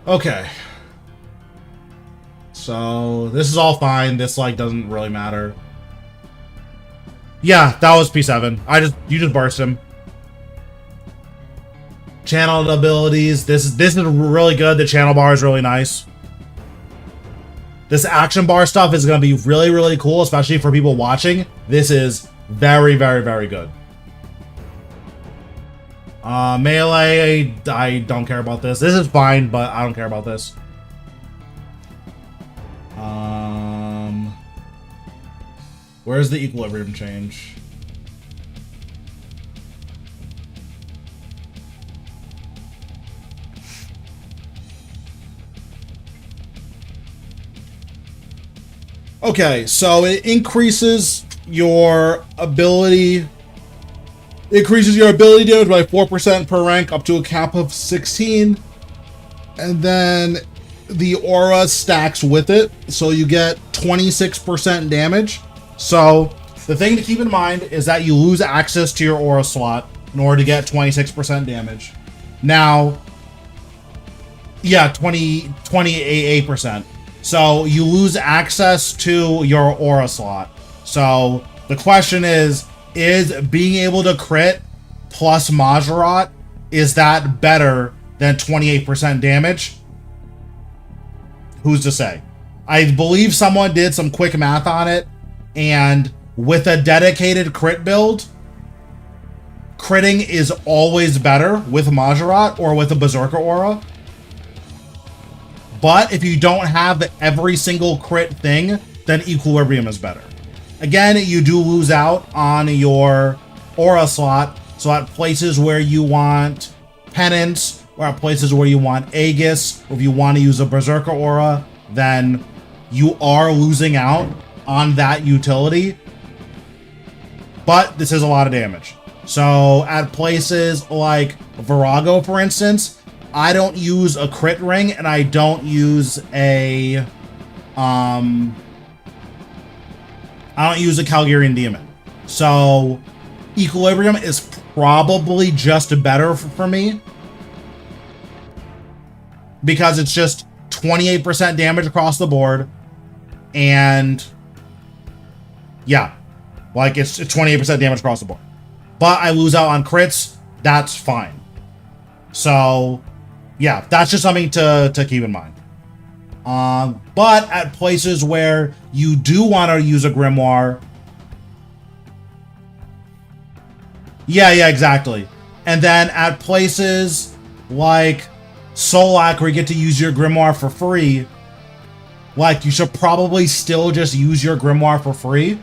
Okay. So, this is all fine. This, like, doesn't really matter. Yeah, that was P7. You just burst him. Channel abilities. This is really good. The channel bar is really nice. This action bar stuff is going to be really, really cool, especially for people watching. This is very, very, very good. Melee, I don't care about this. This is fine, but I don't care about this. Where's the equilibrium change? Okay, so it increases your ability. Increases your ability damage by 4% per rank up to a cap of 16. And then the aura stacks with it, so you get 26% damage. So the thing to keep in mind is that you lose access to your aura slot in order to get 26% damage. Now, yeah, 28%. So you lose access to your aura slot. So the question is being able to crit plus Majorat, is that better than 28% damage? Who's to say? I believe someone did some quick math on it, and with a dedicated crit build, critting is always better with Majorat or with a Berserker Aura. But if you don't have every single crit thing, then Equilibrium is better. Again, you do lose out on your aura slot, so at places where you want Penance, or at places where you want Aegis, or if you want to use a Berserker aura, then you are losing out on that utility. But this is a lot of damage. So at places like Virago, for instance, I don't use a crit ring and I don't use a Calgarian Demon. So Equilibrium is probably just better for me because it's just 28% damage across the board, and yeah, like it's 28% damage across the board. But I lose out on crits, that's fine. So yeah, that's just something to keep in mind. But at places where you do want to use a Grimoire, yeah, exactly. And then at places like Solak, where you get to use your Grimoire for free, like, you should probably still just use your Grimoire for free.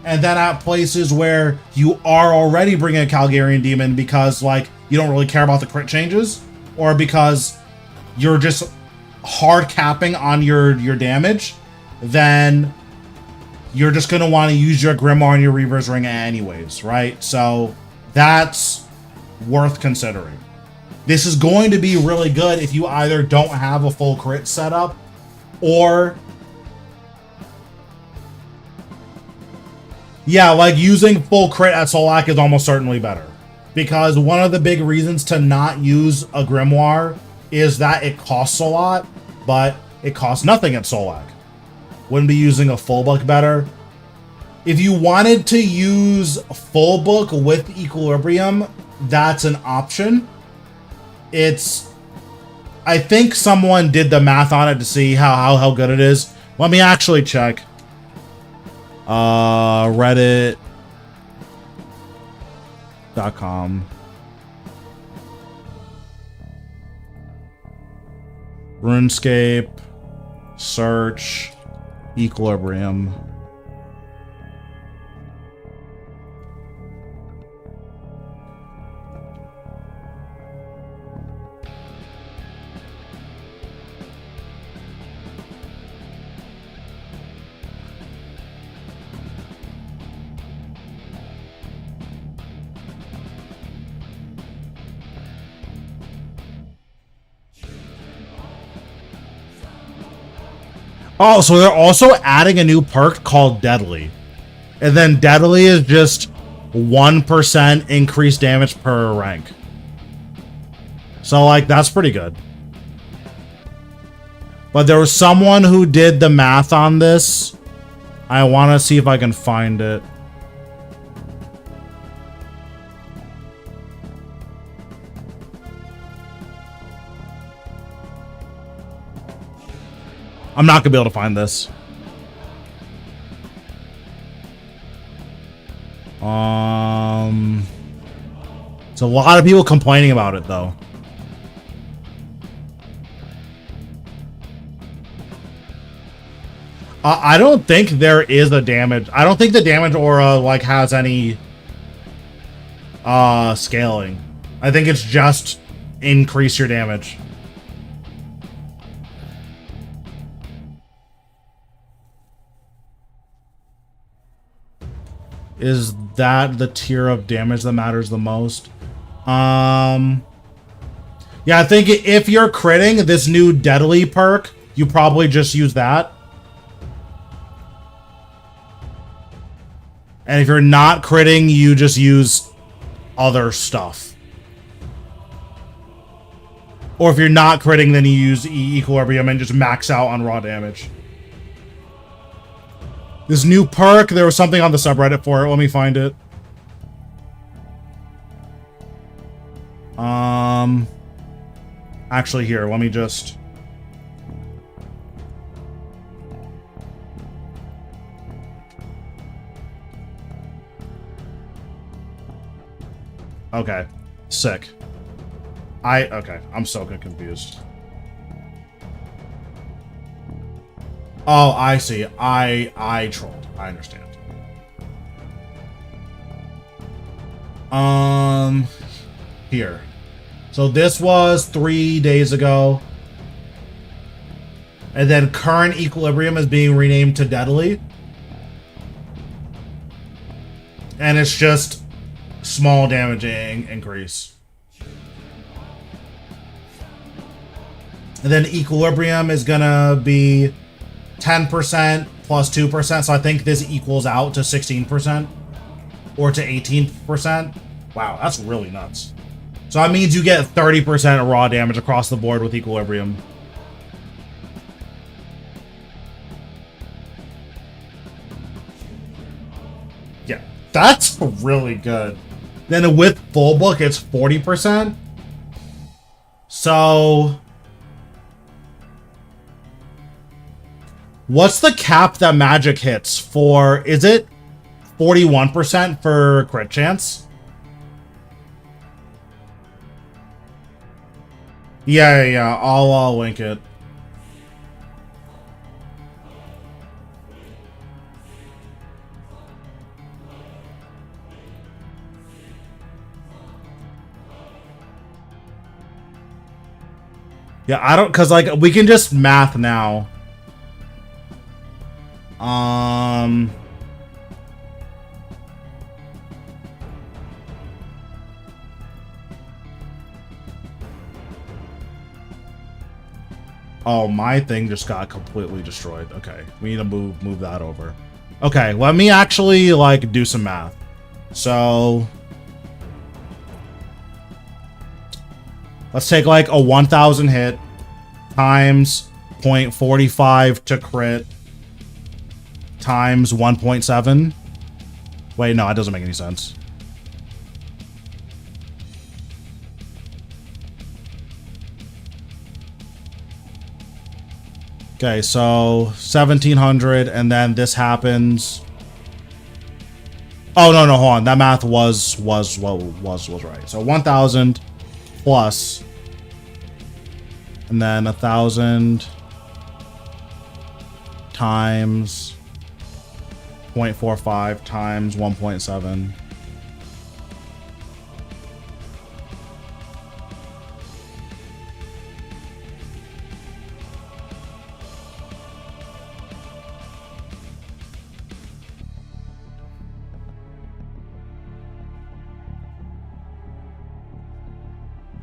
And then at places where you are already bringing a Calgarian Demon because, like, you don't really care about the crit changes, or because you're just hard capping on your damage, then you're just going to want to use your Grimoire and your Reaver's Ring anyways, right? So that's worth considering. This is going to be really good if you either don't have a full crit setup, or yeah, like using full crit at Solak is almost certainly better. Because one of the big reasons to not use a Grimoire is that it costs a lot, but it costs nothing at Solak. Wouldn't be using a full book better? If you wanted to use full book with Equilibrium, that's an option. I think someone did the math on it to see how good it is. Let me actually check. Reddit.com. RuneScape. Search. Equilibrium. Oh, so they're also adding a new perk called Deadly. And then Deadly is just 1% increased damage per rank. So, like, that's pretty good. But there was someone who did the math on this. I want to see if I can find it. I'm not gonna be able to find this. It's a lot of people complaining about it though. I don't think there is a damage. I don't think the damage aura like has any scaling. I think it's just increase your damage. Is that the tier of damage that matters the most? Yeah, I think if you're critting this new Deadly perk, you probably just use that. And if you're not critting, you just use other stuff. Or if you're not critting, then you use Equilibrium and just max out on raw damage. This new perk, there was something on the subreddit for it. Let me find it. Actually here, let me just... Okay. Sick. Okay, I'm so confused. Oh, I see. I trolled. I understand. Here. So this was 3 days ago. And then current equilibrium is being renamed to deadly. And it's just small damaging increase. And then equilibrium is gonna be 10% plus 2%. So I think this equals out to 16% or to 18%. Wow, that's really nuts. So that means you get 30% raw damage across the board with equilibrium. Yeah, that's really good. Then with full book, it's 40%. So what's the cap that magic hits for? Is it 41% for crit chance? Yeah. I'll link it. Yeah, I don't, cause like we can just math now. Oh, my thing just got completely destroyed. Okay, we need to move that over. Okay, let me actually like do some math. So let's take like a 1000 hit times 0.45 to crit times 1.7. Wait, no, that doesn't make any sense. Okay, so 1700, and then this happens. Oh no, hold on. That math was right. So 1000 plus, and then 1000 times 0.45 times 1.7.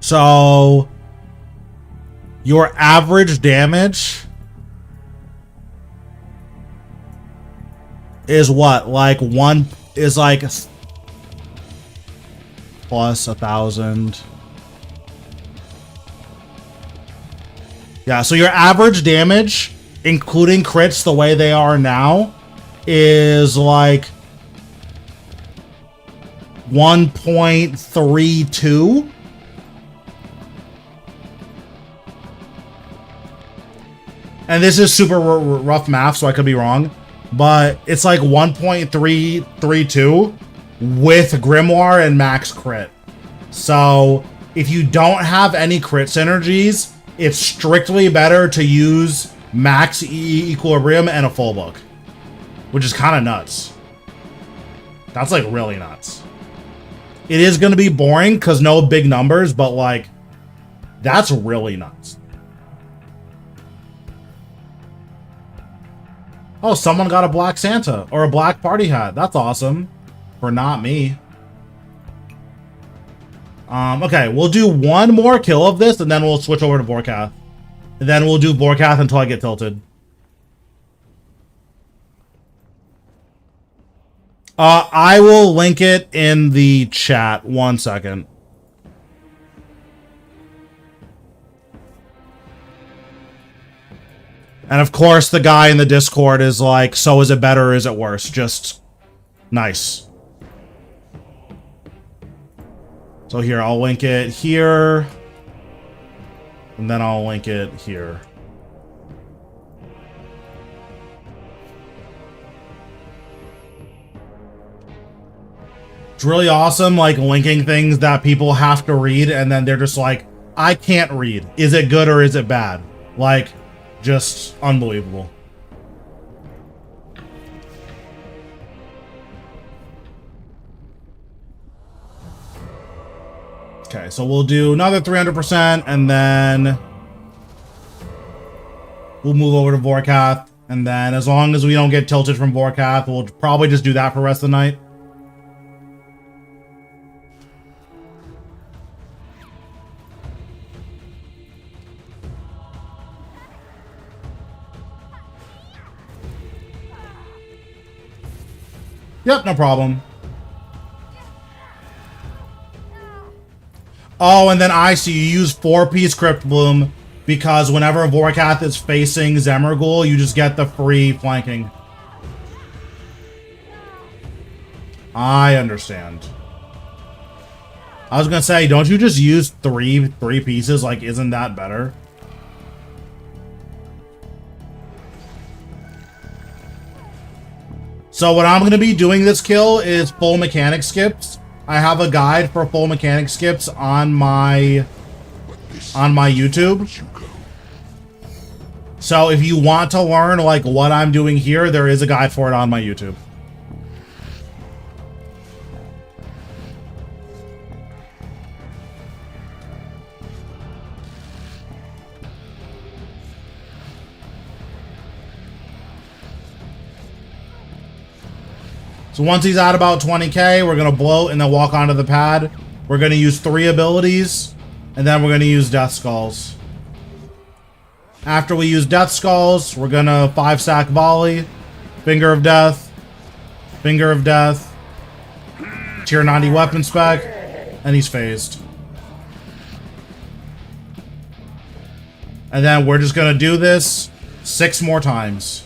So your average damage is what? Like one is like plus 1000. Yeah, so your average damage, including crits the way they are now, is like 1.32. And this is super rough math, so I could be wrong. But it's like 1.332 with Grimoire and max crit. So if you don't have any crit synergies, it's strictly better to use max equilibrium and a full book. Which is kind of nuts. That's like really nuts. It is going to be boring because no big numbers, but like, that's really nuts. Oh, someone got a black Santa or a black party hat. That's awesome. For not me. Okay, we'll do one more kill of this and then we'll switch over to Vorkath. And then we'll do Vorkath until I get tilted. I will link it in the chat. 1 second. And of course, the guy in the Discord is like, so is it better or is it worse? Just nice. So here, I'll link it here. And then I'll link it here. It's really awesome, like, linking things that people have to read, and then they're just like, I can't read. Is it good or is it bad? Like, just unbelievable. Okay, so we'll do another 300%, and then we'll move over to Vorkath. And then as long as we don't get tilted from Vorkath, we'll probably just do that for the rest of the night. Yep, no problem. Oh, and then I see you use 4-piece Crypt Bloom because whenever Vorkath is facing Zemerghoul, you just get the free flanking. I understand. I was gonna say, don't you just use three pieces? Like, isn't that better? So what I'm gonna be doing this kill is full mechanic skips. I have a guide for full mechanic skips on my YouTube. So if you want to learn like what I'm doing here, there is a guide for it on my YouTube. So once he's at about 20k, we're going to bloat and then walk onto the pad. We're going to use 3 abilities, and then we're going to use Death Skulls. After we use Death Skulls, we're going to 5-stack volley, Finger of Death, Tier 90 weapon spec, and he's phased. And then we're just going to do this 6 more times.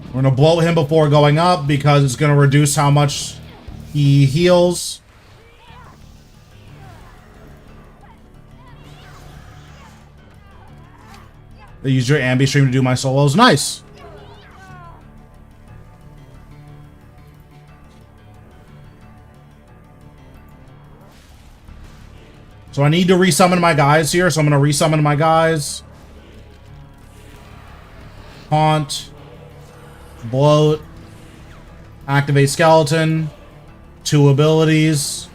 We're going to bloat him before going up because it's going to reduce how much he heals. I use your ambi stream to do my solos. Nice. So I need to resummon my guys here, so I'm going to resummon my guys. Haunt. Bloat. Activate Skeleton. 2 abilities.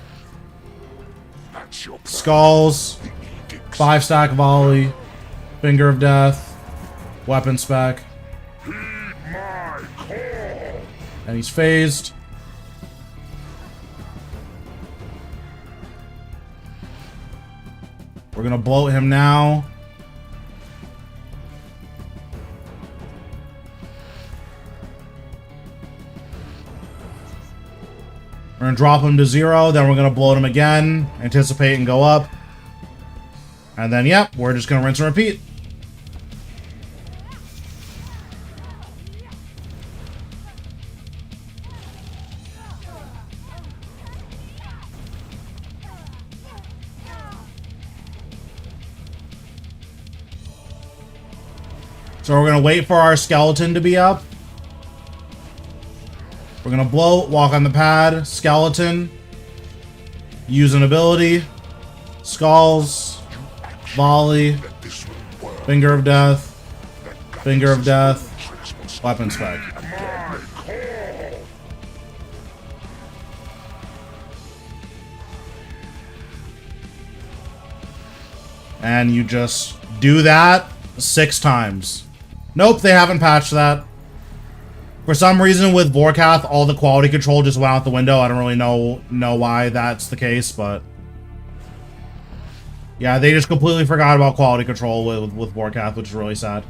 Skulls. 5-stack volley. Finger of Death. Weapon spec. And he's phased. We're gonna bloat him now. We're gonna drop him to 0, then we're gonna bloat him again, anticipate and go up. And then, yep, we're just gonna rinse and repeat. So we're gonna wait for our skeleton to be up. We're gonna bloat, walk on the pad, skeleton, use an ability, skulls, volley, finger of death, weapon spec. And you just do that 6 times. Nope, they haven't patched that. For some reason with Vorkath, all the quality control just went out the window. I don't really know why that's the case, but yeah, they just completely forgot about quality control with Vorkath, which is really sad.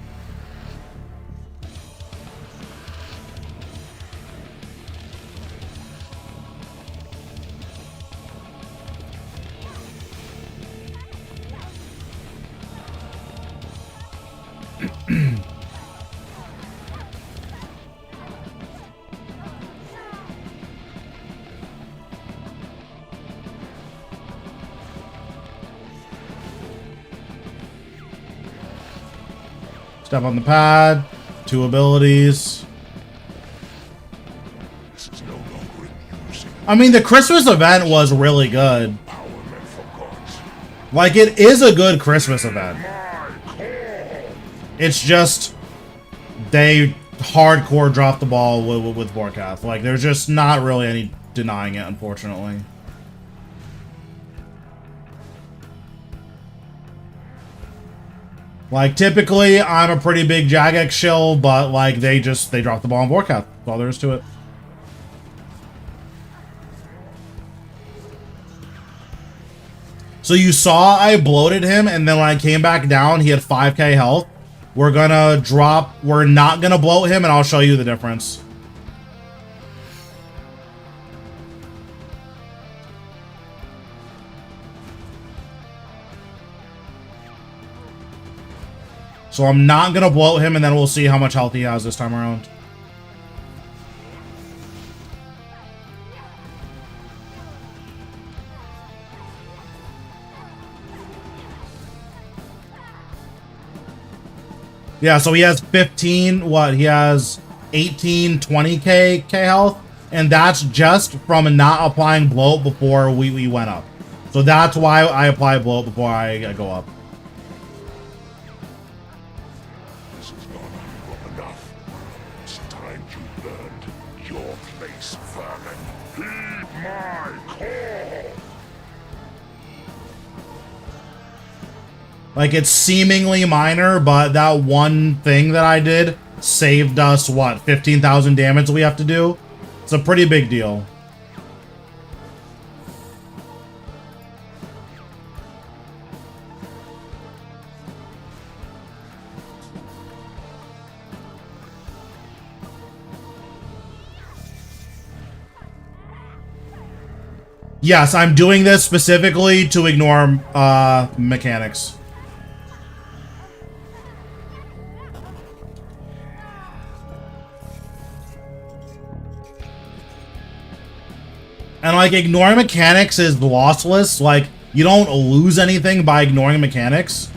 Step on the pad, 2 abilities. I mean, the Christmas event was really good. Like, it is a good Christmas event. It's just, they hardcore drop the ball with Vorkath. Like, there's just not really any denying it, unfortunately. Like, typically, I'm a pretty big Jagex shill, but, like, they drop the ball on Vorkath. That's all there is to it. So you saw I bloated him, and then when I came back down, he had 5k health. We're not gonna bloat him, and I'll show you the difference. So I'm not gonna bloat him, and then we'll see how much health he has this time around. Yeah, so he has 15, he has 18, 20k health, and that's just from not applying bloat before we went up. So that's why I apply bloat before I go up. This has gone on long enough. It's time you learned your place, vermin. Heed my call! Like, it's seemingly minor, but that one thing that I did saved us, what, 15,000 damage we have to do? It's a pretty big deal. Yes, I'm doing this specifically to ignore mechanics. And, like, ignoring mechanics is lossless. Like, you don't lose anything by ignoring mechanics.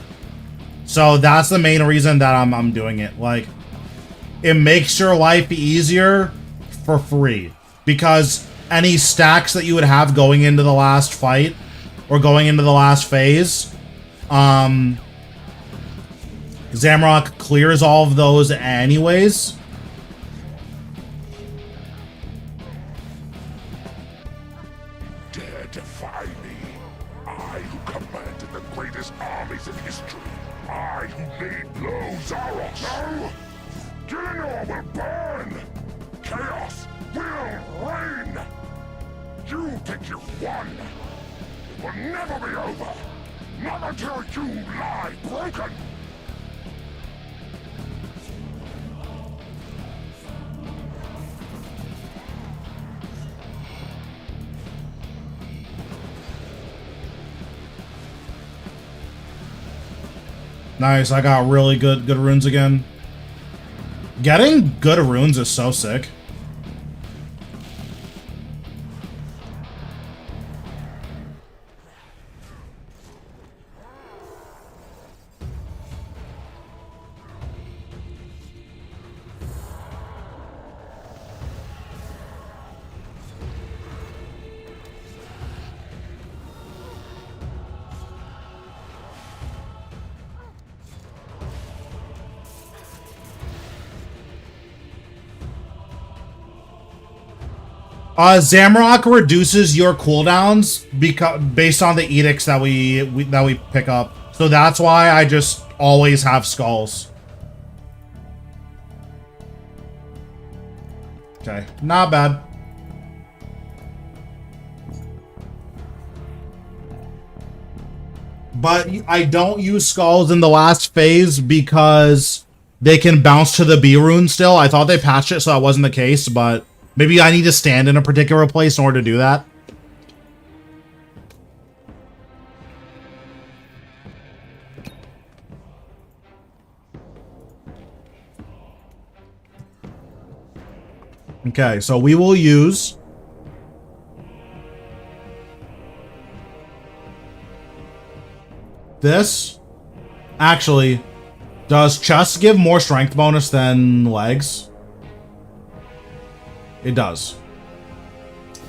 So that's the main reason that I'm doing it. Like, it makes your life easier for free. Because any stacks that you would have going into the last fight, or going into the last phase, Zamrock clears all of those anyways. Defy me. I who commanded the greatest armies in history. I who laid low Zaros. No! Gillinor will burn! Chaos will reign! You think you've won! It will never be over! Not until you lie broken! Nice, I got really good runes again. Getting good runes is so sick. Zamrock reduces your cooldowns based on the edicts that we pick up. So that's why I just always have skulls. Okay, not bad. But I don't use skulls in the last phase because they can bounce to the B rune still. I thought they patched it so that wasn't the case, but maybe I need to stand in a particular place in order to do that. Okay, so we will use this. Actually, does chest give more strength bonus than legs? It does.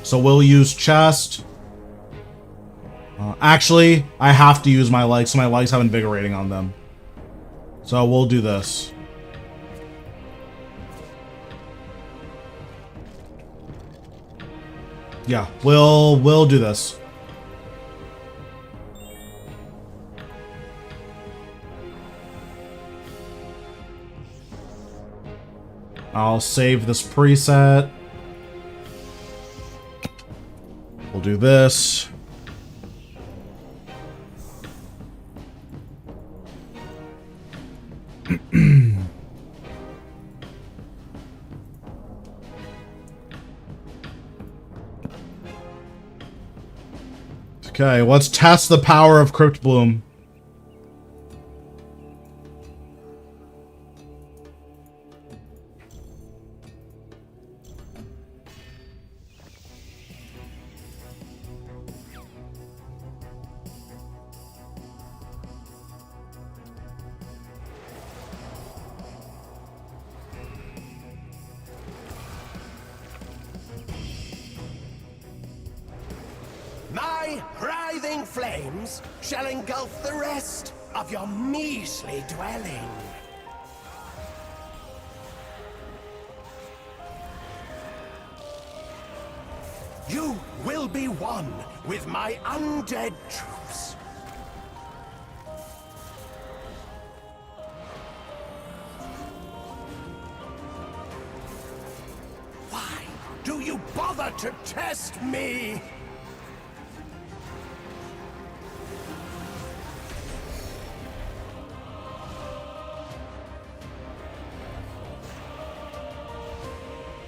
So we'll use chest. Actually, I have to use my legs, so my legs have invigorating on them. So we'll do this. Yeah, we'll do this. I'll save this preset. We'll do this. Okay, let's test the power of Crypt Bloom. My writhing flames shall engulf the rest of your measly dwelling. You will be one with my undead troops. Why do you bother to test me?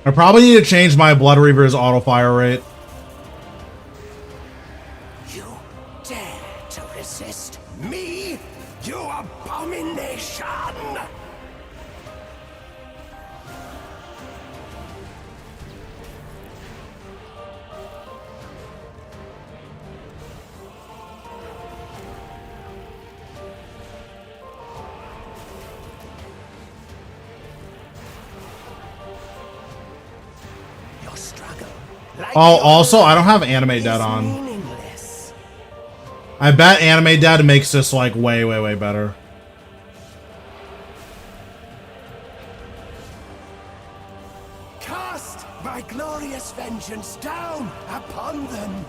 I probably need to change my Blood Reaver's auto fire rate. You dare to resist me, you abomination! Your struggle, like Oh, your also, I don't life, have Anime is Dead on. meaningless. I bet Anime Dead makes this, like, way, way, way better. Cast my glorious vengeance down upon them.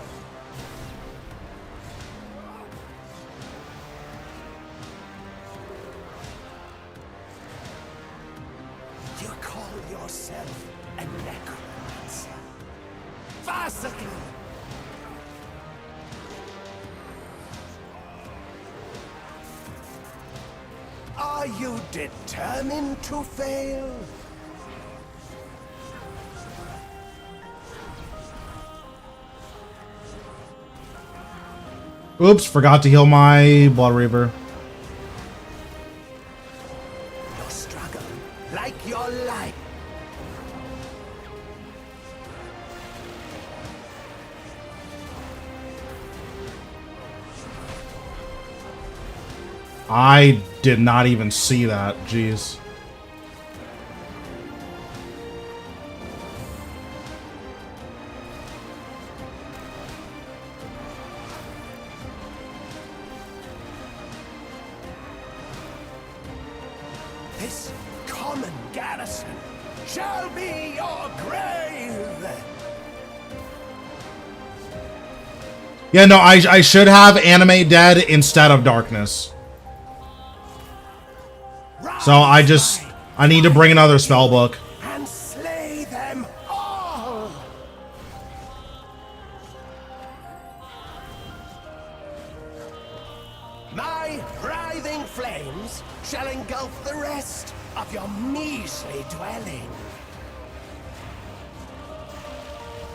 You call yourself a necromancer. Farcical! Are you determined to fail? Oops, forgot to heal my Blood Reaver. Your struggle, like your life. I did not even see that. Jeez. This common garrison shall be your grave. Yeah, no, I should have Animate Dead instead of Darkness. So I need to bring another spell book. And slay them all. My writhing flames shall engulf the rest of your measly dwelling.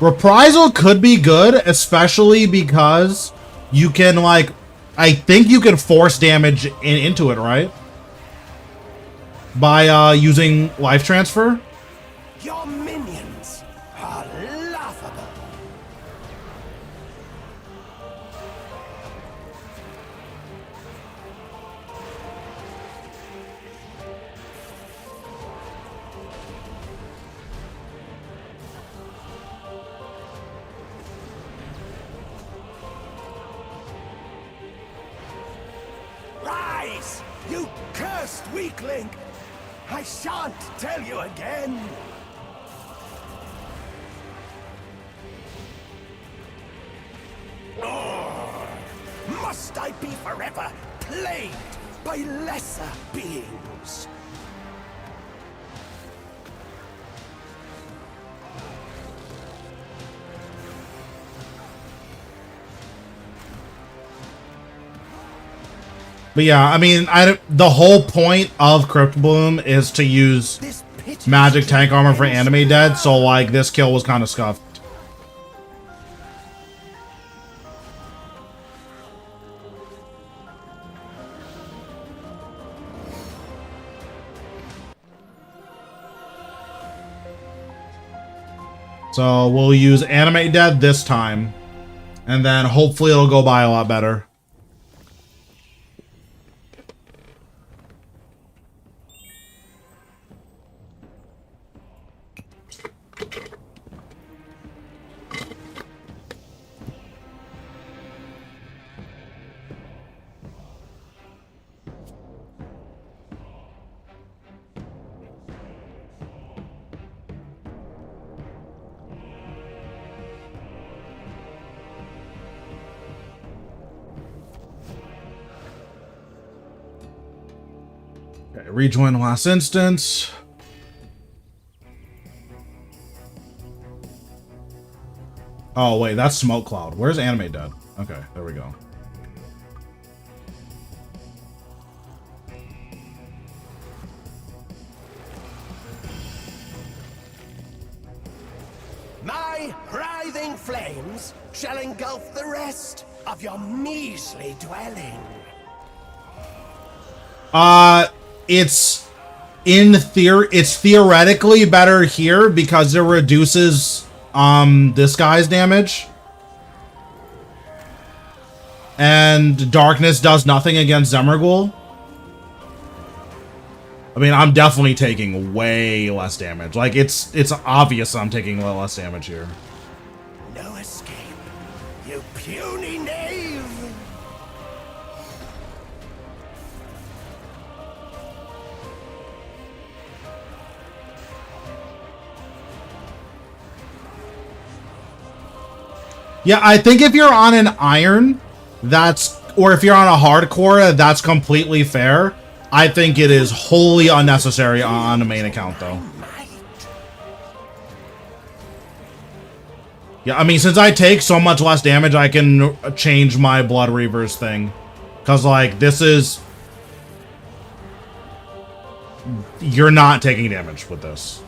Reprisal could be good, especially because you can, like, I think you can force damage into it, right? By using life transfer. Your minions are laughable. Rise, you cursed weakling! I shan't tell you again. must I be forever plagued by lesser beings? But yeah, I mean, the whole point of Crypt Bloom is to use magic tank armor for anime dead, so like this kill was kind of scuffed. So we'll use Animate Dead this time, and then hopefully it'll go by a lot better. Okay, rejoin the last instance. Oh wait, that's Smoke Cloud. Where's Anime Dead? Okay, there we go. My writhing flames shall engulf the rest of your measly dwelling. It's theoretically better here because it reduces this guy's damage. And darkness does nothing against Zemergul. I mean, I'm definitely taking way less damage. Like, it's obvious I'm taking way less damage here. No escape, you puny knave! Yeah, I think if you're on an iron, or if you're on a hardcore, that's completely fair. I think it is wholly unnecessary on the main account, though. Yeah, I mean, since I take so much less damage, I can change my Blood Reavers thing. Because, like, this is... You're not taking damage with this.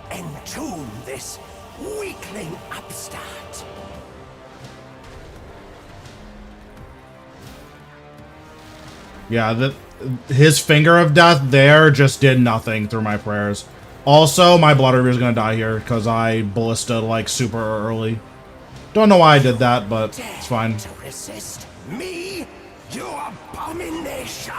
Entomb this weakling upstart. Yeah, his Finger of Death there just did nothing through my prayers. Also, my Blood Reaver is going to die here because I ballisted like super early. Don't know why I did that, but it's fine. To resist me, you abomination!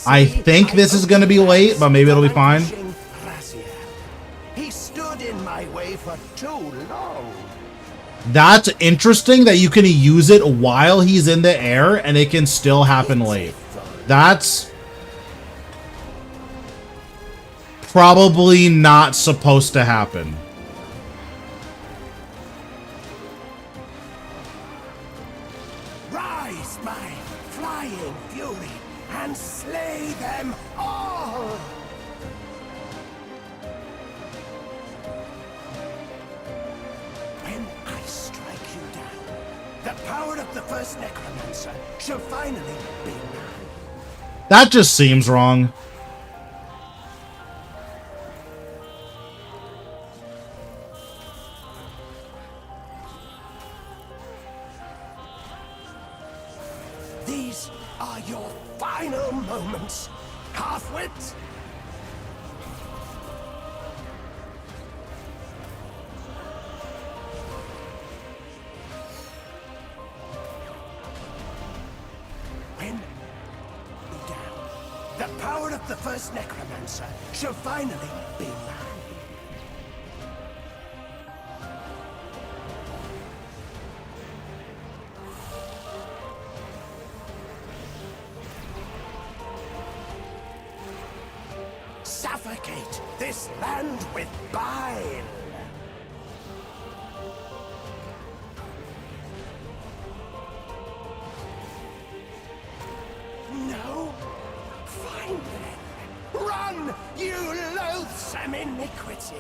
I think this is going to be late, but maybe it'll be fine. He stood in my way for too long. That's interesting that you can use it while he's in the air and it can still happen late. That's probably not supposed to happen. Rise, my flying fury, and slay them all! When I strike you down, the power of the first necromancer shall finally be mine. That just seems wrong. These are your final moments, half-wit. When down, the power of the first necromancer shall finally be mine. Suffocate this land with bile. No? Fine then. Run, you loathsome iniquity!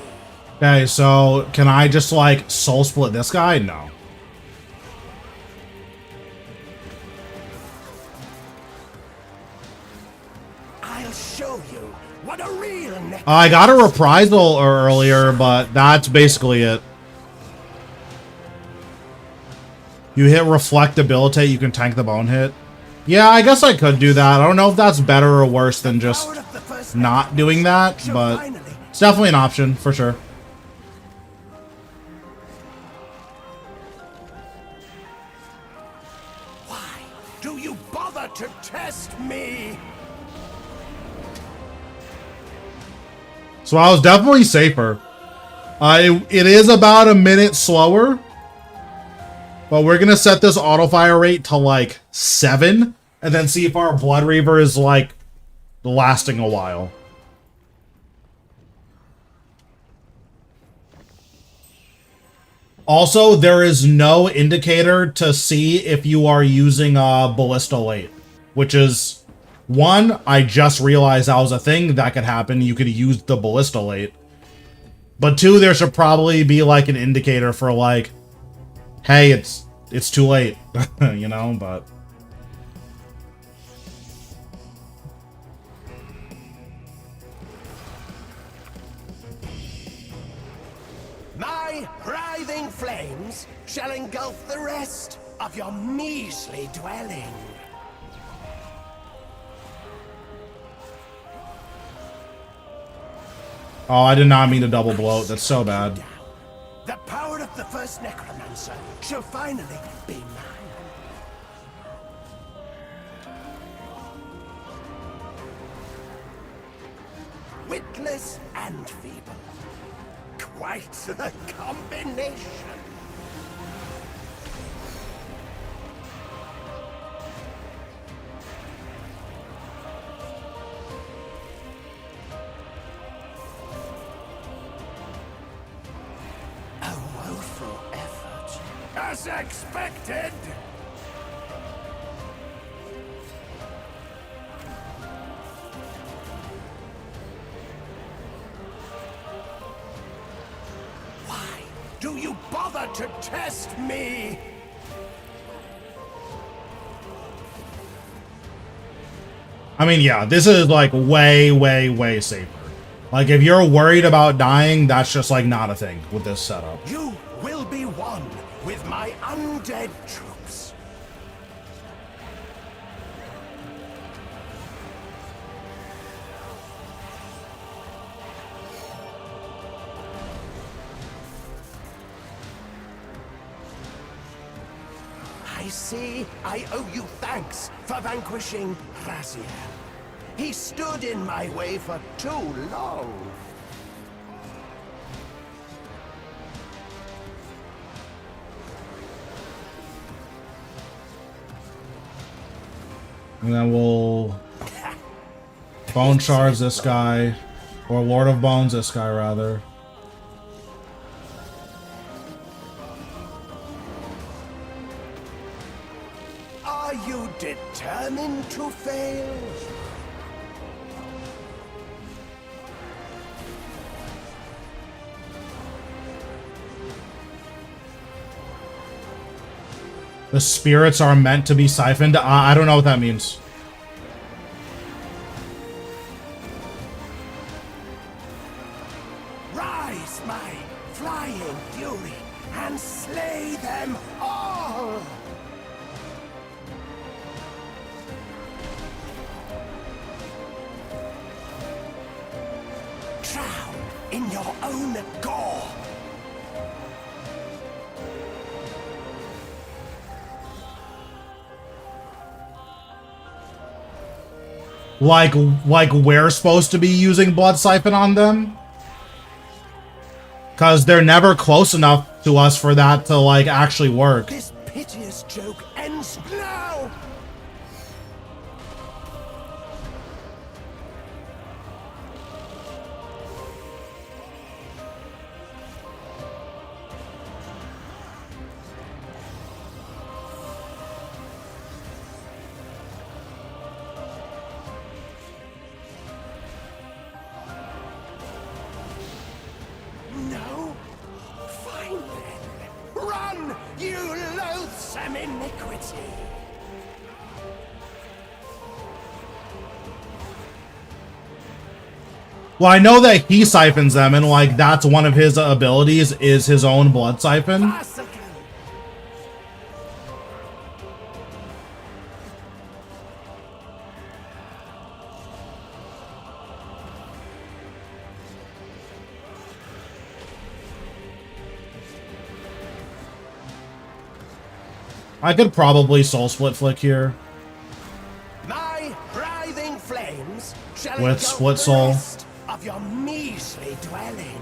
Okay, so can I just like soul split this guy? No. I'll show you what a real necromancer. I got a reprisal earlier, but that's basically it. You hit reflect debilitate, you can tank the bone hit. Yeah, I guess I could do that. I don't know if that's better or worse than just not doing that, but it's definitely an option for sure. Why do you bother to test me? So I was definitely safer. It is about a minute slower, but we're gonna set this auto fire rate to like 7, and then see if our Blood Reaver is like lasting a while. Also, there is no indicator to see if you are using a Ballista late, which is, one, I just realized that was a thing that could happen. You could use the Ballista late. But two, there should probably be like an indicator for like, hey, it's too late, you know, but... My writhing flames shall engulf the rest of your measly dwelling. Oh, I did not mean to double bloat. That's so bad. The power of the first necromancer shall finally be mine. Witless and feeble. Quite the combination. A woeful effort. As expected. Why do you bother to test me? I mean, yeah, this is like way, way, way safer. Like, if you're worried about dying, that's just like not a thing with this setup. You will be one with my undead troops. I see I owe you thanks for vanquishing Raziel. He stood in my way for too long. And then we'll Bone Shards this guy, or Lord of Bones this guy, rather. Are you determined to fail? The spirits are meant to be siphoned. I don't know what that means. Rise, my flying fury, and slay them all! Drown in your own gore! like we're supposed to be using Blood Siphon on them. Because they're never close enough to us for that to, like, actually work. This piteous joke ends now! No? Fine then. Run, you loathsome iniquity! Well, I know that he siphons them, and, like, that's one of his abilities, is his own Blood Siphon. Massacre! I could probably Soul Split Flick here. My writhing flames shall With engulf Split the Soul. rest of your measly dwelling.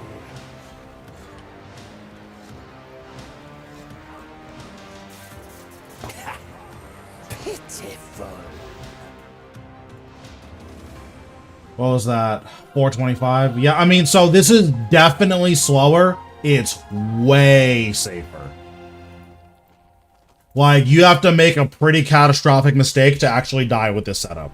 Pitiful. What was that? 425? Yeah, I mean, so this is definitely slower. It's way safer. Like, you have to make a pretty catastrophic mistake to actually die with this setup.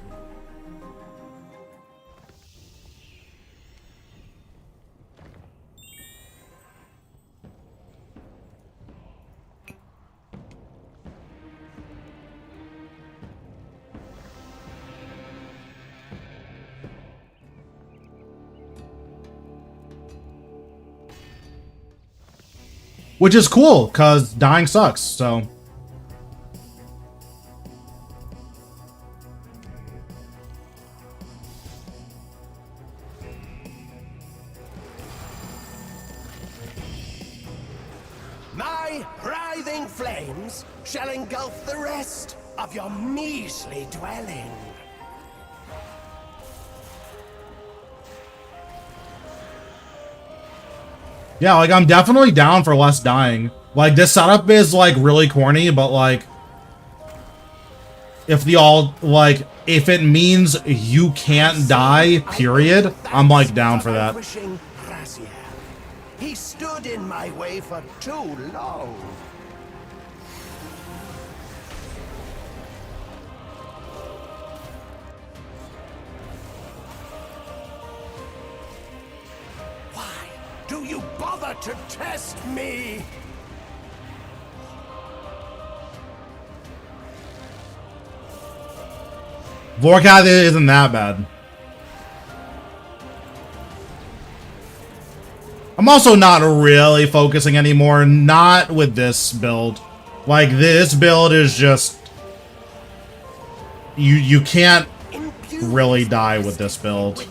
Which is cool, because dying sucks, so... My writhing flames shall engulf the rest of your measly dwelling. Yeah, like, I'm definitely down for less dying. Like, this setup is, like, really corny, but, like... If if it means you can't die, period, I'm, like, down for that. He stood in my way for too long. Why do you bother to test me? Vorkath isn't that bad. I'm also not really focusing anymore, not with this build. Like, this build is just... You can't really die with this build.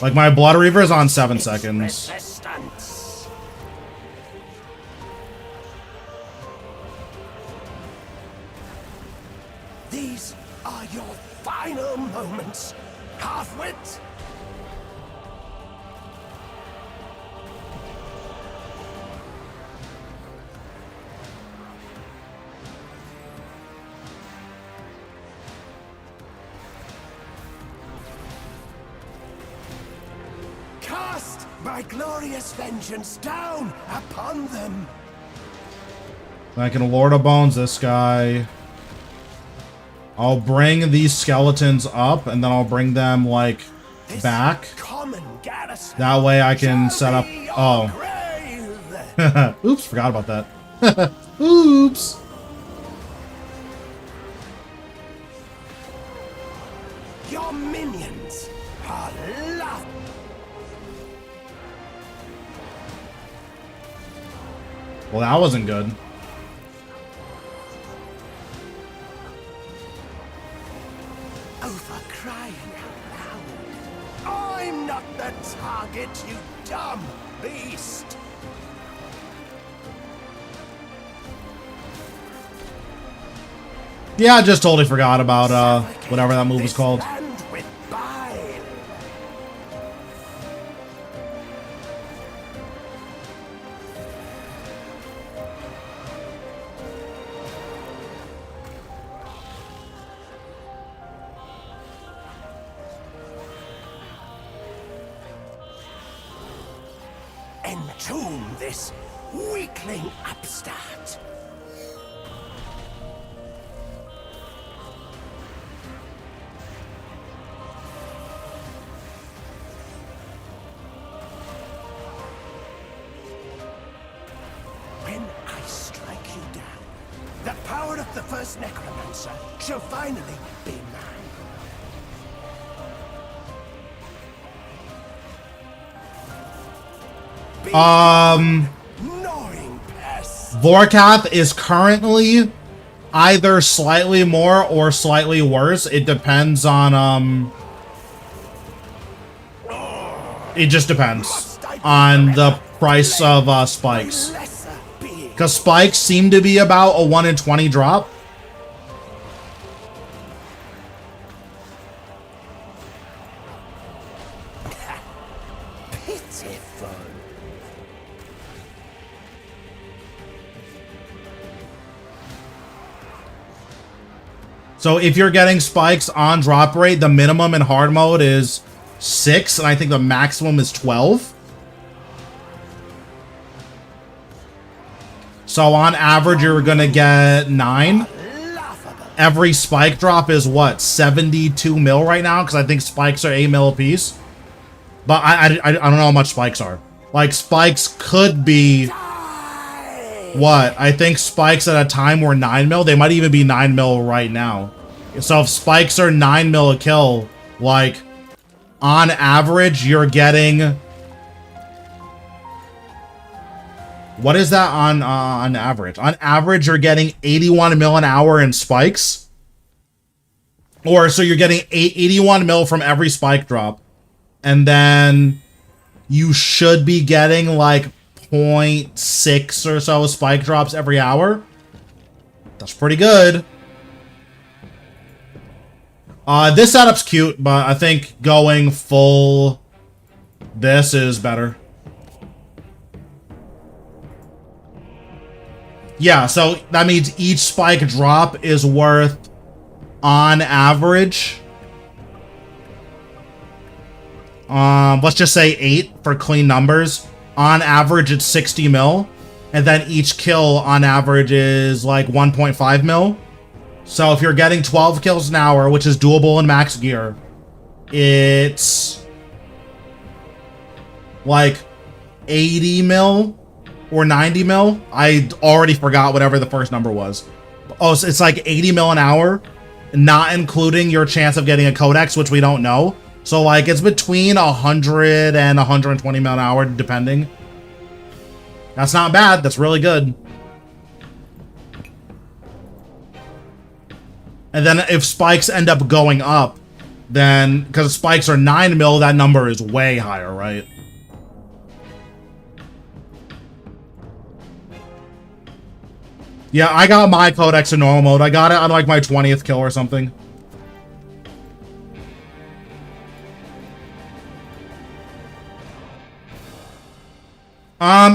Like, my Blood Reaver is on 7 seconds. These are your final moments, half-wit. Cast my glorious vengeance down upon them. I can Lord of Bones this guy. I'll bring these skeletons up, and then I'll bring them, like, back. That way I can set up... Oh. Oops, forgot about that. Oops. Your minions are lost. Well, that wasn't good. Oh, for crying out loud. I'm not the target, you dumb beast. Yeah, I just totally forgot about whatever that move was called. entomb this weakling upstart. When I strike you down, the power of the first necromancer shall finally be mine. Gnawing pest. Vorkath is currently either slightly more or slightly worse. It depends on, it just depends on the price of spikes. Because spikes seem to be about a 1 in 20 drop. Pitiful. So if you're getting spikes on drop rate, the minimum in hard mode is 6, and I think the maximum is 12. So on average, you're gonna get 9. Every spike drop is what, 72 mil right now? Because I think spikes are 8 mil a piece. But I don't know how much spikes are. Like, spikes could be... What? I think spikes at a time were 9 mil. They might even be 9 mil right now. So if spikes are 9 mil a kill, like, on average, you're getting... What is that on average? On average, you're getting 81 mil an hour in spikes. Or, so you're getting 81 mil from every spike drop. And then you should be getting like 0.6 or so spike drops every hour. That's pretty good. This setup's cute, but I think going full this is better. Yeah, so that means each spike drop is worth, on average, let's just say 8 for clean numbers. On average, it's 60 mil. And then each kill, on average, is like 1.5 mil. So if you're getting 12 kills an hour, which is doable in max gear, it's like 80 mil or 90 mil. I already forgot whatever the first number was. Oh, so it's like 80 mil an hour, not including your chance of getting a codex, which we don't know. So like it's between 100 and 120 mil an hour, depending. That's not bad. That's really good. And then if spikes end up going up, then, because spikes are 9 mil, that number is way higher, right? Yeah, I got my codex in normal mode. I got it on like my 20th kill or something.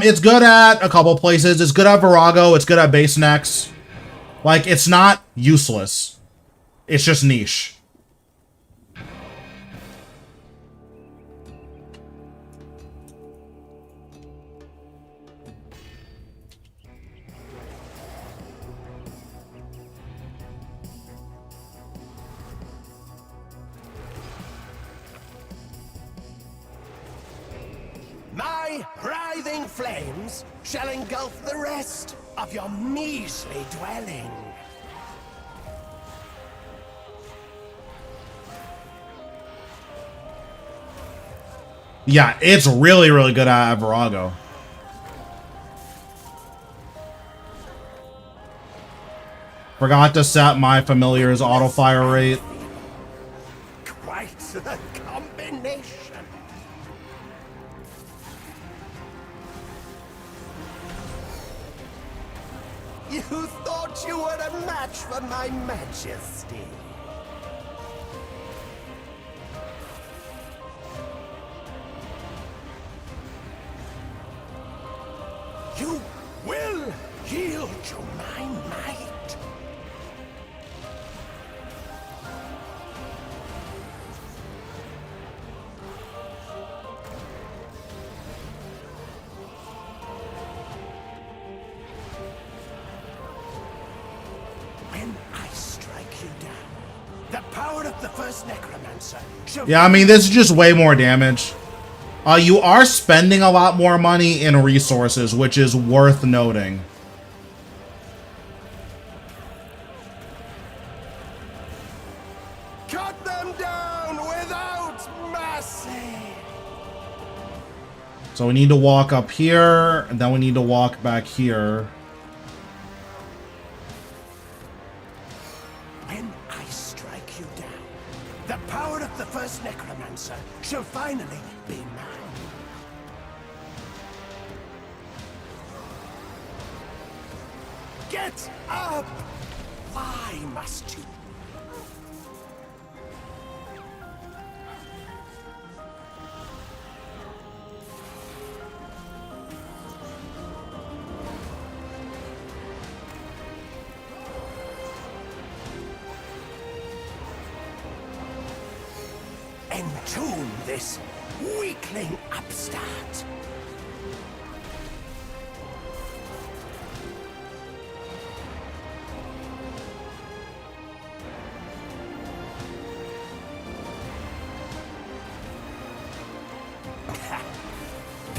It's good at a couple places. It's good at Virago. It's good at base necks. Like, it's not useless. It's just niche. My writhing flames shall engulf the rest of your measly dwelling. Yeah, it's really, really good at Virago. Forgot to set my familiar's auto fire rate. Quite the combination. You thought you were a match for my majesty. You will yield to my might. first necromancer shall Yeah, I mean, this is just way more damage. You are spending a lot more money in resources, which is worth noting. cut them down without mercy. So we need to walk up here, and then we need to walk back here. When I strike you down, the power of the first necromancer shall finally be mine. Get up! Why must you? Entomb this weakling upstart.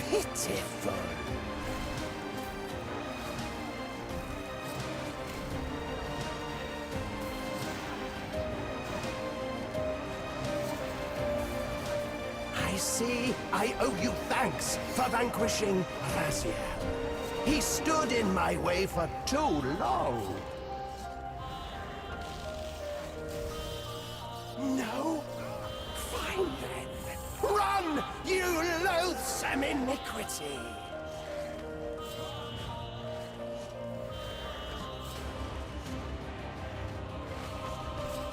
Pitiful. I see I owe you thanks for vanquishing Raziel. He stood in my way for too long. No? Fine then. Run, you loathsome iniquity!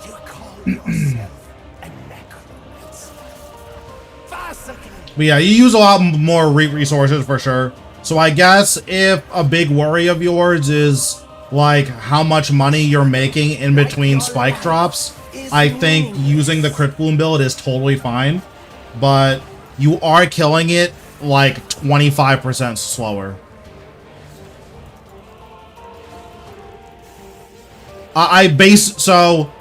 You call yourself a necromancer. Farcical! But yeah, you use a lot more resources for sure. So I guess if a big worry of yours is like how much money you're making in between spike drops, I think using the crit bloom build is totally fine. But you are killing it like 25% slower. So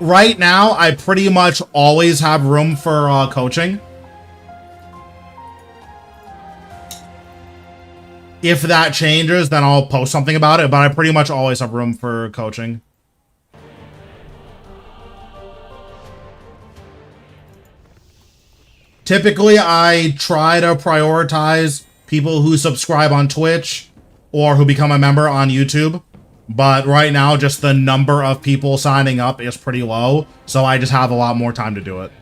right now I pretty much always have room for coaching. If that changes, then I'll post something about it, but I pretty much always have room for coaching. Typically, I try to prioritize people who subscribe on Twitch or who become a member on YouTube. But right now, just the number of people signing up is pretty low, so I just have a lot more time to do it.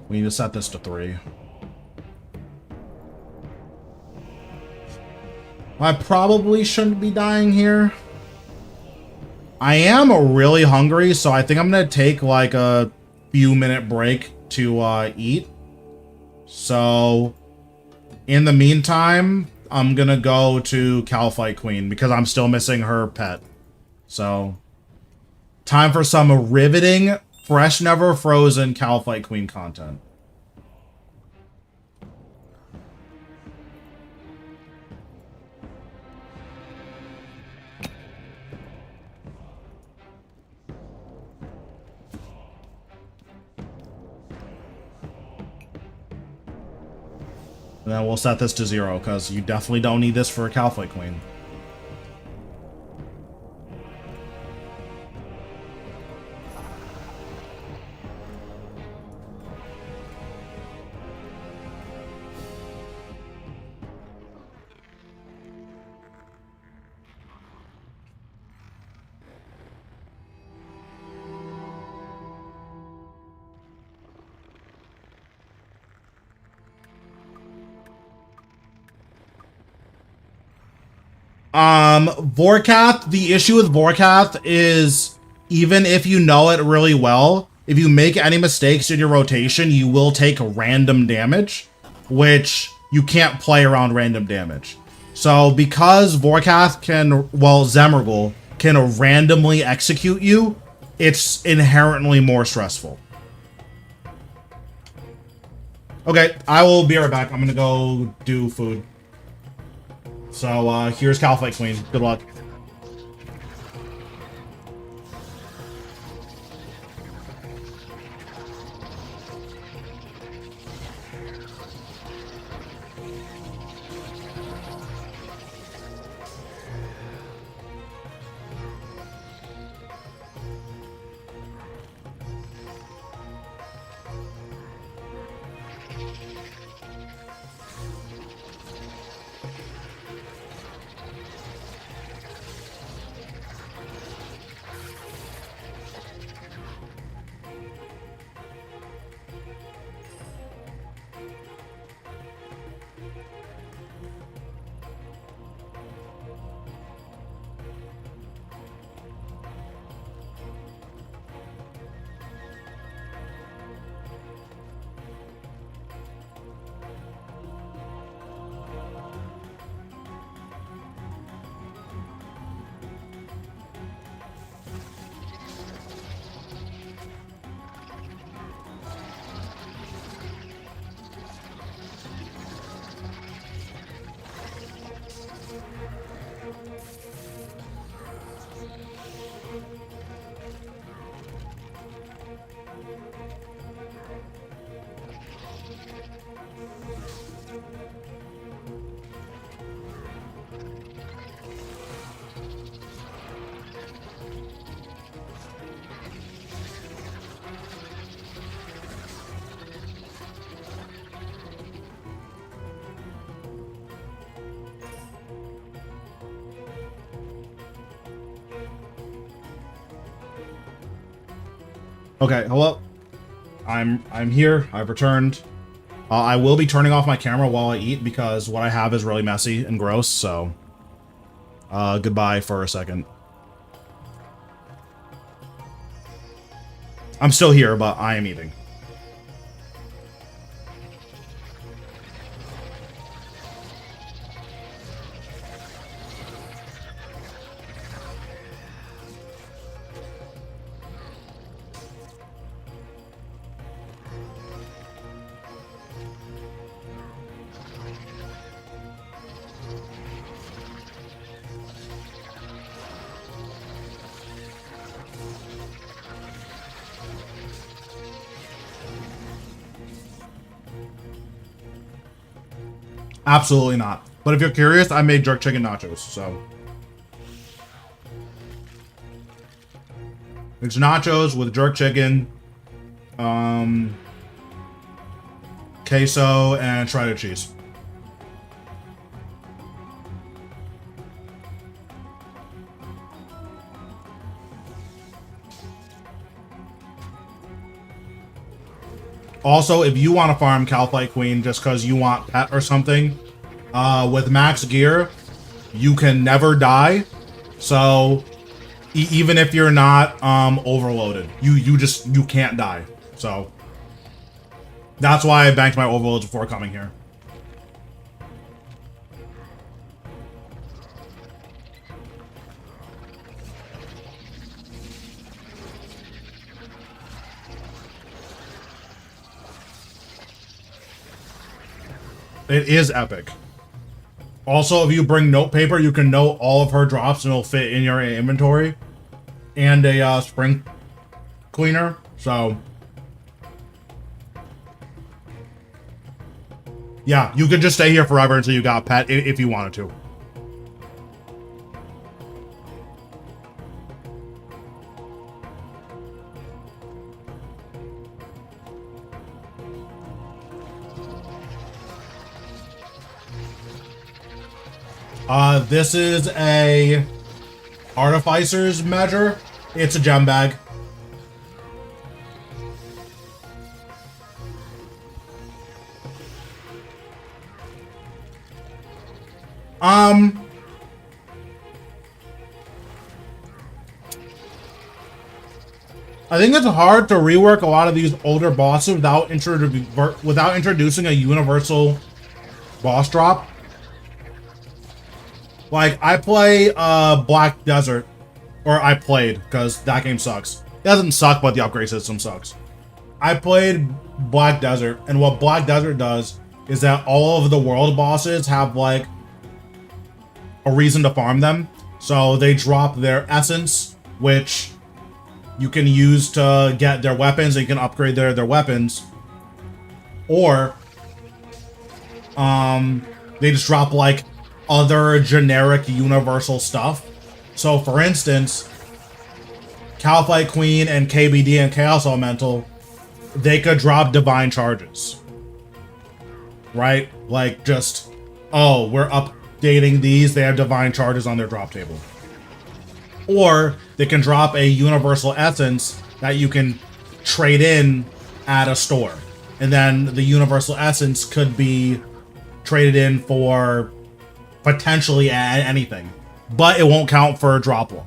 We need to set this to 3. I probably shouldn't be dying here. I am really hungry, so I think I'm gonna take like a few minute break to eat. So in the meantime, I'm gonna go to Calfight Queen because I'm still missing her pet. So time for some riveting, fresh, never frozen Calfight Queen content. And then we'll set this to 0, because you definitely don't need this for a Calfight Queen. Vorkath, the issue with Vorkath is, even if you know it really well, if you make any mistakes in your rotation, you will take random damage, which you can't play around random damage. So because Vorkath can, well, Zemergul can randomly execute you, it's inherently more stressful. Okay, I will be right back. I'm gonna go do food. So, here's Calfight Queen. Good luck. Okay, hello. I'm here. I've returned. I will be turning off my camera while I eat because what I have is really messy and gross, so goodbye for a second. I'm still here, but I am eating. Absolutely not. But if you're curious, I made jerk chicken nachos, so. It's nachos with jerk chicken, queso, and shredded cheese. Also, if you want to farm Calphite Queen just because you want pet or something, with max gear, you can never die. So, even if you're not overloaded, you can't die. So, that's why I banked my overloads before coming here. It is epic. Also, if you bring note paper, you can note all of her drops and it'll fit in your inventory. And a spring cleaner, so. Yeah, you could just stay here forever until you got pet if you wanted to. This is a Artificer's measure. It's a gem bag. I think it's hard to rework a lot of these older bosses without introducing a universal boss drop. Like, I play Black Desert, or I played, because that game sucks. It doesn't suck, but the upgrade system sucks. I played Black Desert, and what Black Desert does is that all of the world bosses have, like, a reason to farm them. So they drop their essence, which you can use to get their weapons, and you can upgrade their weapons. Or, they just drop, like, other generic universal stuff. So, for instance, Calphite Queen and KBD and Chaos Elemental, they could drop divine charges. Right? Like, just, oh, we're updating these, they have divine charges on their drop table. Or, they can drop a universal essence that you can trade in at a store. And then the universal essence could be traded in for potentially anything, but it won't count for a drop log.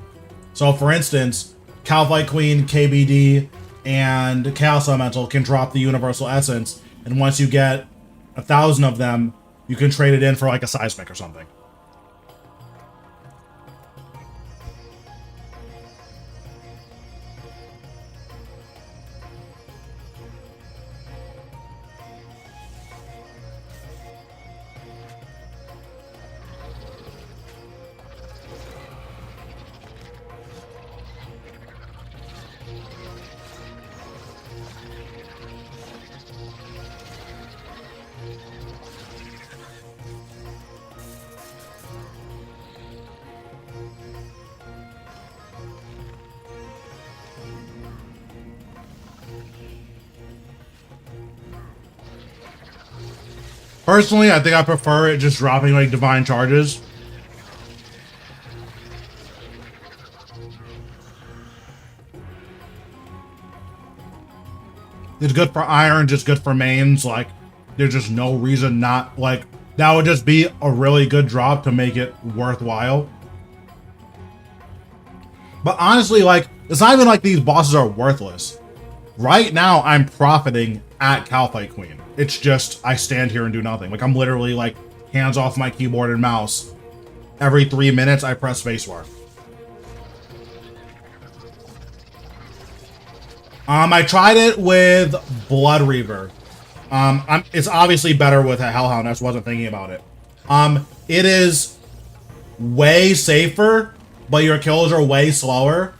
So for instance, Calphite Queen, KBD, and Chaos Elemental can drop the universal essence, and once you get 1,000 of them, you can trade it in for like a seismic or something. Personally, I think I prefer it just dropping like divine charges. It's good for irons, it's good for mains, like, there's just no reason not, like, that would just be a really good drop to make it worthwhile. But honestly, like, it's not even like these bosses are worthless. Right now, I'm profiting at Calfight Queen. It's just, I stand here and do nothing. Like, I'm literally, like, hands off my keyboard and mouse. Every 3 minutes, I press spacebar. I tried it with Blood Reaver. It's obviously better with a Hellhound. I just wasn't thinking about it. It is way safer, but your kills are way slower.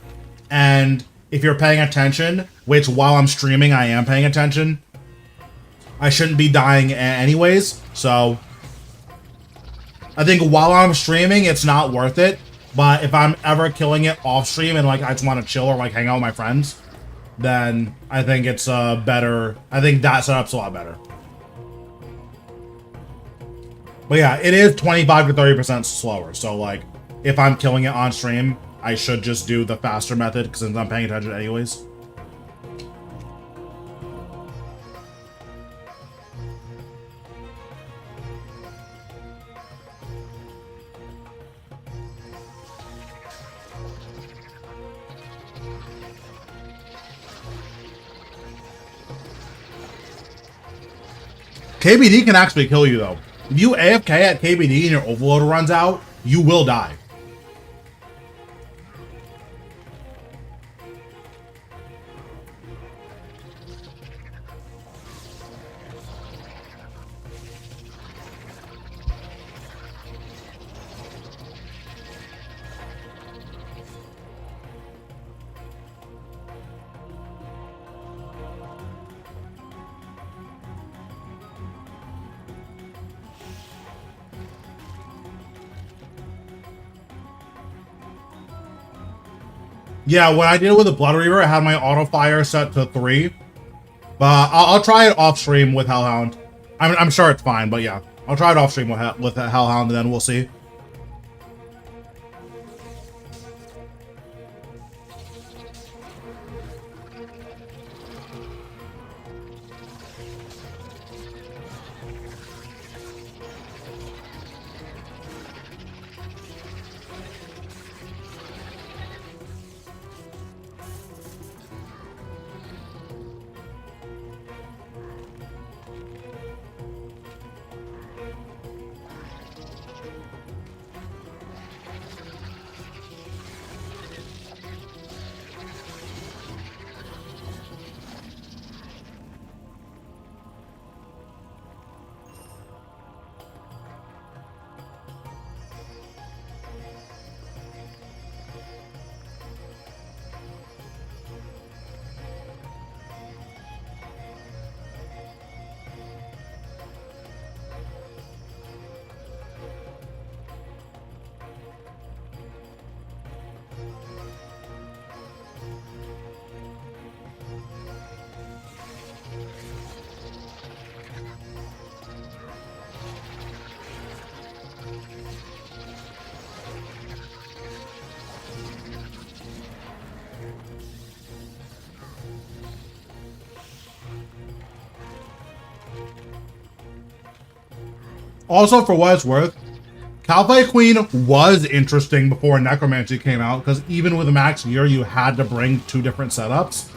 And if you're paying attention, which while I'm streaming, I am paying attention, I shouldn't be dying anyways. So I think while I'm streaming, it's not worth it. But if I'm ever killing it off stream and like I just want to chill or like hang out with my friends, then I think it's better. I think that setup's a lot better. But yeah, it is 25 to 30% slower. So like, if I'm killing it on stream, I should just do the faster method because since I'm paying attention anyways. KBD can actually kill you though. If you AFK at KBD and your overload runs out, you will die. Yeah, when I did it with the Blood Reaver, I had my auto fire set to 3. But I'll try it off stream with Hellhound. I'm sure it's fine, but yeah. I'll try it off stream with Hellhound and then we'll see. Also, for what it's worth, Calfight Queen was interesting before Necromancy came out, because even with Max Gear, you had to bring 2 different setups.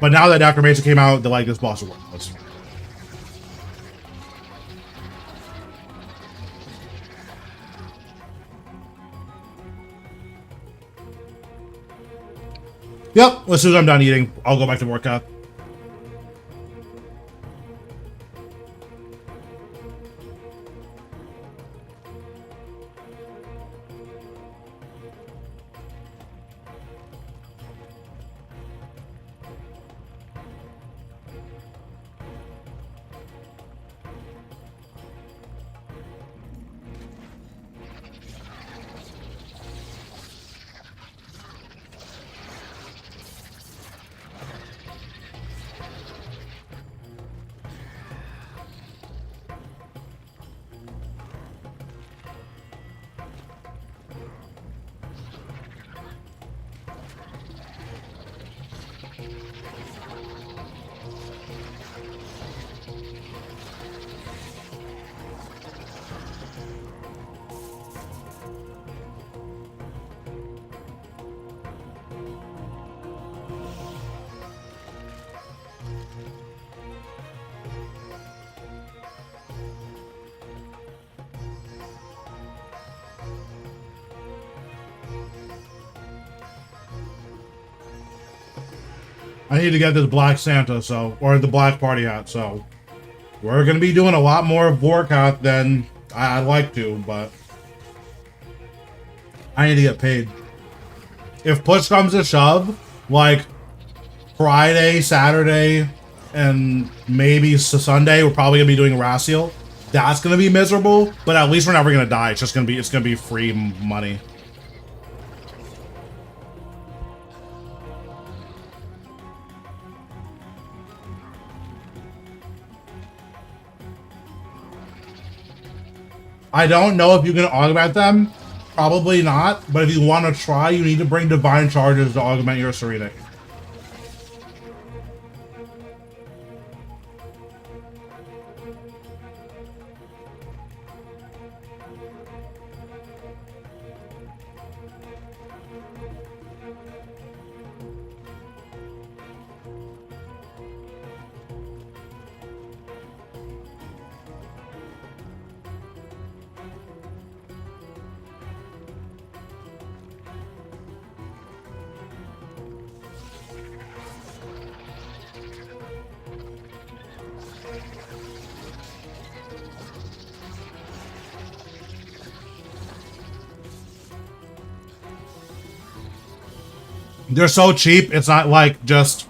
But now that Necromancy came out, they're like, this boss is worthless. Yep, as soon as I'm done eating, I'll go back to workout. I need to get this Black Santa, so, or the Black Party Hat, so we're gonna be doing a lot more Vorkath than I'd like to, but I need to get paid. If push comes to shove, like Friday, Saturday, and maybe Sunday, we're probably gonna be doing Raciel. That's gonna be miserable, but at least we're never gonna die. It's gonna be free money. I don't know if you can augment them. Probably not, but if you want to try, you need to bring divine charges to augment your Serenic. They're so cheap, it's not like just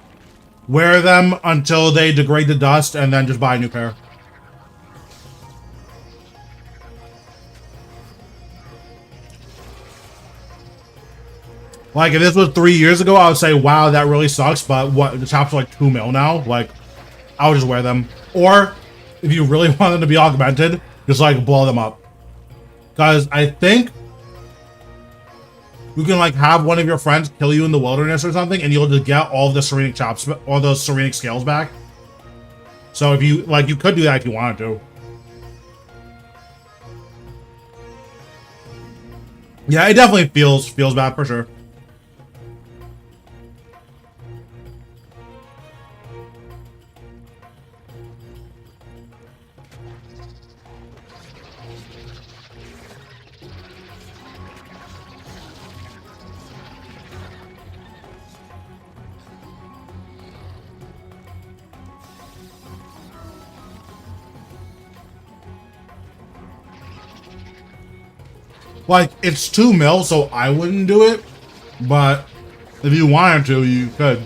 wear them until they degrade to dust and then just buy a new pair. Like, if this was 3 years ago, I would say, wow, that really sucks, but what, the chops are like 2 mil now? Like, I would just wear them. Or, if you really want them to be augmented, just like blow them up. Because I think you can like have one of your friends kill you in the wilderness or something, and you'll just get all of the Serenic chops, all those Serenic scales back. So if you like, you could do that if you wanted to. Yeah, it definitely feels bad for sure. Like, it's 2 mil, so I wouldn't do it, but if you wanted to, you could.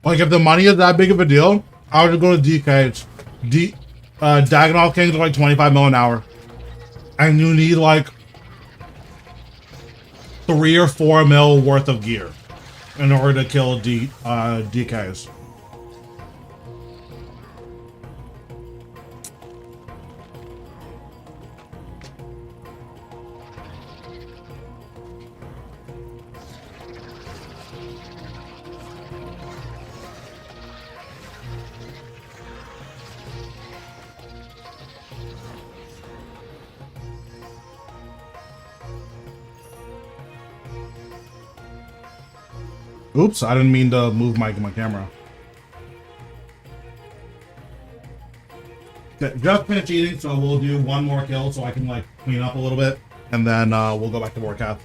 Like, if the money is that big of a deal, I would just go to DKs. Daganov Kings are like 25 mil an hour. And you need like 3 or 4 mil worth of gear in order to kill DKs. Oops, I didn't mean to move my camera. Okay, just finished eating, so we'll do one more kill so I can like clean up a little bit, and then we'll go back to Warcath.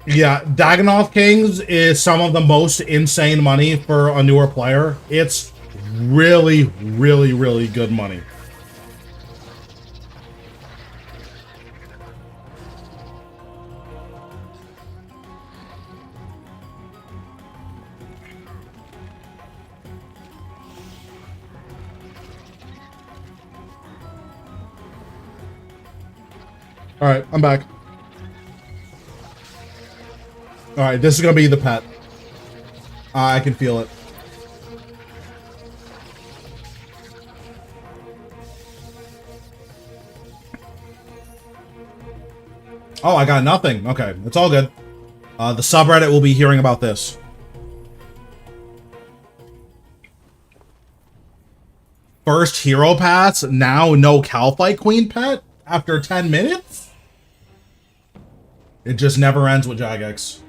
Yeah, Daganov Kings is some of the most insane money for a newer player. It's really, really, really good money. Alright, I'm back. Alright, this is gonna be the pet. I can feel it. Oh, I got nothing. Okay, it's all good. The subreddit will be hearing about this. first hero pass, now no Calfight Queen pet after 10 minutes? It just never ends with Jagex.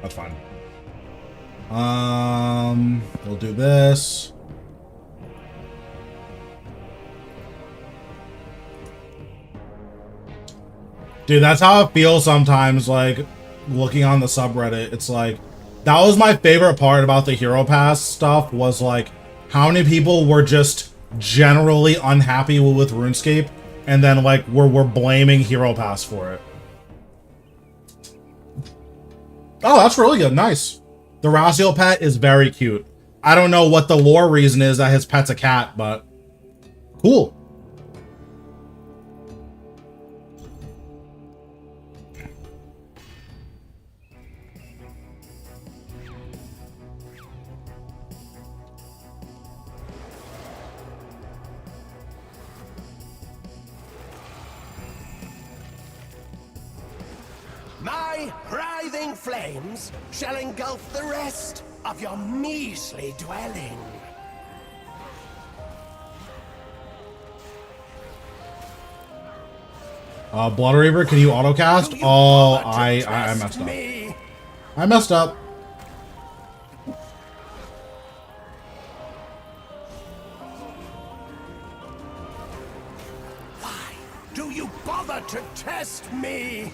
That's fine. We'll do this. Dude, that's how it feels sometimes, like, looking on the subreddit. It's like, that was my favorite part about the Hero Pass stuff, was like, how many people were just generally unhappy with RuneScape, and then, like, we're blaming Hero Pass for it. Oh, that's really good. Nice. The Raziel pet is very cute. I don't know what the lore reason is that his pet's a cat, but cool. My writhing flames shall engulf the rest of your measly dwelling. Blood Reaver, can you autocast? Oh, I messed up. I messed up. Why do you bother to test me?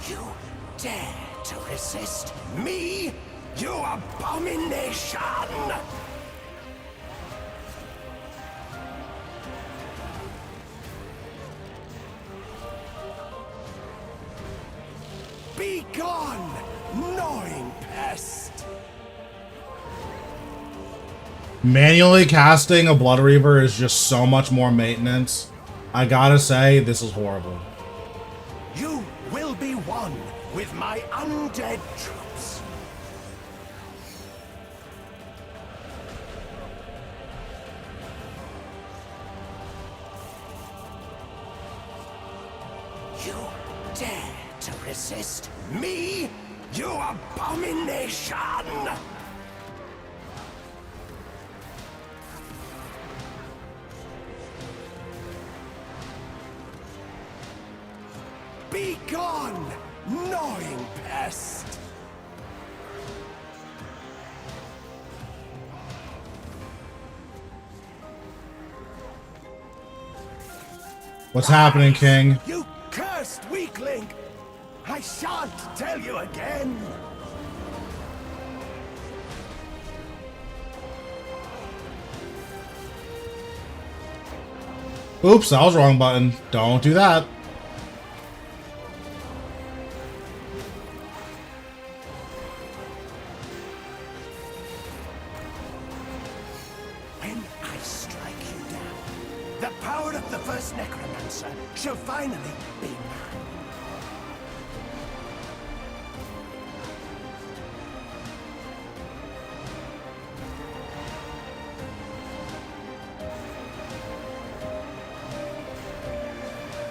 You dare to resist me, you abomination! Be gone, gnawing pest! Manually casting a Blood Reaver is just so much more maintenance. I gotta say, this is horrible. You will be one with my undead troops. You dare to resist me, you abomination! Be gone, gnawing pest! What's happening, King? You cursed weakling! I shan't tell you again! Oops, that was the wrong button. Don't do that. When I strike you down, the power of the first necromancer shall finally be mine.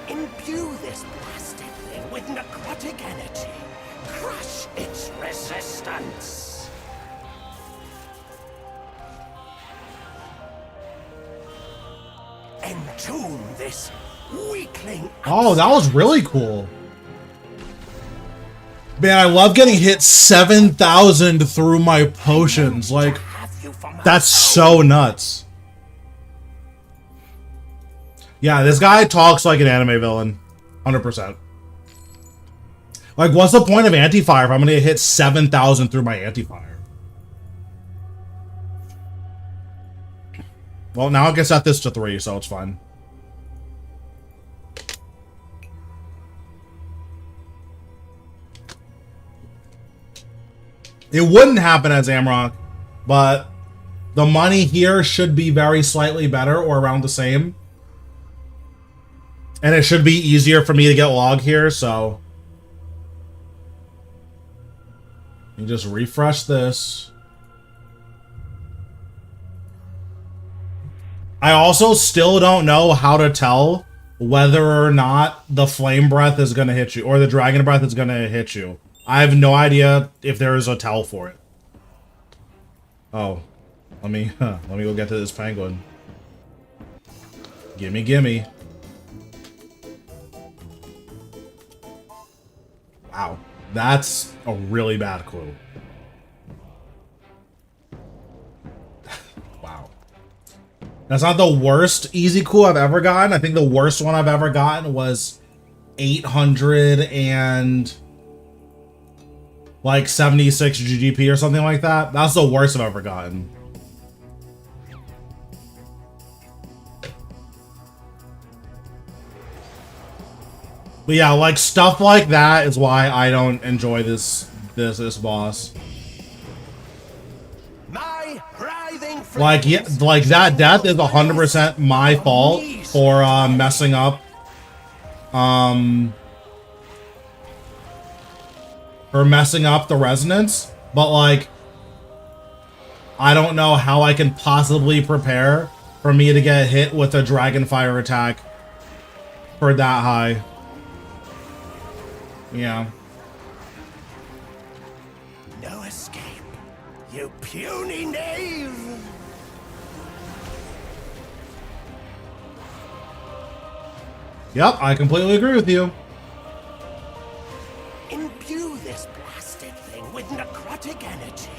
Imbue this blasted thing with necrotic energy. Crush its resistance. Entomb this weakling. Oh, that was really cool. Man, I love getting hit 7,000 through my potions. Like, that's so nuts. Yeah, this guy talks like an anime villain. 100%. Like, what's the point of anti-fire if I'm gonna get hit 7,000 through my anti-fire? Well, now I can set this to 3, so it's fine. It wouldn't happen as Amrock, but The money here should be very slightly better or around the same. And it should be easier for me to get log here, so... You just refresh this. I also still don't know how to tell whether or not the flame breath is going to hit you, or the dragon breath is going to hit you. I have no idea if there is a tell for it. Oh, let me go get to this penguin. Gimme, gimme. Wow, that's a really bad clue. Wow. That's not the worst easy clue I've ever gotten. I think the worst one I've ever gotten was 876 GGP or something like that. That's the worst I've ever gotten. But yeah, like stuff like that is why I don't enjoy this boss. Like, yeah, like that death is 100% my fault for messing up the resonance, but like I don't know how I can possibly prepare for me to get hit with a dragon fire attack for that high. Yeah. No escape, you puny knave! Yep, I completely agree with you. Imbue this plastic thing with necrotic energy.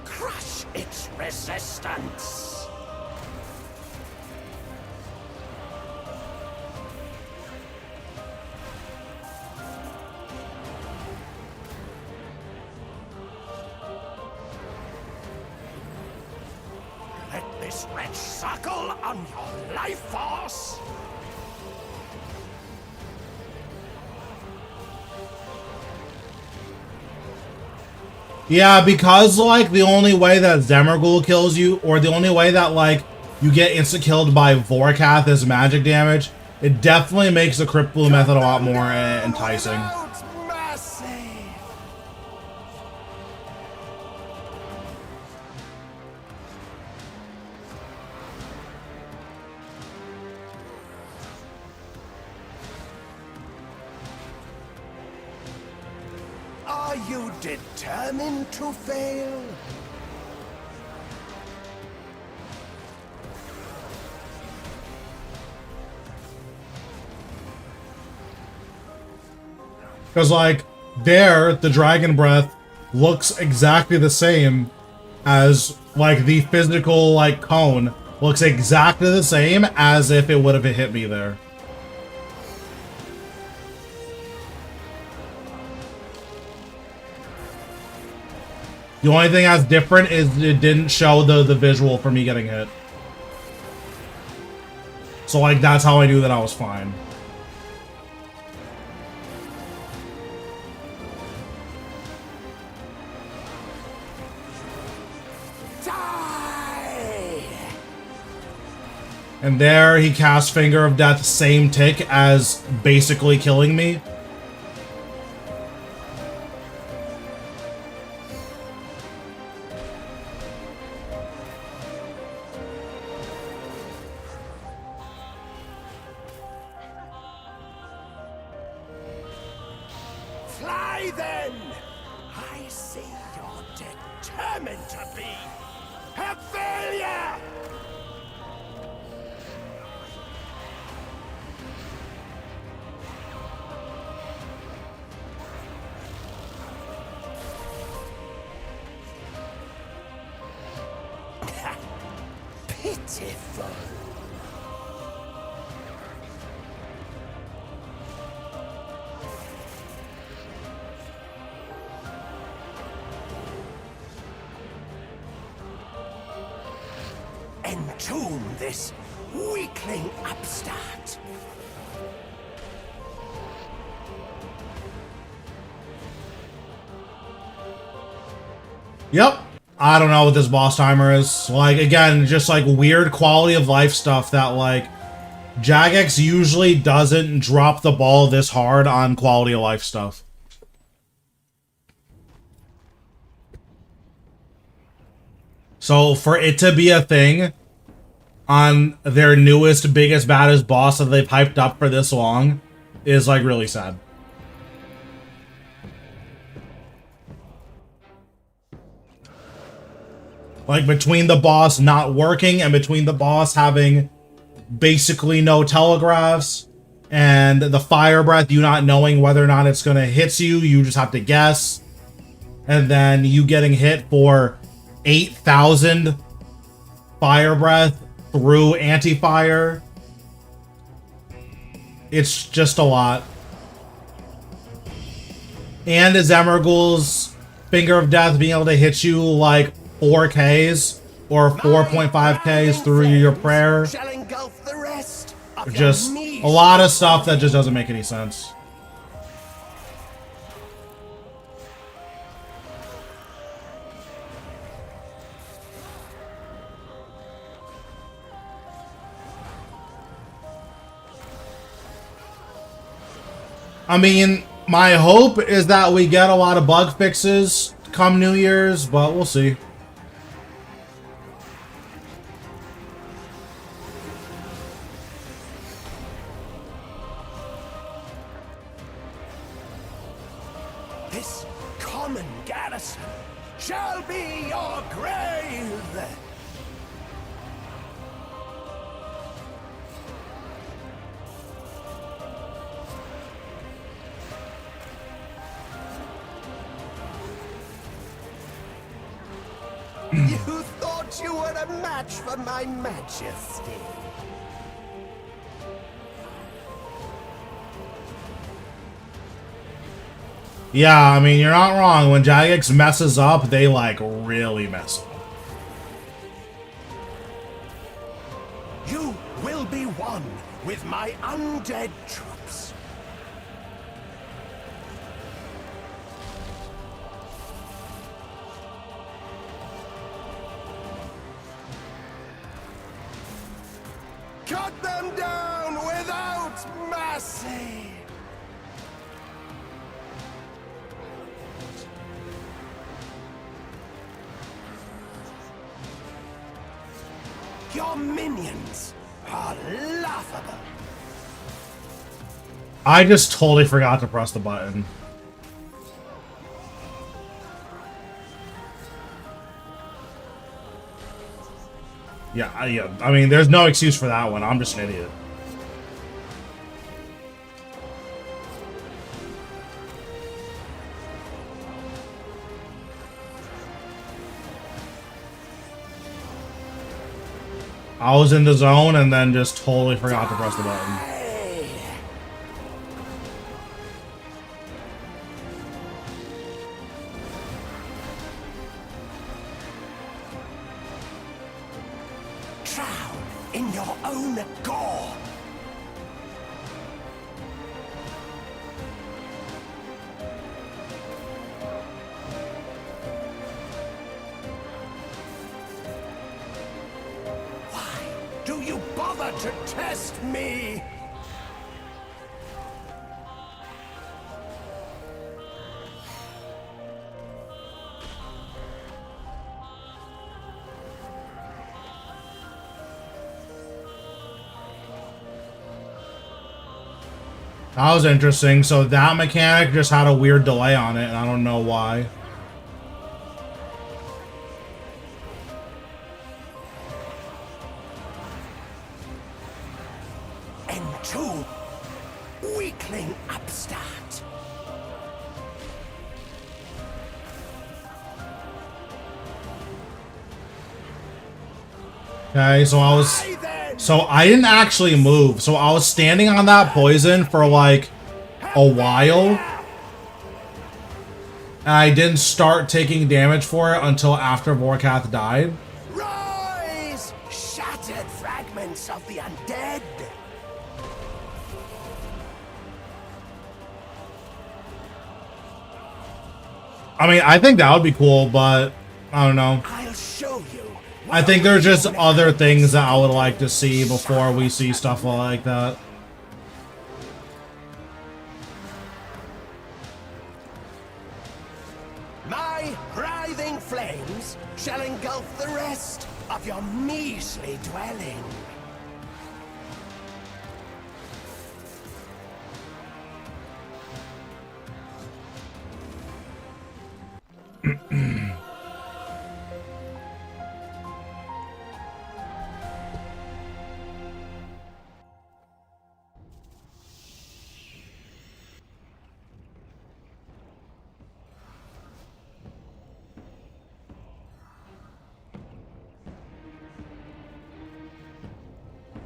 Crush its resistance. Let this wretch suckle on your life force. Yeah, because, like, the only way that Zemergul kills you, or the only way that, like, you get insta-killed by Vorkath as magic damage, it definitely makes the Crypt Blue method a lot more enticing. Are you determined to fail? Because, like, there, the Dragon Breath looks exactly the same as, like, the physical, like, cone looks exactly the same as if it would have hit me there. The only thing that's different is it didn't show the visual for me getting hit. So, like, that's how I knew that I was fine. Die! And there he cast Finger of Death, same tick as basically killing me. Fly then! I see you're determined to be a failure! Pitiful. Entomb this weakling upstart. Yep. I don't know what this boss timer is. Like, again, just like weird quality of life stuff that like Jagex usually doesn't drop the ball this hard on quality of life stuff. So for it to be a thing on their newest, biggest, baddest boss that they've hyped up for this long is like really sad. Like between the boss not working and between the boss having basically no telegraphs and the fire breath, you not knowing whether or not it's gonna hit you, you just have to guess. And then you getting hit for 8,000 fire breath through anti-fire. It's just a lot. And Emergul's Finger of Death being able to hit you like 4Ks or 4.5Ks through your prayer. Just a lot of stuff that just doesn't make any sense. I mean, my hope is that we get a lot of bug fixes come New Year's, but we'll see. This common garrison shall be your grave. You thought you were a match for my majesty. Yeah, I mean, you're not wrong. When Jagex messes up, they like really mess up. You will be one with my undead troops. Cut them down without mercy! Your minions are laughable. I just totally forgot to press the button. Yeah, I mean, there's no excuse for that one. I'm just an idiot. I was in the zone and then just totally forgot to press the button. Drown in your own gore. Do you bother to test me? That was interesting. So that mechanic just had a weird delay on it, and I don't know why. N2, weakling upstart. Okay, so I didn't actually move. So I was standing on that poison for like a while. And I didn't start taking damage for it until after Vorkath died. Rise, shattered fragments of the undead. I mean, I think that would be cool, but I don't know. I'll show you. I think there's just other things that I would like to see before we see stuff like that. My writhing flames shall engulf the rest of your measly dwelling.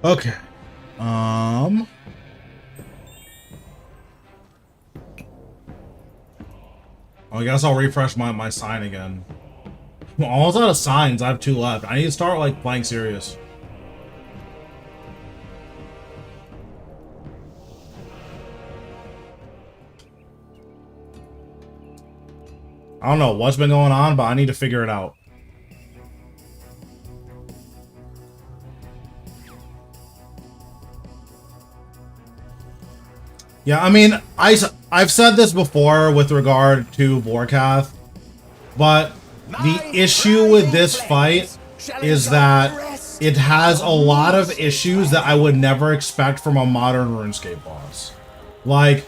Okay. I guess I'll refresh my sign again. I'm almost out of signs. I have 2 left. I need to start like playing serious. I don't know what's been going on, but I need to figure it out. Yeah, I mean, I've said this before with regard to Vorkath, but the issue with this fight is that it has a lot of issues that I would never expect from a modern RuneScape boss. Like,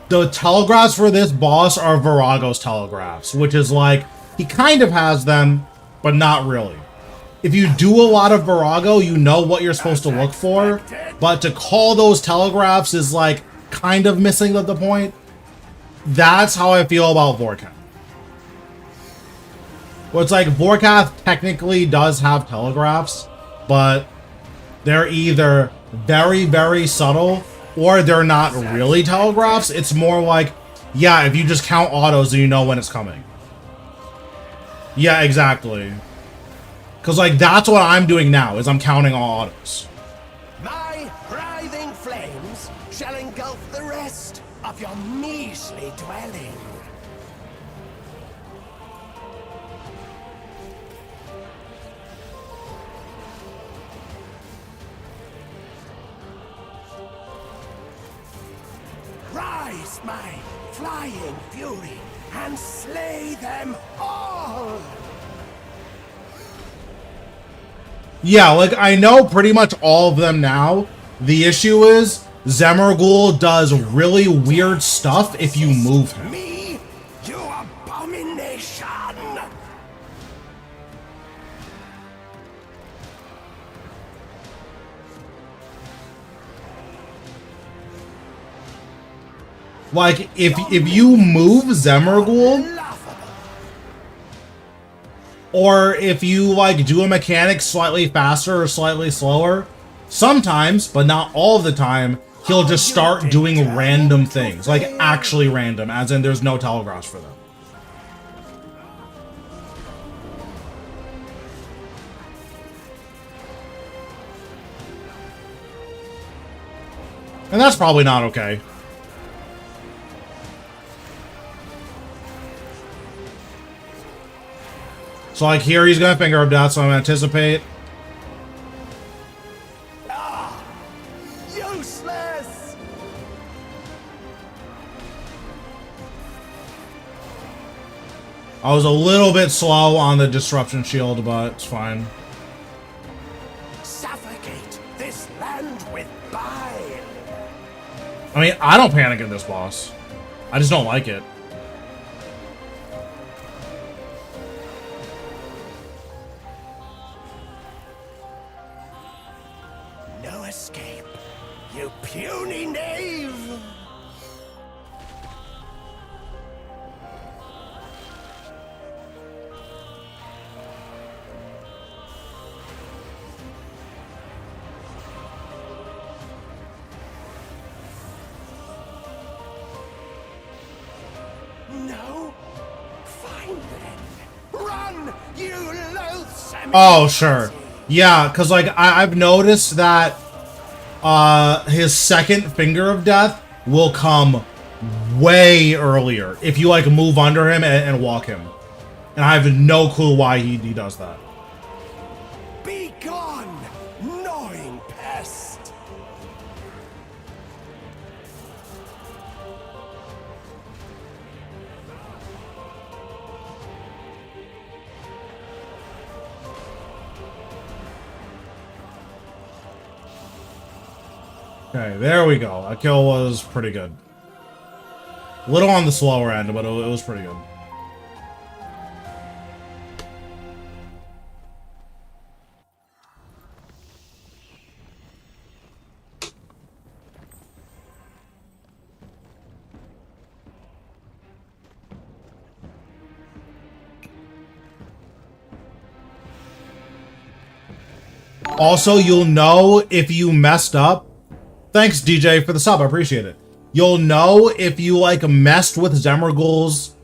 the telegraphs for this boss are Virago's telegraphs, which is like, he kind of has them, but not really. If you do a lot of Virago, you know what you're supposed to look for, but to call those telegraphs is like kind of missing the point. That's how I feel about Vorkath. Well, it's like Vorkath technically does have telegraphs, but they're either very, very subtle or they're not really telegraphs. It's more like, yeah, if you just count autos, then you know when it's coming. Yeah, exactly. Because, like, that's what I'm doing now, is I'm counting all autos. My writhing flames shall engulf the rest of your measly dwelling. Rise, my flying fury, and slay them all! Yeah, like, I know pretty much all of them now. The issue is, Zemergul does really weird stuff if you move him. Me, you abomination! Like, if you move Zemergul, or if you, like, do a mechanic slightly faster or slightly slower, sometimes, but not all the time, he'll just start doing random things. Like, actually random, as in there's no telegraphs for them. And that's probably not okay. So, like, here he's gonna Finger of Death, so I'm gonna anticipate. Useless! I was a little bit slow on the Disruption Shield, but it's fine. Suffocate this land with bile! I mean, I don't panic at this boss. I just don't like it. No escape, you puny knave! No? Fine then. Run, you loathsome! Oh, sure. Yeah, because, like, I've noticed that his second Finger of Death will come way earlier if you like move under him and walk him. And I have no clue why he does that. Be gone, gnawing pest! Okay, there we go. That kill was pretty good. A little on the slower end, but it was pretty good. Also, you'll know if you messed up. Thanks, DJ, for the sub. I appreciate it. You'll know if you, like, messed with Zemergul's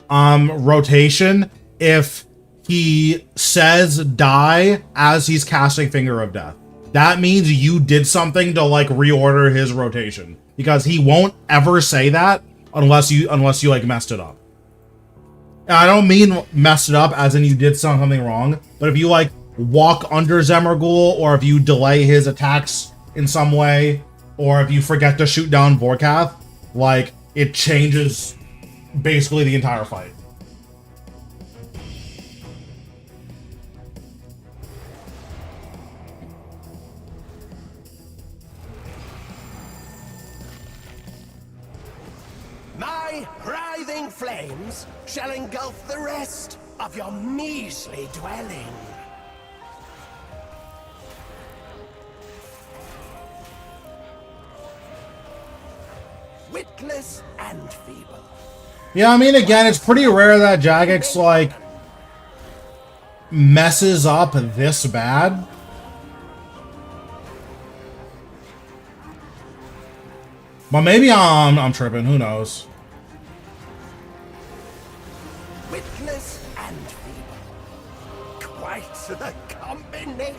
rotation if he says die as he's casting Finger of Death. That means you did something to, like, reorder his rotation. Because he won't ever say that unless you like, messed it up. And I don't mean messed it up as in you did something wrong, but if you, like, walk under Zemergul, or if you delay his attacks in some way, or if you forget to shoot down Vorkath, like, it changes basically the entire fight. My writhing flames shall engulf the rest of your measly dwelling. Witless and feeble. Yeah, I mean, again, it's pretty rare that Jagex, like, messes up this bad. But maybe I'm tripping, who knows. Witless and feeble. Quite the combination.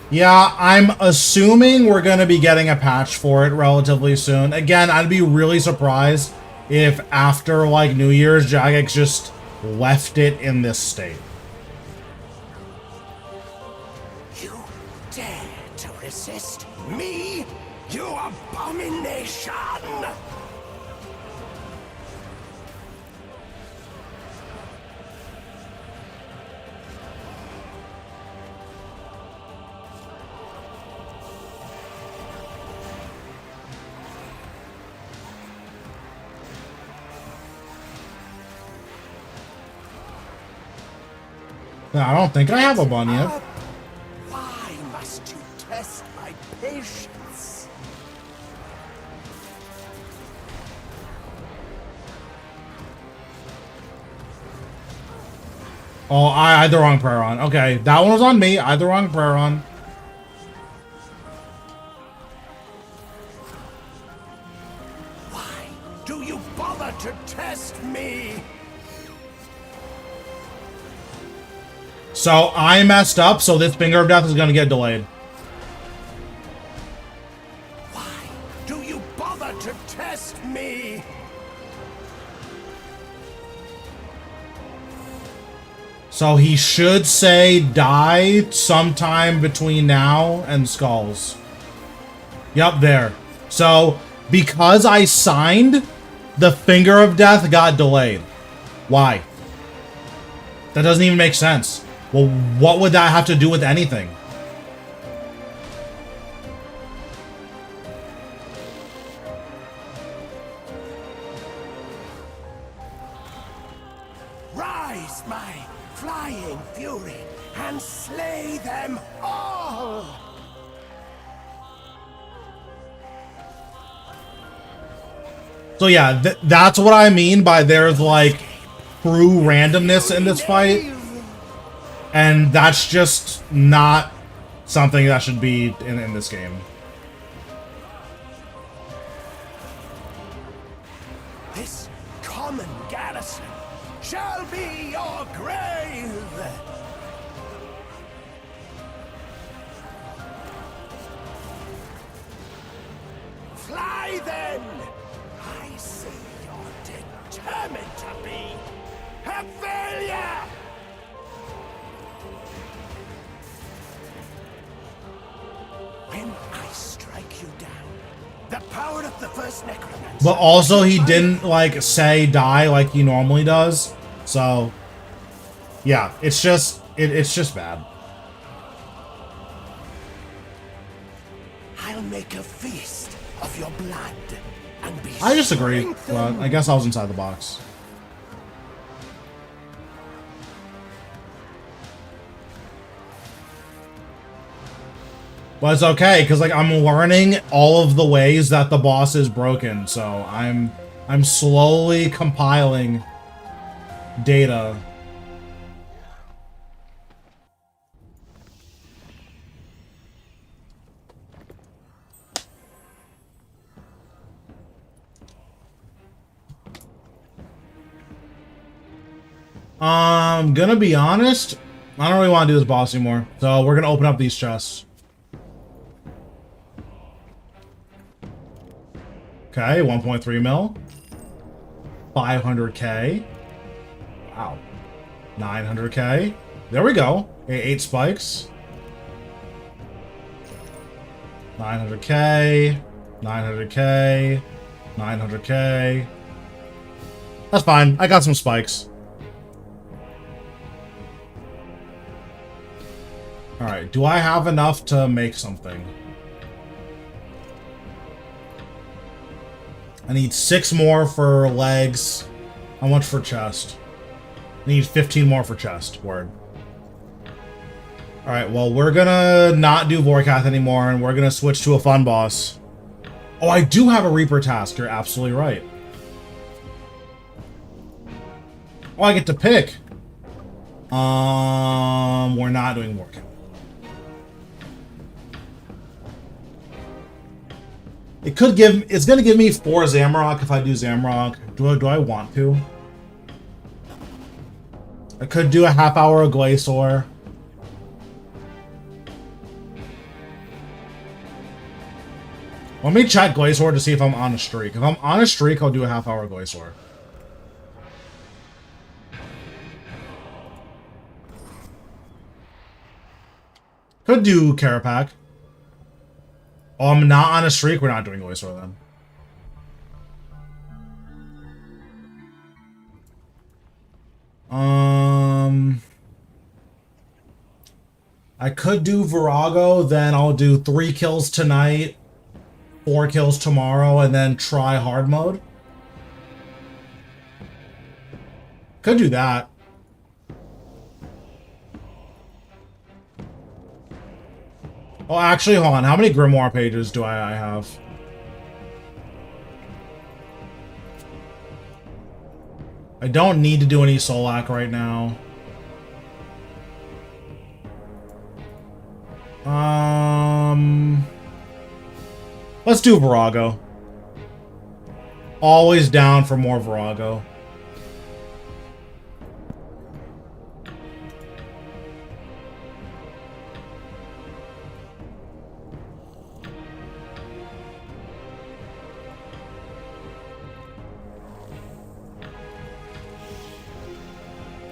Yeah, I'm assuming we're going to be getting a patch for it relatively soon. Again, I'd be really surprised if after, like, New Year's, Jagex just left it in this state. You dare to resist me, you abomination! I don't think I have a bun yet. Why must you test my patience? Oh, I had the wrong prayer on. Okay, that one was on me. I had the wrong prayer on. Why do you bother to test me? So I messed up, so this Finger of Death is going to get delayed. Why do you bother to test me? So he should say die sometime between now and Skulls. Yep, there. So, because I signed, the Finger of Death got delayed. Why? That doesn't even make sense. Well, what would that have to do with anything? Rise, my flying fury, and slay them all! So yeah, that's what I mean by there's, like, true randomness in this fight. And that's just not something that should be in this game. see your grave! Fly then! I see you're determined to be a failure! When I strike you down, the power of the first necromancer... But also he didn't, like, say die like he normally does. So, yeah, it's just, it's just bad. I'll make a feast of your blood and be I disagree, strengthened. but I guess I was inside the box. But it's okay, because, like, I'm learning all of the ways that the boss is broken, so I'm slowly compiling data. I'm gonna be honest, I don't really want to do this boss anymore, so we're gonna open up these chests. Okay, 1.3 mil. 500k. Wow. 900k. There we go. 8 spikes. 900k. 900k. 900k. That's fine. I got some spikes. Alright, do I have enough to make something? I need 6 more for legs. How much for chest? I need 15 more for chest. Word. Alright, well, we're gonna not do Vorkath anymore, and we're gonna switch to a fun boss. Oh, I do have a Reaper task. You're absolutely right. Oh, I get to pick. We're not doing Vorkath. It's gonna give me 4 Zamrock if I do Zamrock. Do I want to? I could do a half hour of Glacier. Let me check Glacier to see if I'm on a streak. If I'm on a streak, I'll do a half hour of Glacier. Could do Carapac. Oh, I'm not on a streak. We're not doing Glacier then. I could do Virago, then I'll do 3 kills tonight, 4 kills tomorrow, and then try hard mode. Could do that. Oh, actually, hold on. How many Grimoire pages do I have? I don't need to do any Solak right now. Let's do Virago. Always down for more Virago.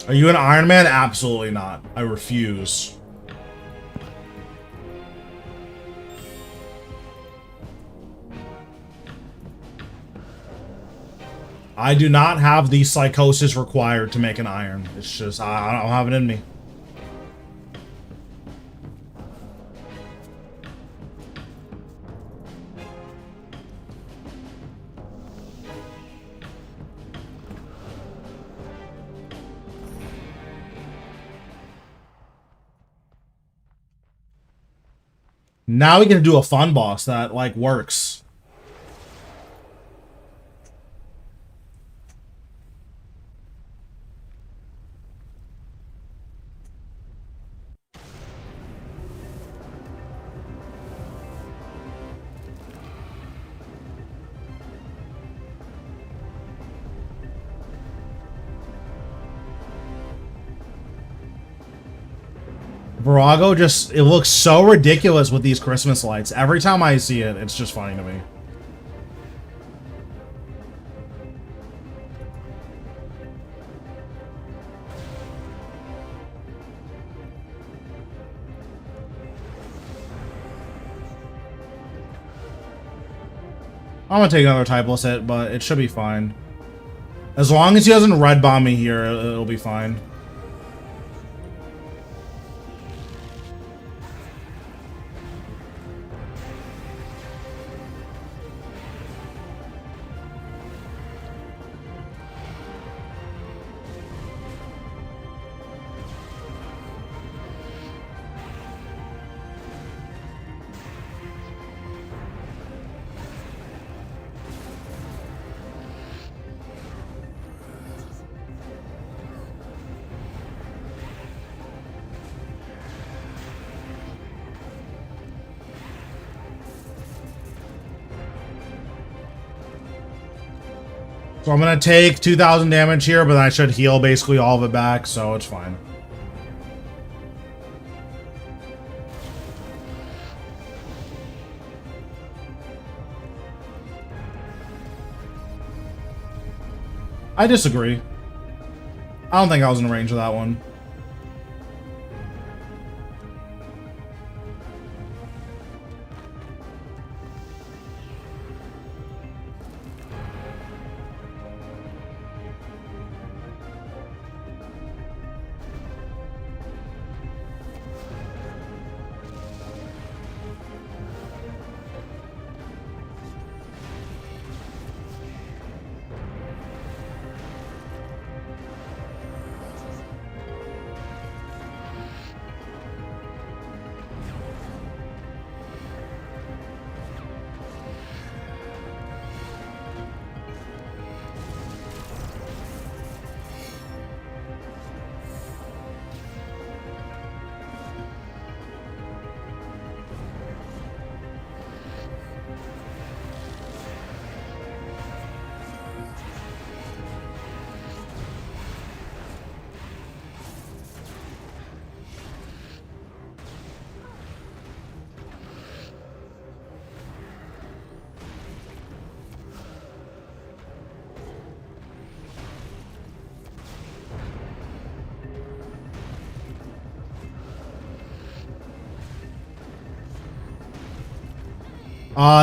Are you an Iron Man? Absolutely not. I refuse. I do not have the psychosis required to make an iron. It's just, I don't have it in me. Now we can do a fun boss that, like, works. Virago just, it looks so ridiculous with these Christmas lights. Every time I see it, it's just funny to me. I'm gonna take another typeless hit, but it should be fine. As long as he doesn't red bomb me here, it'll be fine. So I'm gonna take 2,000 damage here, but I should heal basically all of it back, so it's fine. I disagree. I don't think I was in range of that one.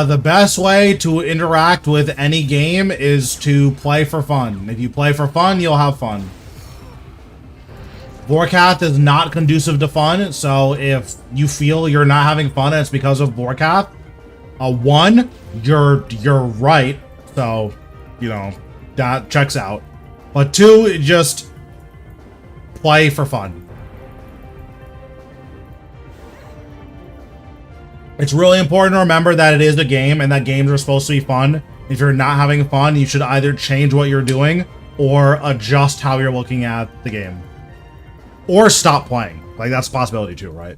The best way to interact with any game is to play for fun. If you play for fun, you'll have fun. Vorkath is not conducive to fun, so if you feel you're not having fun and it's because of Vorkath, one, you're right, so, you know, that checks out. But two, just play for fun. It's really important to remember that it is a game and that games are supposed to be fun. If you're not having fun, you should either change what you're doing or adjust how you're looking at the game. Or stop playing. Like, that's a possibility too, right?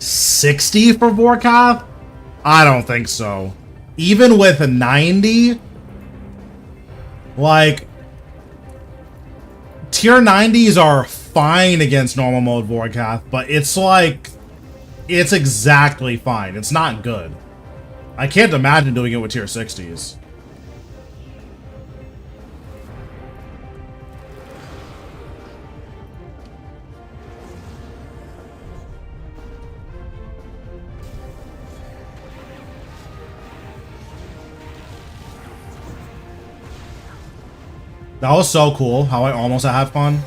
$60 for Vorkath? I don't think so. Even with a 90, like, tier 90s are fine against normal mode Vorkath, but it's like, it's exactly fine. It's not good. I can't imagine doing it with tier 60s. That was so cool, how I almost had fun.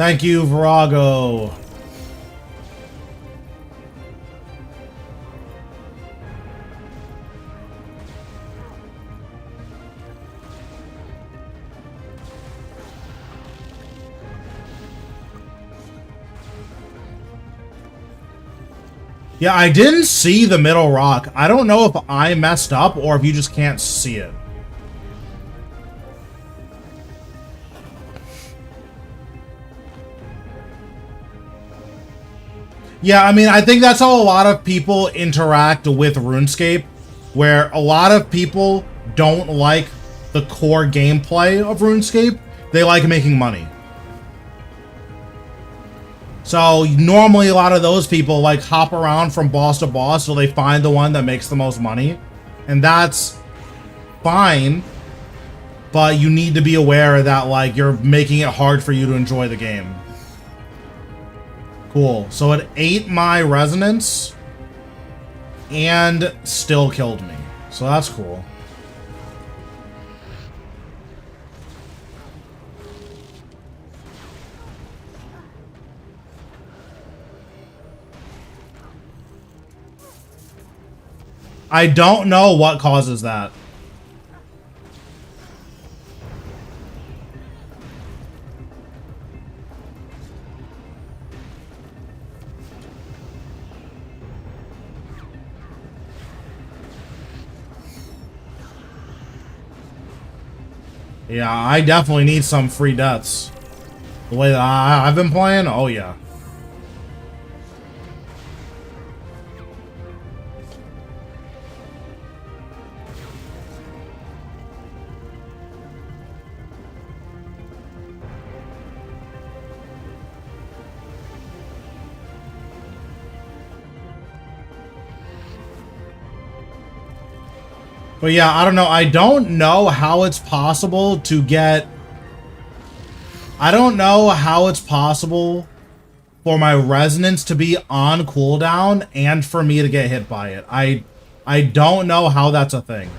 Thank you, Virago. Yeah, I didn't see the middle rock. I don't know if I messed up or if you just can't see it. Yeah, I mean, I think that's how a lot of people interact with RuneScape, where a lot of people don't like the core gameplay of RuneScape. They like making money. So normally a lot of those people like hop around from boss to boss till they find the one that makes the most money. And that's fine, but you need to be aware that like you're making it hard for you to enjoy the game. Cool. So it ate my resonance and still killed me. So that's cool. I don't know what causes that. Yeah, I definitely need some free deaths. The way that I've been playing, oh yeah. But yeah, I don't know. I don't know how it's possible to get... I don't know how it's possible for my resonance to be on cooldown and for me to get hit by it. I don't know how that's a thing.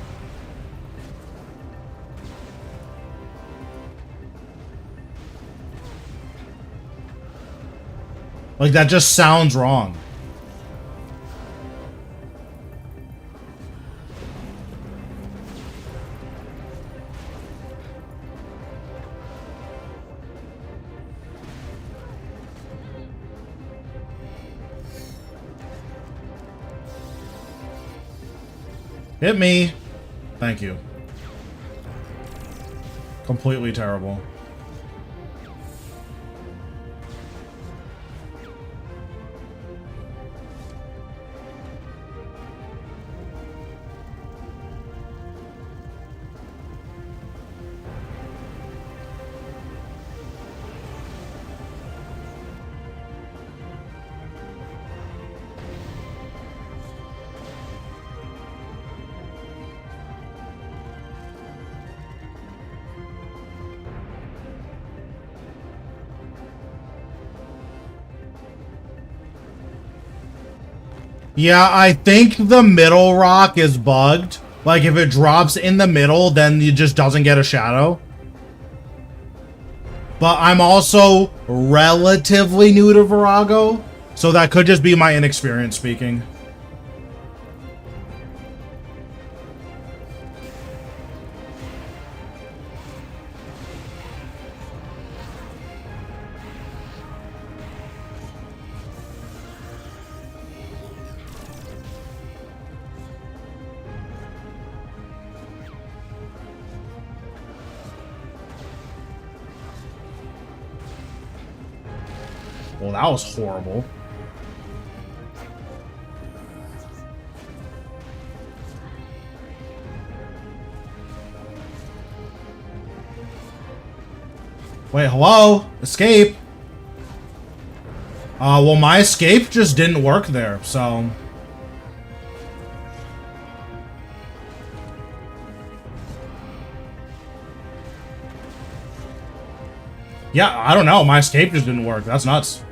Like, that just sounds wrong. Hit me. Thank you. Completely terrible. Yeah, I think the middle rock is bugged. Like, if it drops in the middle, then it just doesn't get a shadow. But I'm also relatively new to Virago, so that could just be my inexperience speaking. Well, that was horrible. Wait, hello? Escape? Well, my escape just didn't work there, so... Yeah, I don't know. My escape just didn't work. That's nuts.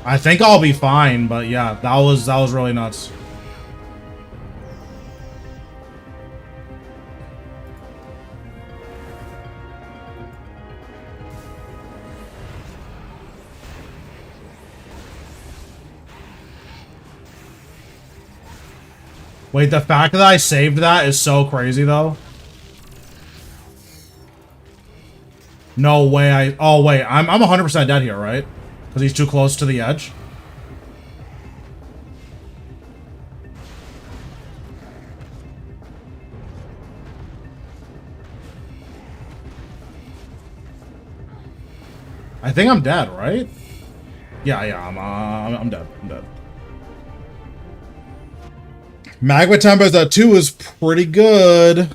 I think I'll be fine, but yeah, that was really nuts. Wait, the fact that I saved that is so crazy, though. No way oh, wait. I'm 100% dead here, right? Because he's too close to the edge. I think I'm dead, right? Yeah, I'm dead. I'm dead. Magma Tempest at 2 is pretty good.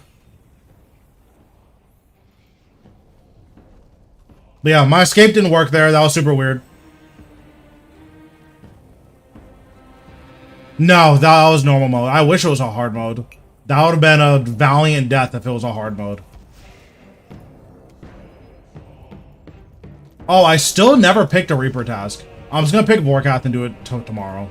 But yeah, my escape didn't work there. That was super weird. No, that was normal mode. I wish it was a hard mode. That would have been a valiant death if it was a hard mode. Oh, I still never picked a Reaper task. I'm just gonna pick Vorkath and do it tomorrow.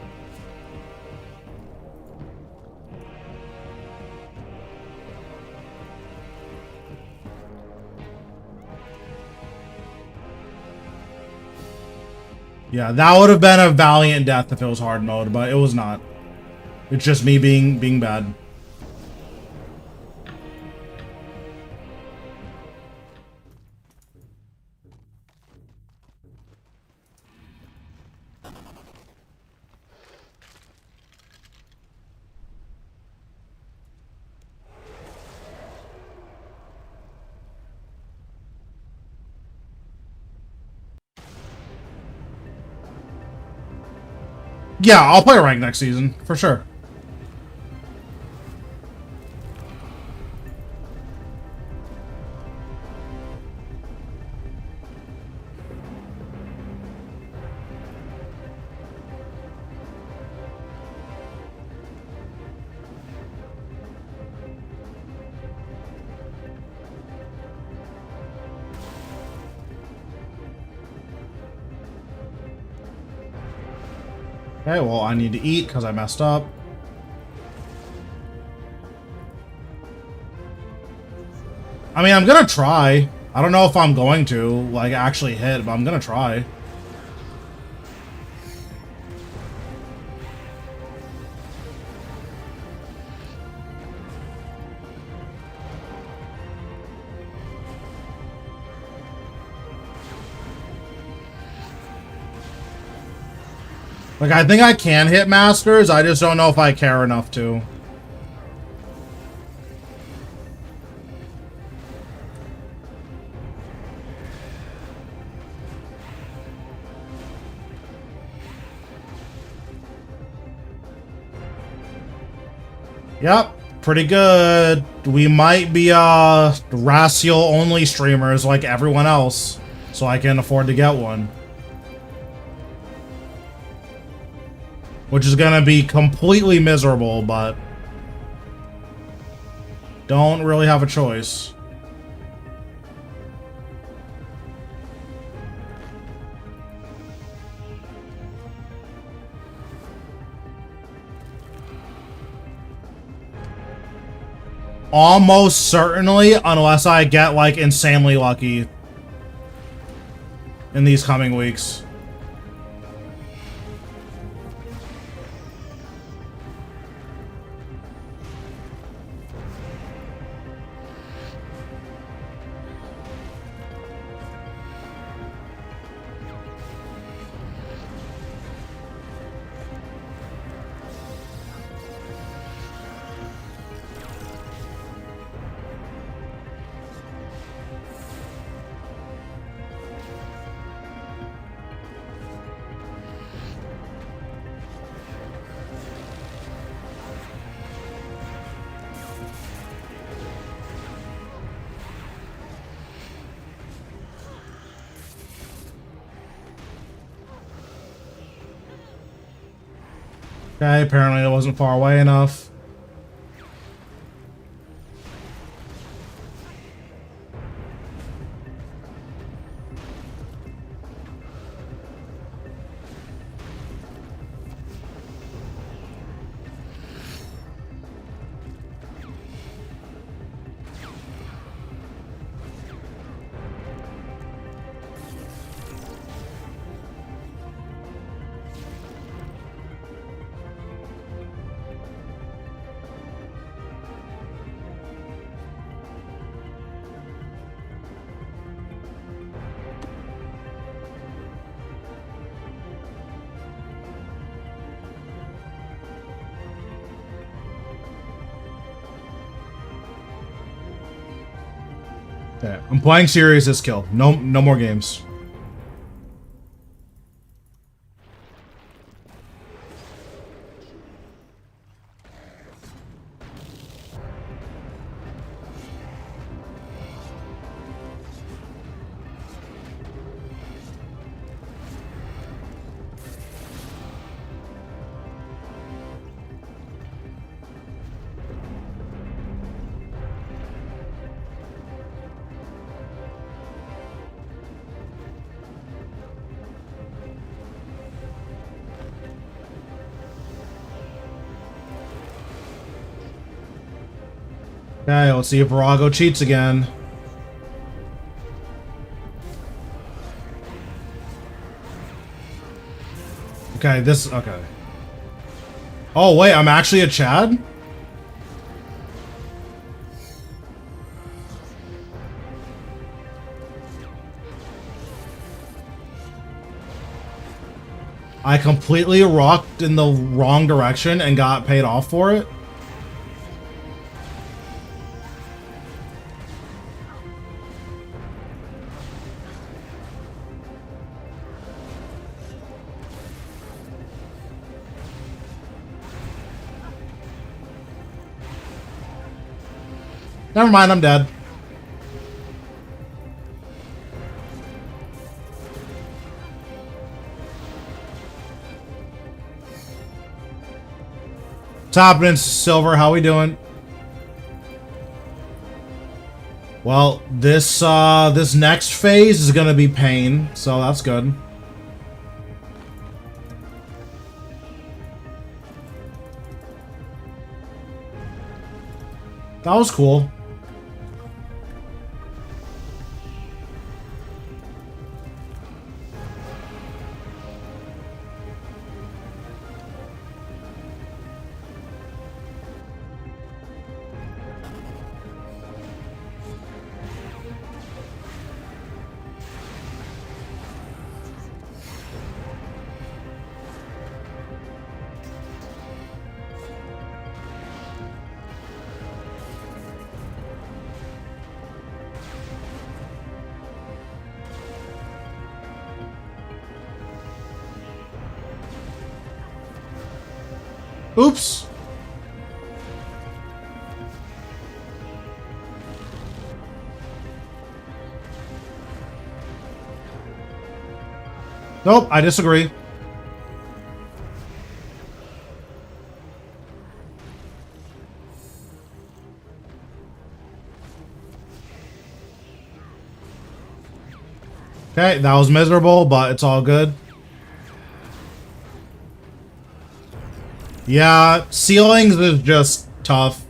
Yeah, that would have been a valiant death if it was hard mode, but it was not. It's just me being bad. Yeah, I'll play rank next season, for sure. Okay, well, I need to eat because I messed up. I mean, I'm gonna try. I don't know if I'm going to, like, actually hit, but I'm gonna try. Like, I think I can hit Masters, I just don't know if I care enough to. Yep, pretty good. We might be Racial only streamers like everyone else, so I can afford to get one. Which is gonna be completely miserable, but don't really have a choice. Almost certainly, unless I get, like, insanely lucky in these coming weeks. Okay, apparently it wasn't far away enough. Okay, I'm playing serious this kill. No more games. Okay, let's see if Virago cheats again. Okay, okay. Oh, wait, I'm actually a Chad? I completely rocked in the wrong direction and got paid off for it? Never mind, I'm dead. Top and Silver, how we doing? Well, this next phase is gonna be pain, so that's good. That was cool. Oops. Nope, I disagree. Okay, that was miserable, but it's all good. Yeah, ceilings is just tough.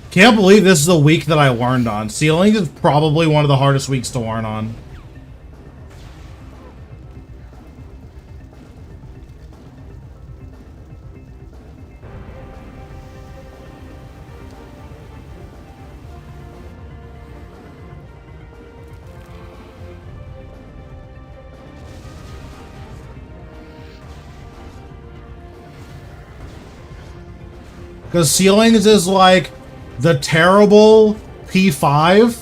Can't believe this is a week that I learned on. Ceilings is probably one of the hardest weeks to learn on. Because ceilings is like the terrible P5.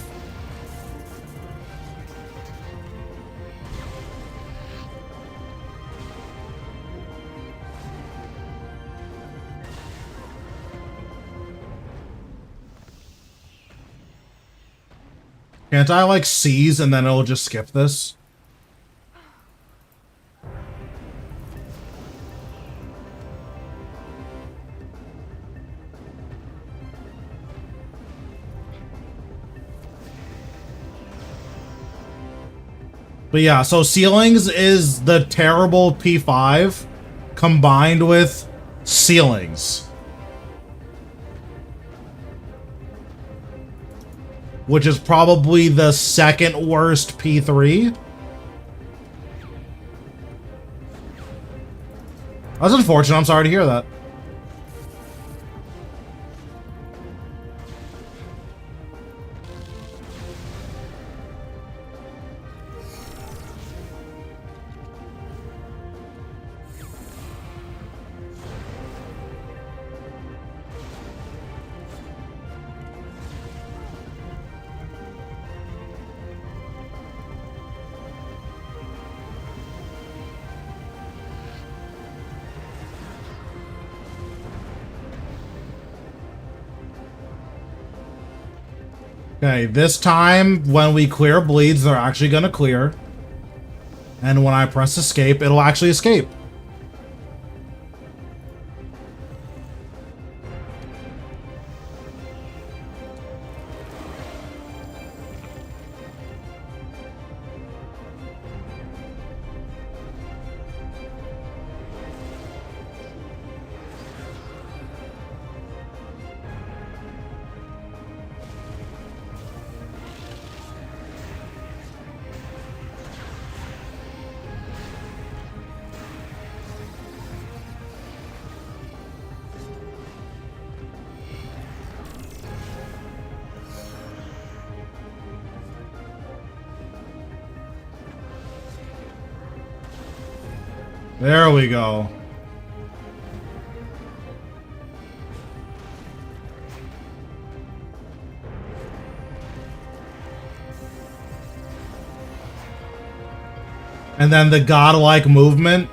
Can't I like seize and then it'll just skip this? But yeah, so ceilings is the terrible P5 combined with ceilings. Which is probably the second worst P3. That's unfortunate, I'm sorry to hear that. Okay, this time when we clear bleeds, they're actually gonna clear. And when I press escape, it'll actually escape. There we go. And then the godlike movement.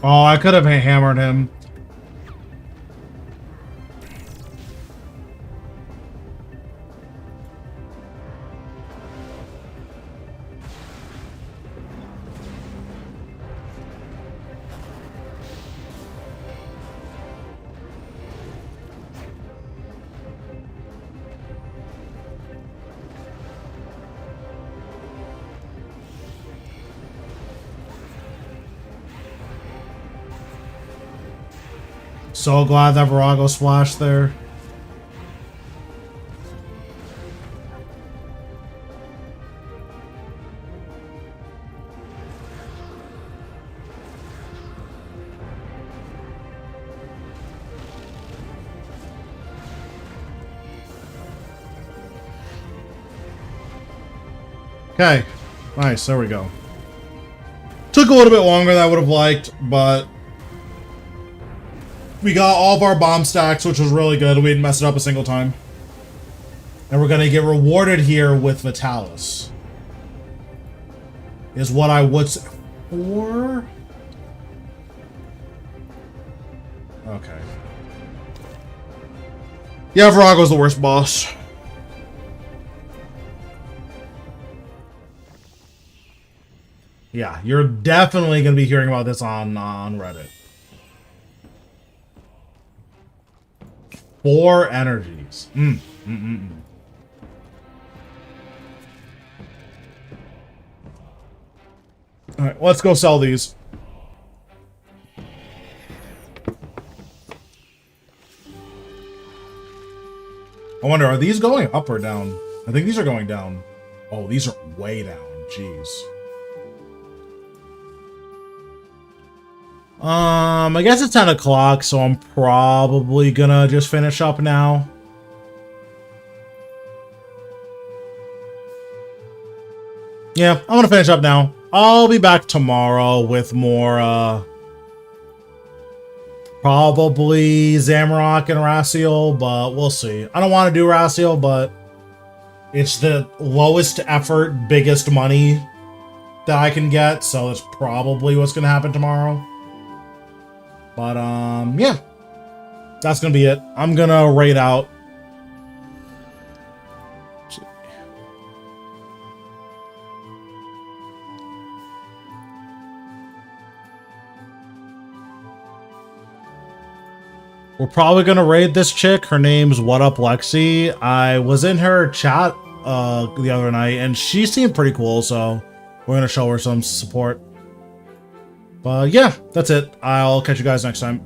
Oh, I could have hammered him. So glad that Virago splashed there. Okay, nice, there we go. Took a little bit longer than I would have liked, but we got all of our bomb stacks, which was really good. We didn't mess it up a single time. And we're gonna get rewarded here with Vitalis. Is what I would say. 4? Okay. Yeah, Virago's the worst boss. Yeah, you're definitely gonna be hearing about this on Reddit. 4 energies. Alright, let's go sell these. I wonder, are these going up or down? I think these are going down. Oh, these are way down. Jeez. I guess it's 10 o'clock, so I'm probably gonna just finish up now. Yeah, I'm gonna finish up now. I'll be back tomorrow with more, probably Zamorak and Raciel, but we'll see. I don't want to do Raciel, but it's the lowest effort, biggest money that I can get, so it's probably what's going to happen tomorrow. But, yeah. That's going to be it. I'm going to raid out. We're probably going to raid this chick. Her name's What Up Lexi. I was in her chat the other night, and she seemed pretty cool, so we're going to show her some support. But yeah, that's it. I'll catch you guys next time.